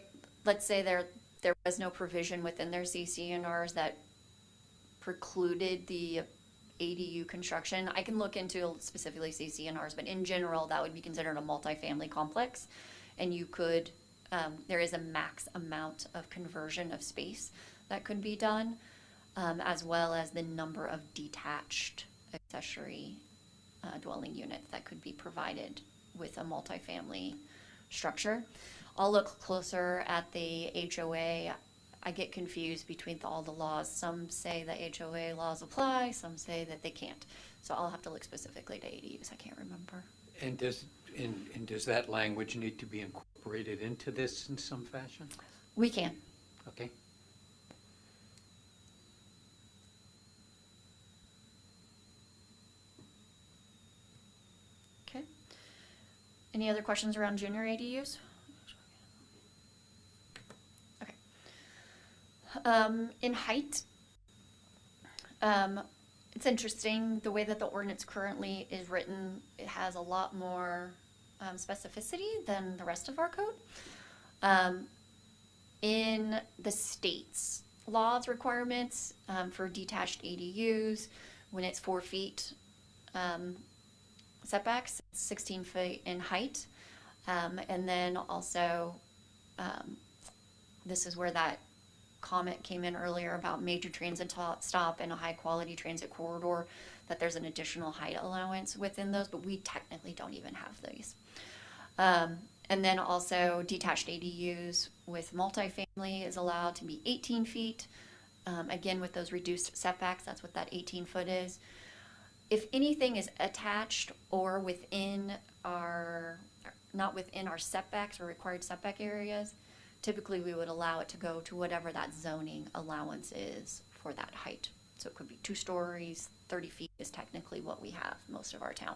let's say there was no provision within their CCNRs that precluded the ADU construction. I can look into specifically CCNRs, but in general, that would be considered a multifamily complex. And you could, there is a max amount of conversion of space that could be done, as well as the number of detached accessory dwelling units that could be provided with a multifamily structure. I'll look closer at the HOA. I get confused between all the laws. Some say the HOA laws apply, some say that they can't. So I'll have to look specifically to ADUs. I can't remember. And does that language need to be incorporated into this in some fashion? We can. Okay. Okay. Any other questions around junior ADUs? Okay. In height, it's interesting the way that the ordinance currently is written. It has a lot more specificity than the rest of our code. In the state's laws requirements for detached ADUs, when it's 4 feet setbacks, it's 16 feet in height. And then also, this is where that comment came in earlier about major transit stop and a high quality transit corridor. that there's an additional height allowance within those, but we technically don't even have these. And then also detached ADUs with multifamily is allowed to be 18 feet. Again, with those reduced setbacks, that's what that 18-foot is. If anything is attached or within not within our setbacks or required setback areas, typically we would allow it to go to whatever that zoning allowance is for that height. So it could be 2 stories, 30 feet is technically what we have most of our town.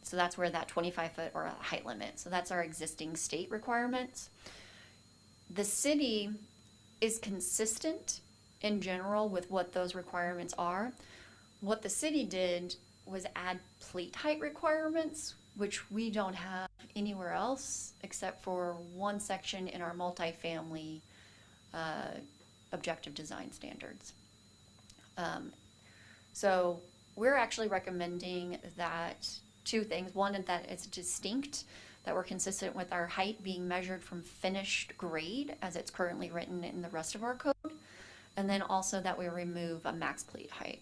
So that's where that 25-foot or a height limit. So that's our existing state requirements. The city is consistent in general with what those requirements are. What the city did was add plate height requirements, which we don't have anywhere else except for one section in our multifamily objective design standards. So we're actually recommending that 2 things. One, that it's distinct, that we're consistent with our height being measured from finished grade as it's currently written in the rest of our code. And then also that we remove a max plate height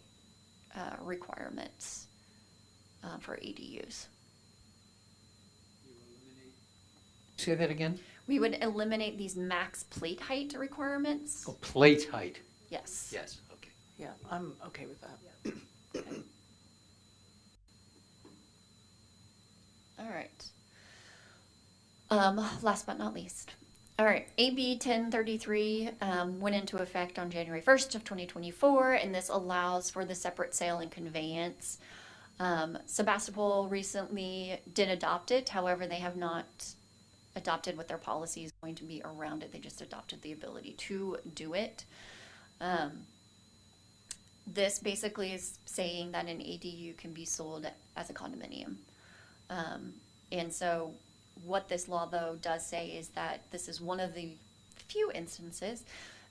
requirements for ADUs. Say that again? We would eliminate these max plate height requirements. Oh, plate height. Yes. Yes, okay. Yeah, I'm okay with that. All right. Last but not least. All right, AB 1033 went into effect on January 1st of 2024, and this allows for the separate sale and conveyance. Sebastopol recently did adopt it. However, they have not adopted what their policy is going to be around it. They just adopted the ability to do it. This basically is saying that an ADU can be sold as a condominium. And so what this law, though, does say is that this is one of the few instances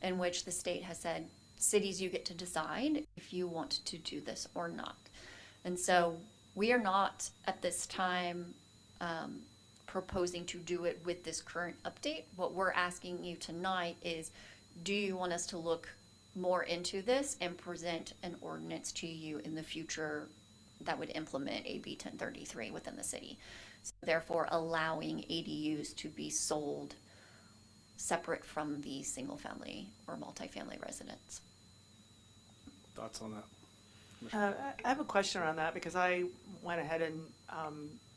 in which the state has said, cities, you get to decide if you want to do this or not. And so we are not at this time proposing to do it with this current update. What we're asking you tonight is, do you want us to look more into this and present an ordinance to you in the future that would implement AB 1033 within the city? So therefore allowing ADUs to be sold separate from the single family or multifamily residents. Thoughts on that? I have a question around that because I went ahead and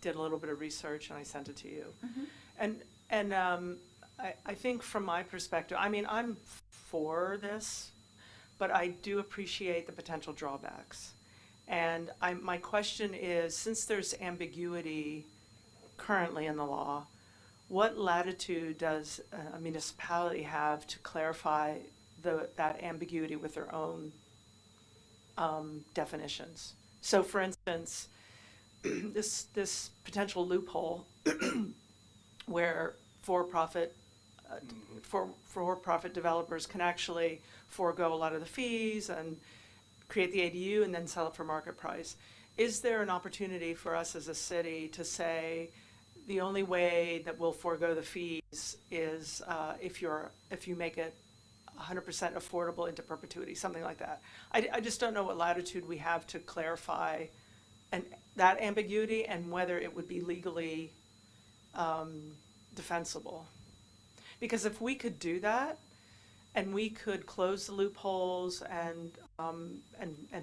did a little bit of research and I sent it to you. And I think from my perspective, I mean, I'm for this, but I do appreciate the potential drawbacks. And my question is, since there's ambiguity currently in the law, what latitude does a municipality have to clarify that ambiguity with their own definitions? So for instance, this potential loophole where for-profit developers can actually forego a lot of the fees and create the ADU and then sell it for market price. Is there an opportunity for us as a city to say the only way that we'll forego the fees is if you make it 100% affordable into perpetuity, something like that? I just don't know what latitude we have to clarify that ambiguity and whether it would be legally defensible. Because if we could do that, and we could close the loopholes and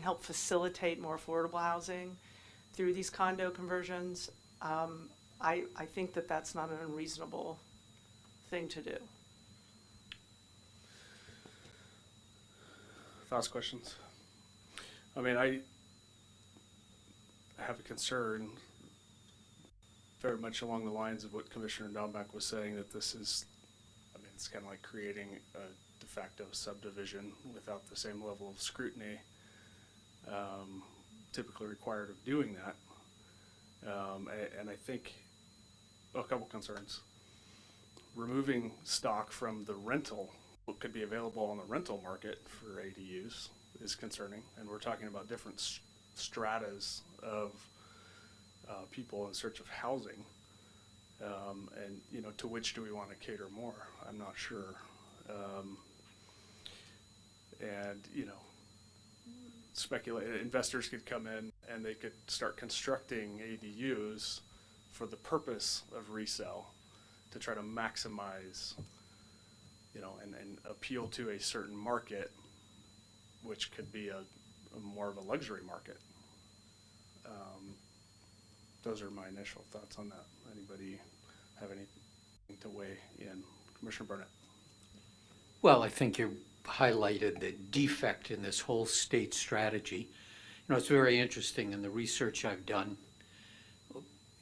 help facilitate more affordable housing through these condo conversions, I think that that's not an unreasonable thing to do. Thoughts, questions? I mean, I have a concern very much along the lines of what Commissioner Dambach was saying, that this is, I mean, it's kind of like creating a de facto subdivision without the same level of scrutiny typically required of doing that. And I think a couple concerns. Removing stock from the rental, what could be available on the rental market for ADUs, is concerning. And we're talking about different stratas of people in search of housing. And, you know, to which do we want to cater more? I'm not sure. And, you know, speculate, investors could come in and they could start constructing ADUs for the purpose of resale to try to maximize, you know, and appeal to a certain market, which could be a more of a luxury market. Those are my initial thoughts on that. Anybody have anything to weigh in? Commissioner Barnett. Well, I think you highlighted the defect in this whole state strategy. You know, it's very interesting in the research I've done.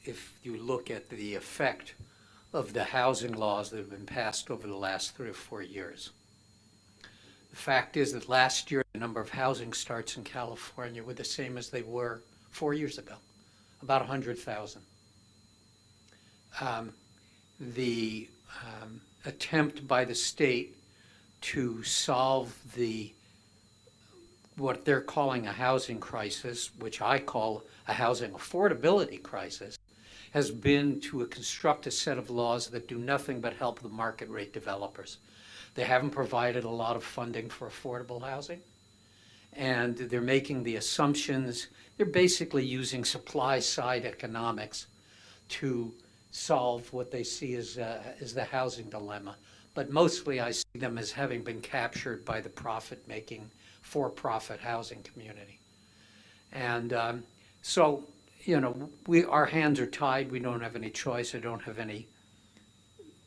If you look at the effect of the housing laws that have been passed over the last 3 or 4 years, the fact is that last year the number of housing starts in California were the same as they were 4 years ago, about 100,000. The attempt by the state to solve what they're calling a housing crisis, which I call a housing affordability crisis, has been to construct a set of laws that do nothing but help the market rate developers. They haven't provided a lot of funding for affordable housing, and they're making the assumptions. They're basically using supply side economics to solve what they see as the housing dilemma. But mostly I see them as having been captured by the profit-making, for-profit housing community. And so, you know, our hands are tied. We don't have any choice. I don't have any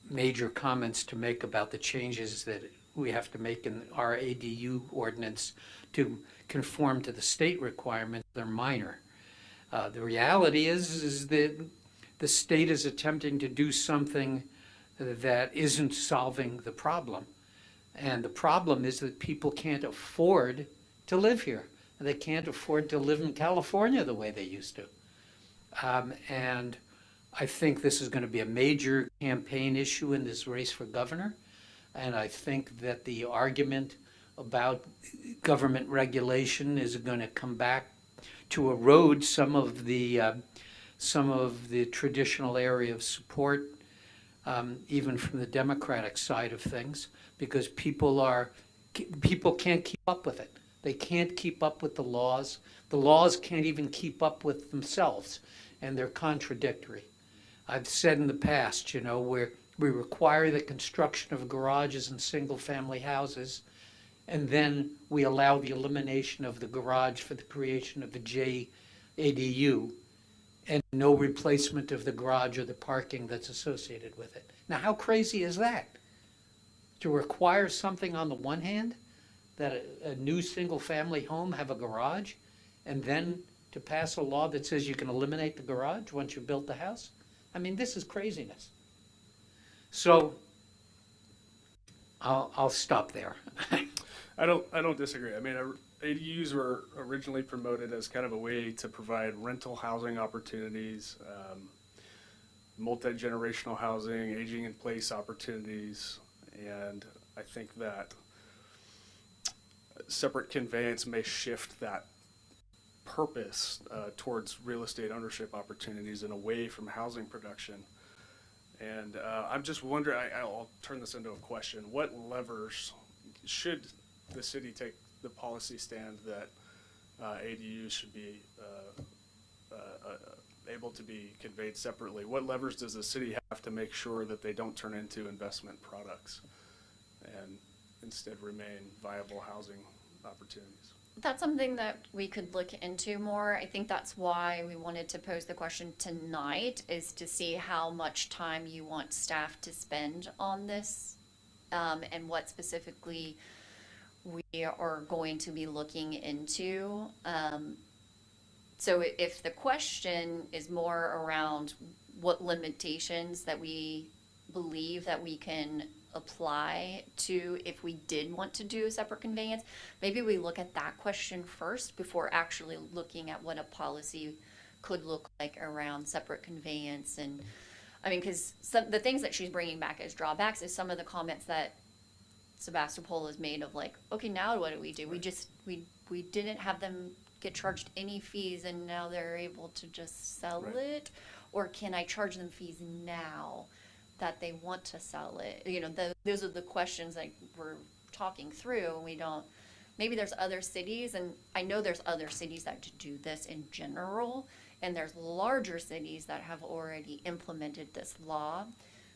major comments to make about the changes that we have to make in our ADU ordinance to conform to the state requirements. They're minor. The reality is that the state is attempting to do something that isn't solving the problem. And the problem is that people can't afford to live here. They can't afford to live in California the way they used to. And I think this is going to be a major campaign issue in this race for governor. And I think that the argument about government regulation is going to come back to erode some of the traditional area of support, even from the Democratic side of things, because people can't keep up with it. They can't keep up with the laws. The laws can't even keep up with themselves, and they're contradictory. I've said in the past, you know, where we require the construction of garages and single-family houses, and then we allow the elimination of the garage for the creation of a JADU, and no replacement of the garage or the parking that's associated with it. Now, how crazy is that? To require something on the one hand, that a new single-family home have a garage, and then to pass a law that says you can eliminate the garage once you built the house? I mean, this is craziness. So, I'll stop there. I don't disagree. I mean, ADUs were originally promoted as kind of a way to provide rental housing opportunities, multi-generational housing, aging in place opportunities, and I think that separate conveyance may shift that purpose towards real estate ownership opportunities and away from housing production. And I'm just wondering, I'll turn this into a question. What levers should the city take the policy stand that ADUs should be able to be conveyed separately? What levers does the city have to make sure that they don't turn into investment products and instead remain viable housing opportunities? That's something that we could look into more. I think that's why we wanted to pose the question tonight, is to see how much time you want staff to spend on this, and what specifically we are going to be looking into. So if the question is more around what limitations that we believe that we can apply to if we did want to do a separate conveyance, maybe we look at that question first before actually looking at what a policy could look like around separate conveyance. And I mean, because the things that she's bringing back as drawbacks is some of the comments that Sebastopol has made of like, okay, now what do? We didn't have them get charged any fees and now they're able to just sell it? Or can I charge them fees now that they want to sell it? You know, those are the questions that we're talking through, and maybe there's other cities, and I know there's other cities that do this in general, and there's larger cities that have already implemented this law.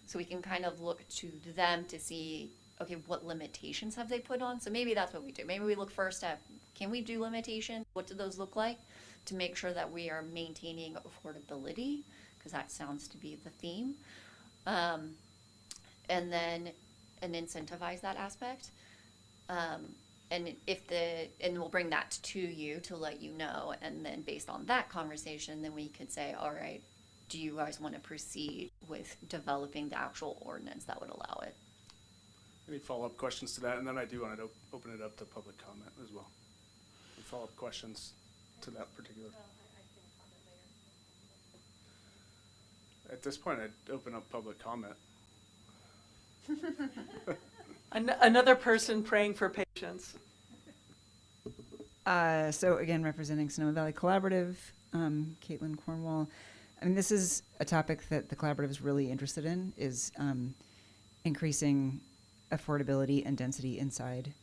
So we can kind of look to them to see, okay, what limitations have they put on? So maybe that's what we do. Maybe we look first at, can we do limitations? What do those look like? To make sure that we are maintaining affordability, because that sounds to be the theme. And then incentivize that aspect. And we'll bring that to you to let you know, and then based on that conversation, then we could say, all right, do you guys want to proceed with developing the actual ordinance that would allow it? Any follow-up questions to that? And then I do want to open it up to public comment as well. Any follow-up questions to that particular? At this point, I'd open up public comment. Another person praying for patience. So again, representing Sonoma Valley Collaborative, Caitlin Cornwall. I mean, this is a topic that the collaborative is really interested in, is increasing affordability and density inside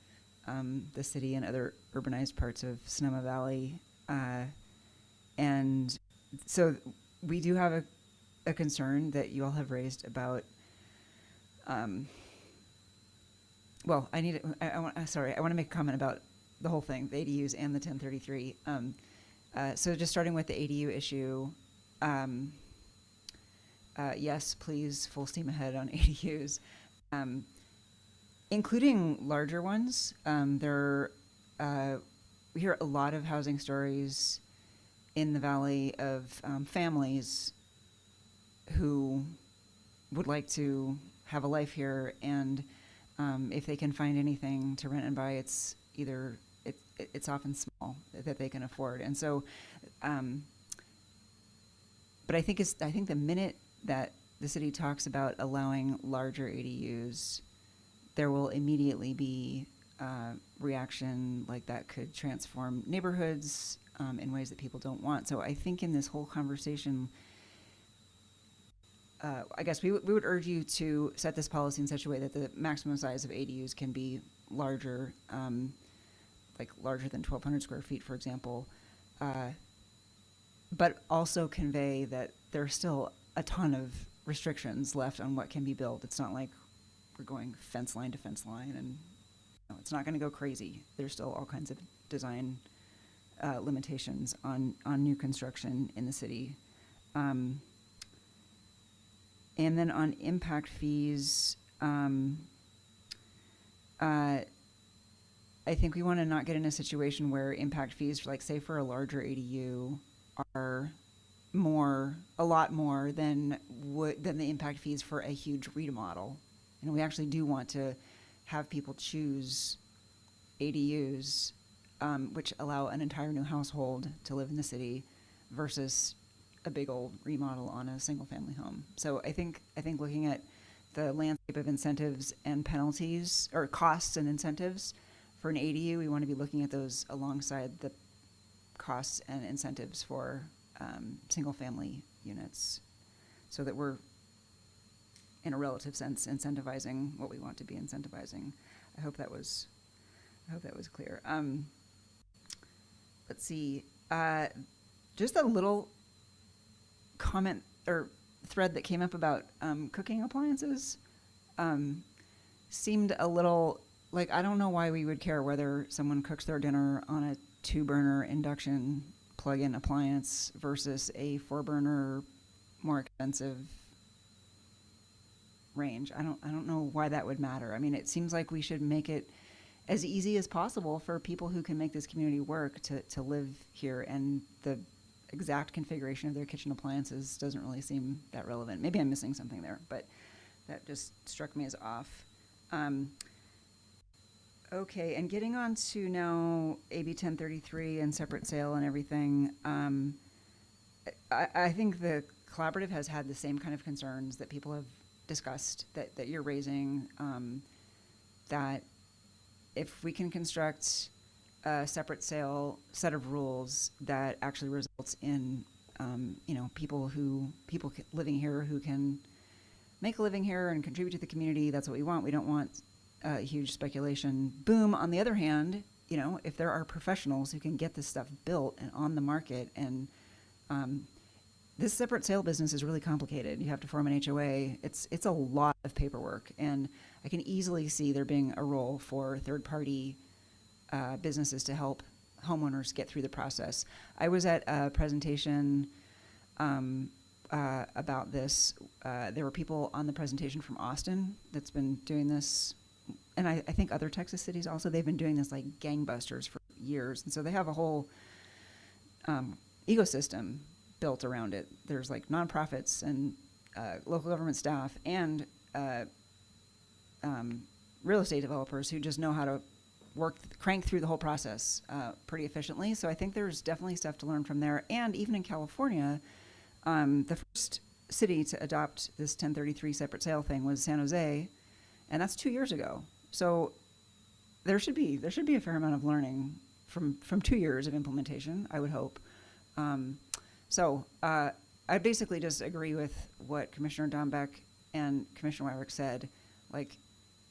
the city and other urbanized parts of Sonoma Valley. And so we do have a concern that you all have raised about, well, I want to make a comment about the whole thing, the ADUs and the 1033. So just starting with the ADU issue, yes, please, full steam ahead on ADUs, including larger ones. We hear a lot of housing stories in the valley of families who would like to have a life here, and if they can find anything to rent and buy, it's often small that they can afford. And so, but I think the minute that the city talks about allowing larger ADUs, there will immediately be reaction like that could transform neighborhoods in ways that people don't want. So I think in this whole conversation, I guess we would urge you to set this policy in such a way that the maximum size of ADUs can be larger, like larger than 1,200 square feet, for example, but also convey that there's still a ton of restrictions left on what can be built. It's not like we're going fence line to fence line, and it's not going to go crazy. There's still all kinds of design limitations on new construction in the city. And then on impact fees, I think we want to not get in a situation where impact fees, like say for a larger ADU, are a lot more than the impact fees for a huge remodel. And we actually do want to have people choose ADUs, which allow an entire new household to live in the city, versus a big old remodel on a single family home. So I think looking at the landscape of incentives and penalties, or costs and incentives for an ADU, we want to be looking at those alongside the costs and incentives for single family units, so that we're, in a relative sense, incentivizing what we want to be incentivizing. I hope that was clear. Let's see, just a little comment or thread that came up about cooking appliances seemed a little like, I don't know why we would care whether someone cooks their dinner on a 2-burner induction plug-in appliance versus a 4-burner more expensive range. I don't know why that would matter. I mean, it seems like we should make it as easy as possible for people who can make this community work to live here, and the exact configuration of their kitchen appliances doesn't really seem that relevant. Maybe I'm missing something there, but that just struck me as off. Okay, and getting on to now AB 1033 and separate sale and everything, I think the collaborative has had the same kind of concerns that people have discussed, that you're raising, that if we can construct a separate sale set of rules that actually results in, people living here who can make a living here and contribute to the community, that's what we want. We don't want huge speculation boom. On the other hand, you know, if there are professionals who can get this stuff built and on the market, and this separate sale business is really complicated. You have to form an HOA. It's a lot of paperwork, and I can easily see there being a role for third-party businesses to help homeowners get through the process. I was at a presentation about this. There were people on the presentation from Austin that's been doing this, and I think other Texas cities also. They've been doing this like gangbusters for years, and so they have a whole ecosystem built around it. There's like nonprofits and local government staff and real estate developers who just know how to crank through the whole process pretty efficiently. So I think there's definitely stuff to learn from there. And even in California, the first city to adopt this 1033 separate sale thing was San Jose, and that's 2 years ago. So there should be a fair amount of learning from 2 years of implementation, I would hope. So I basically just agree with what Commissioner Dombeck and Commissioner Wirick said. Like,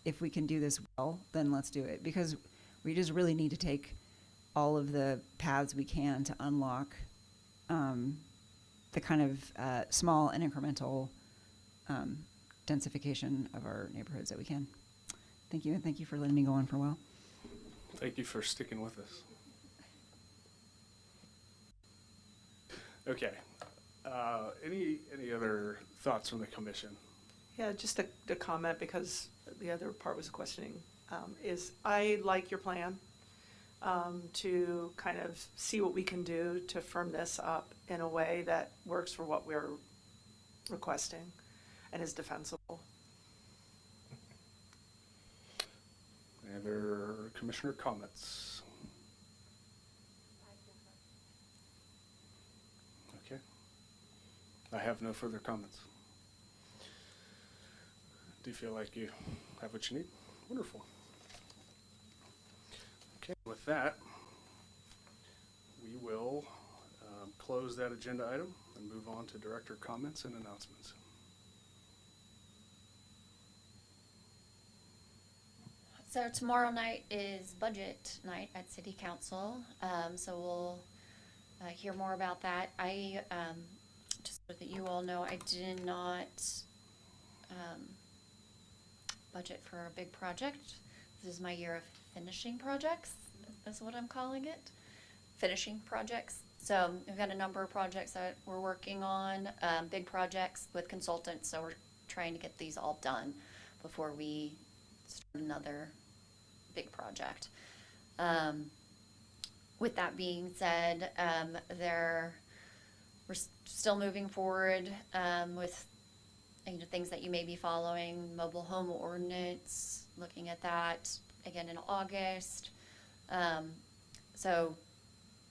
if we can do this well, then let's do it, because we just really need to take all of the paths we can to unlock the kind of small and incremental densification of our neighborhoods that we can. Thank you, and thank you for letting me go on for a while. Thank you for sticking with us. Okay. Any other thoughts from the commission? Yeah, just a comment, because the other part was questioning, is I like your plan to kind of see what we can do to firm this up in a way that works for what we're requesting and is defensible. Any other commissioner comments? Okay. I have no further comments. Do you feel like you have what you need? Wonderful. Okay, with that, we will close that agenda item and move on to director comments and announcements. So tomorrow night is budget night at City Council, so we'll hear more about that. I, just so that you all know, I did not budget for a big project. This is my year of finishing projects, that's what I'm calling it, finishing projects. So we've got a number of projects that we're working on, big projects with consultants, so we're trying to get these all done before we start another big project. With that being said, we're still moving forward with things that you may be following, mobile home ordinance, looking at that again in August. So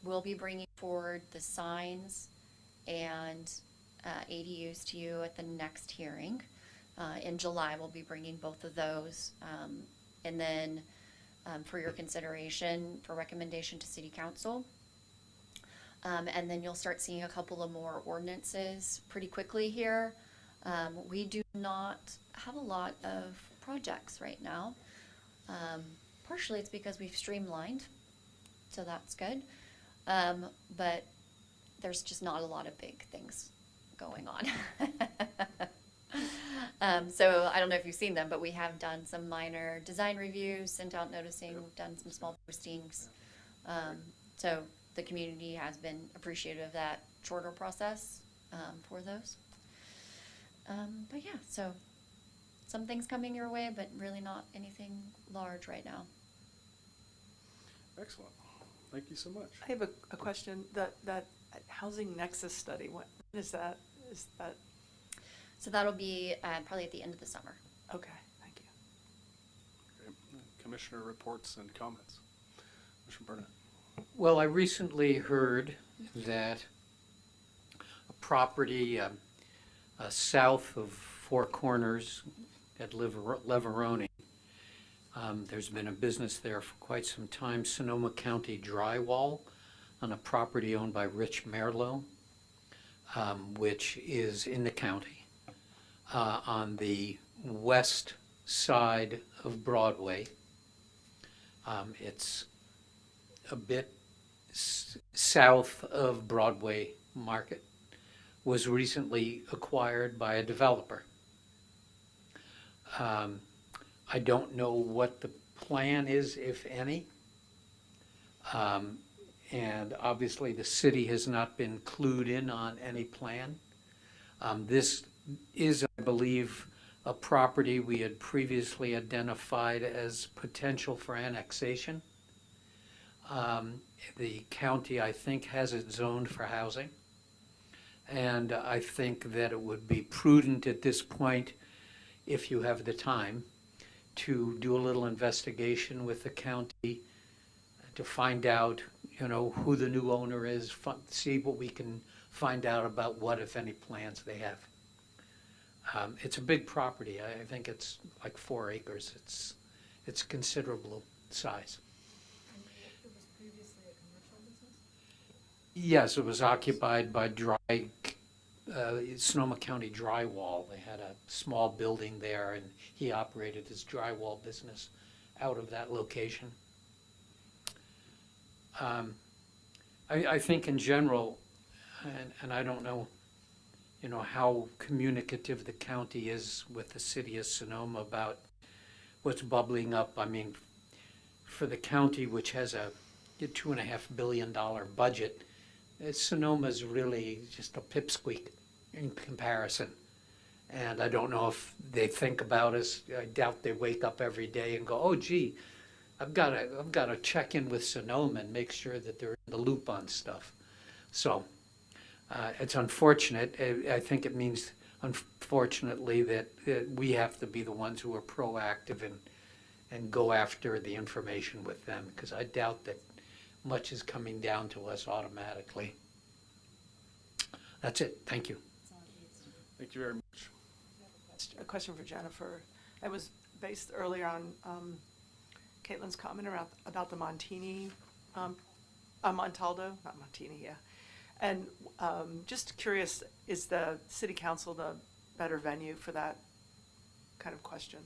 we'll be bringing forward the signs and ADUs to you at the next hearing. In July, we'll be bringing both of those. And then for your consideration, for recommendation to City Council. And then you'll start seeing a couple of more ordinances pretty quickly here. We do not have a lot of projects right now. Partially it's because we've streamlined, so that's good. But there's just not a lot of big things going on. So I don't know if you've seen them, but we have done some minor design reviews, sent out noticing, done some small postings. So the community has been appreciative of that shorter process for those. But yeah, so some things coming your way, but really not anything large right now. Excellent. Thank you so much. I have a question. That housing nexus study, what is that? Is that? So that'll be probably at the end of the summer. Okay, thank you. Great. Commissioner reports and comments. Commissioner Burnett. Well, I recently heard that a property south of Four Corners at Leveroni, there's been a business there for quite some time, Sonoma County Drywall, on a property owned by Rich Merlo, which is in the county, on the west side of Broadway. It's a bit south of Broadway Market was recently acquired by a developer. I don't know what the plan is, if any. And obviously, the city has not been clued in on any plan. This is, I believe, a property we had previously identified as potential for annexation. The county, I think, has it zoned for housing. And I think that it would be prudent at this point, if you have the time, to do a little investigation with the county to find out, who the new owner is, see what we can find out about what, if any, plans they have. It's a big property. I think it's like 4 acres. It's considerable size. And it was previously a commercial business? Yes, it was occupied by Sonoma County Drywall. They had a small building there, and he operated his drywall business out of that location. I think in general, and I don't know, how communicative the county is with the city of Sonoma about what's bubbling up. I mean, for the county, which has a $2.5 billion budget, Sonoma's really just a pipsqueak in comparison. And I don't know if they think about us. I doubt they wake up every day and go, oh, gee, I've got to check in with Sonoma and make sure that they're in the loop on stuff. So it's unfortunate. I think it means, unfortunately, that we have to be the ones who are proactive and go after the information with them, because I doubt that much is coming down to us automatically. That's it. Thank you. Thank you very much. A question for Jennifer. It was based earlier on Caitlin's comment about the Montini, Montaldo, not Montini, yeah. And just curious, is the city council the better venue for that kind of question?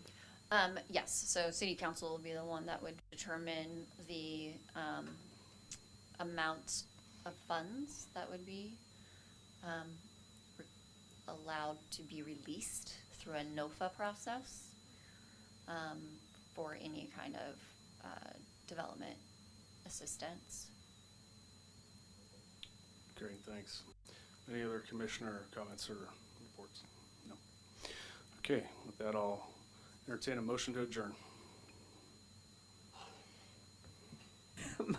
Yes, so city council will be the one that would determine the amount of funds that would be allowed to be released through a NOFA process for any kind of development assistance. Great, thanks. Any other commissioner comments or reports? No. Okay, with that, I'll entertain a motion to adjourn.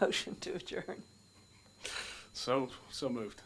Motion to adjourn. So moved.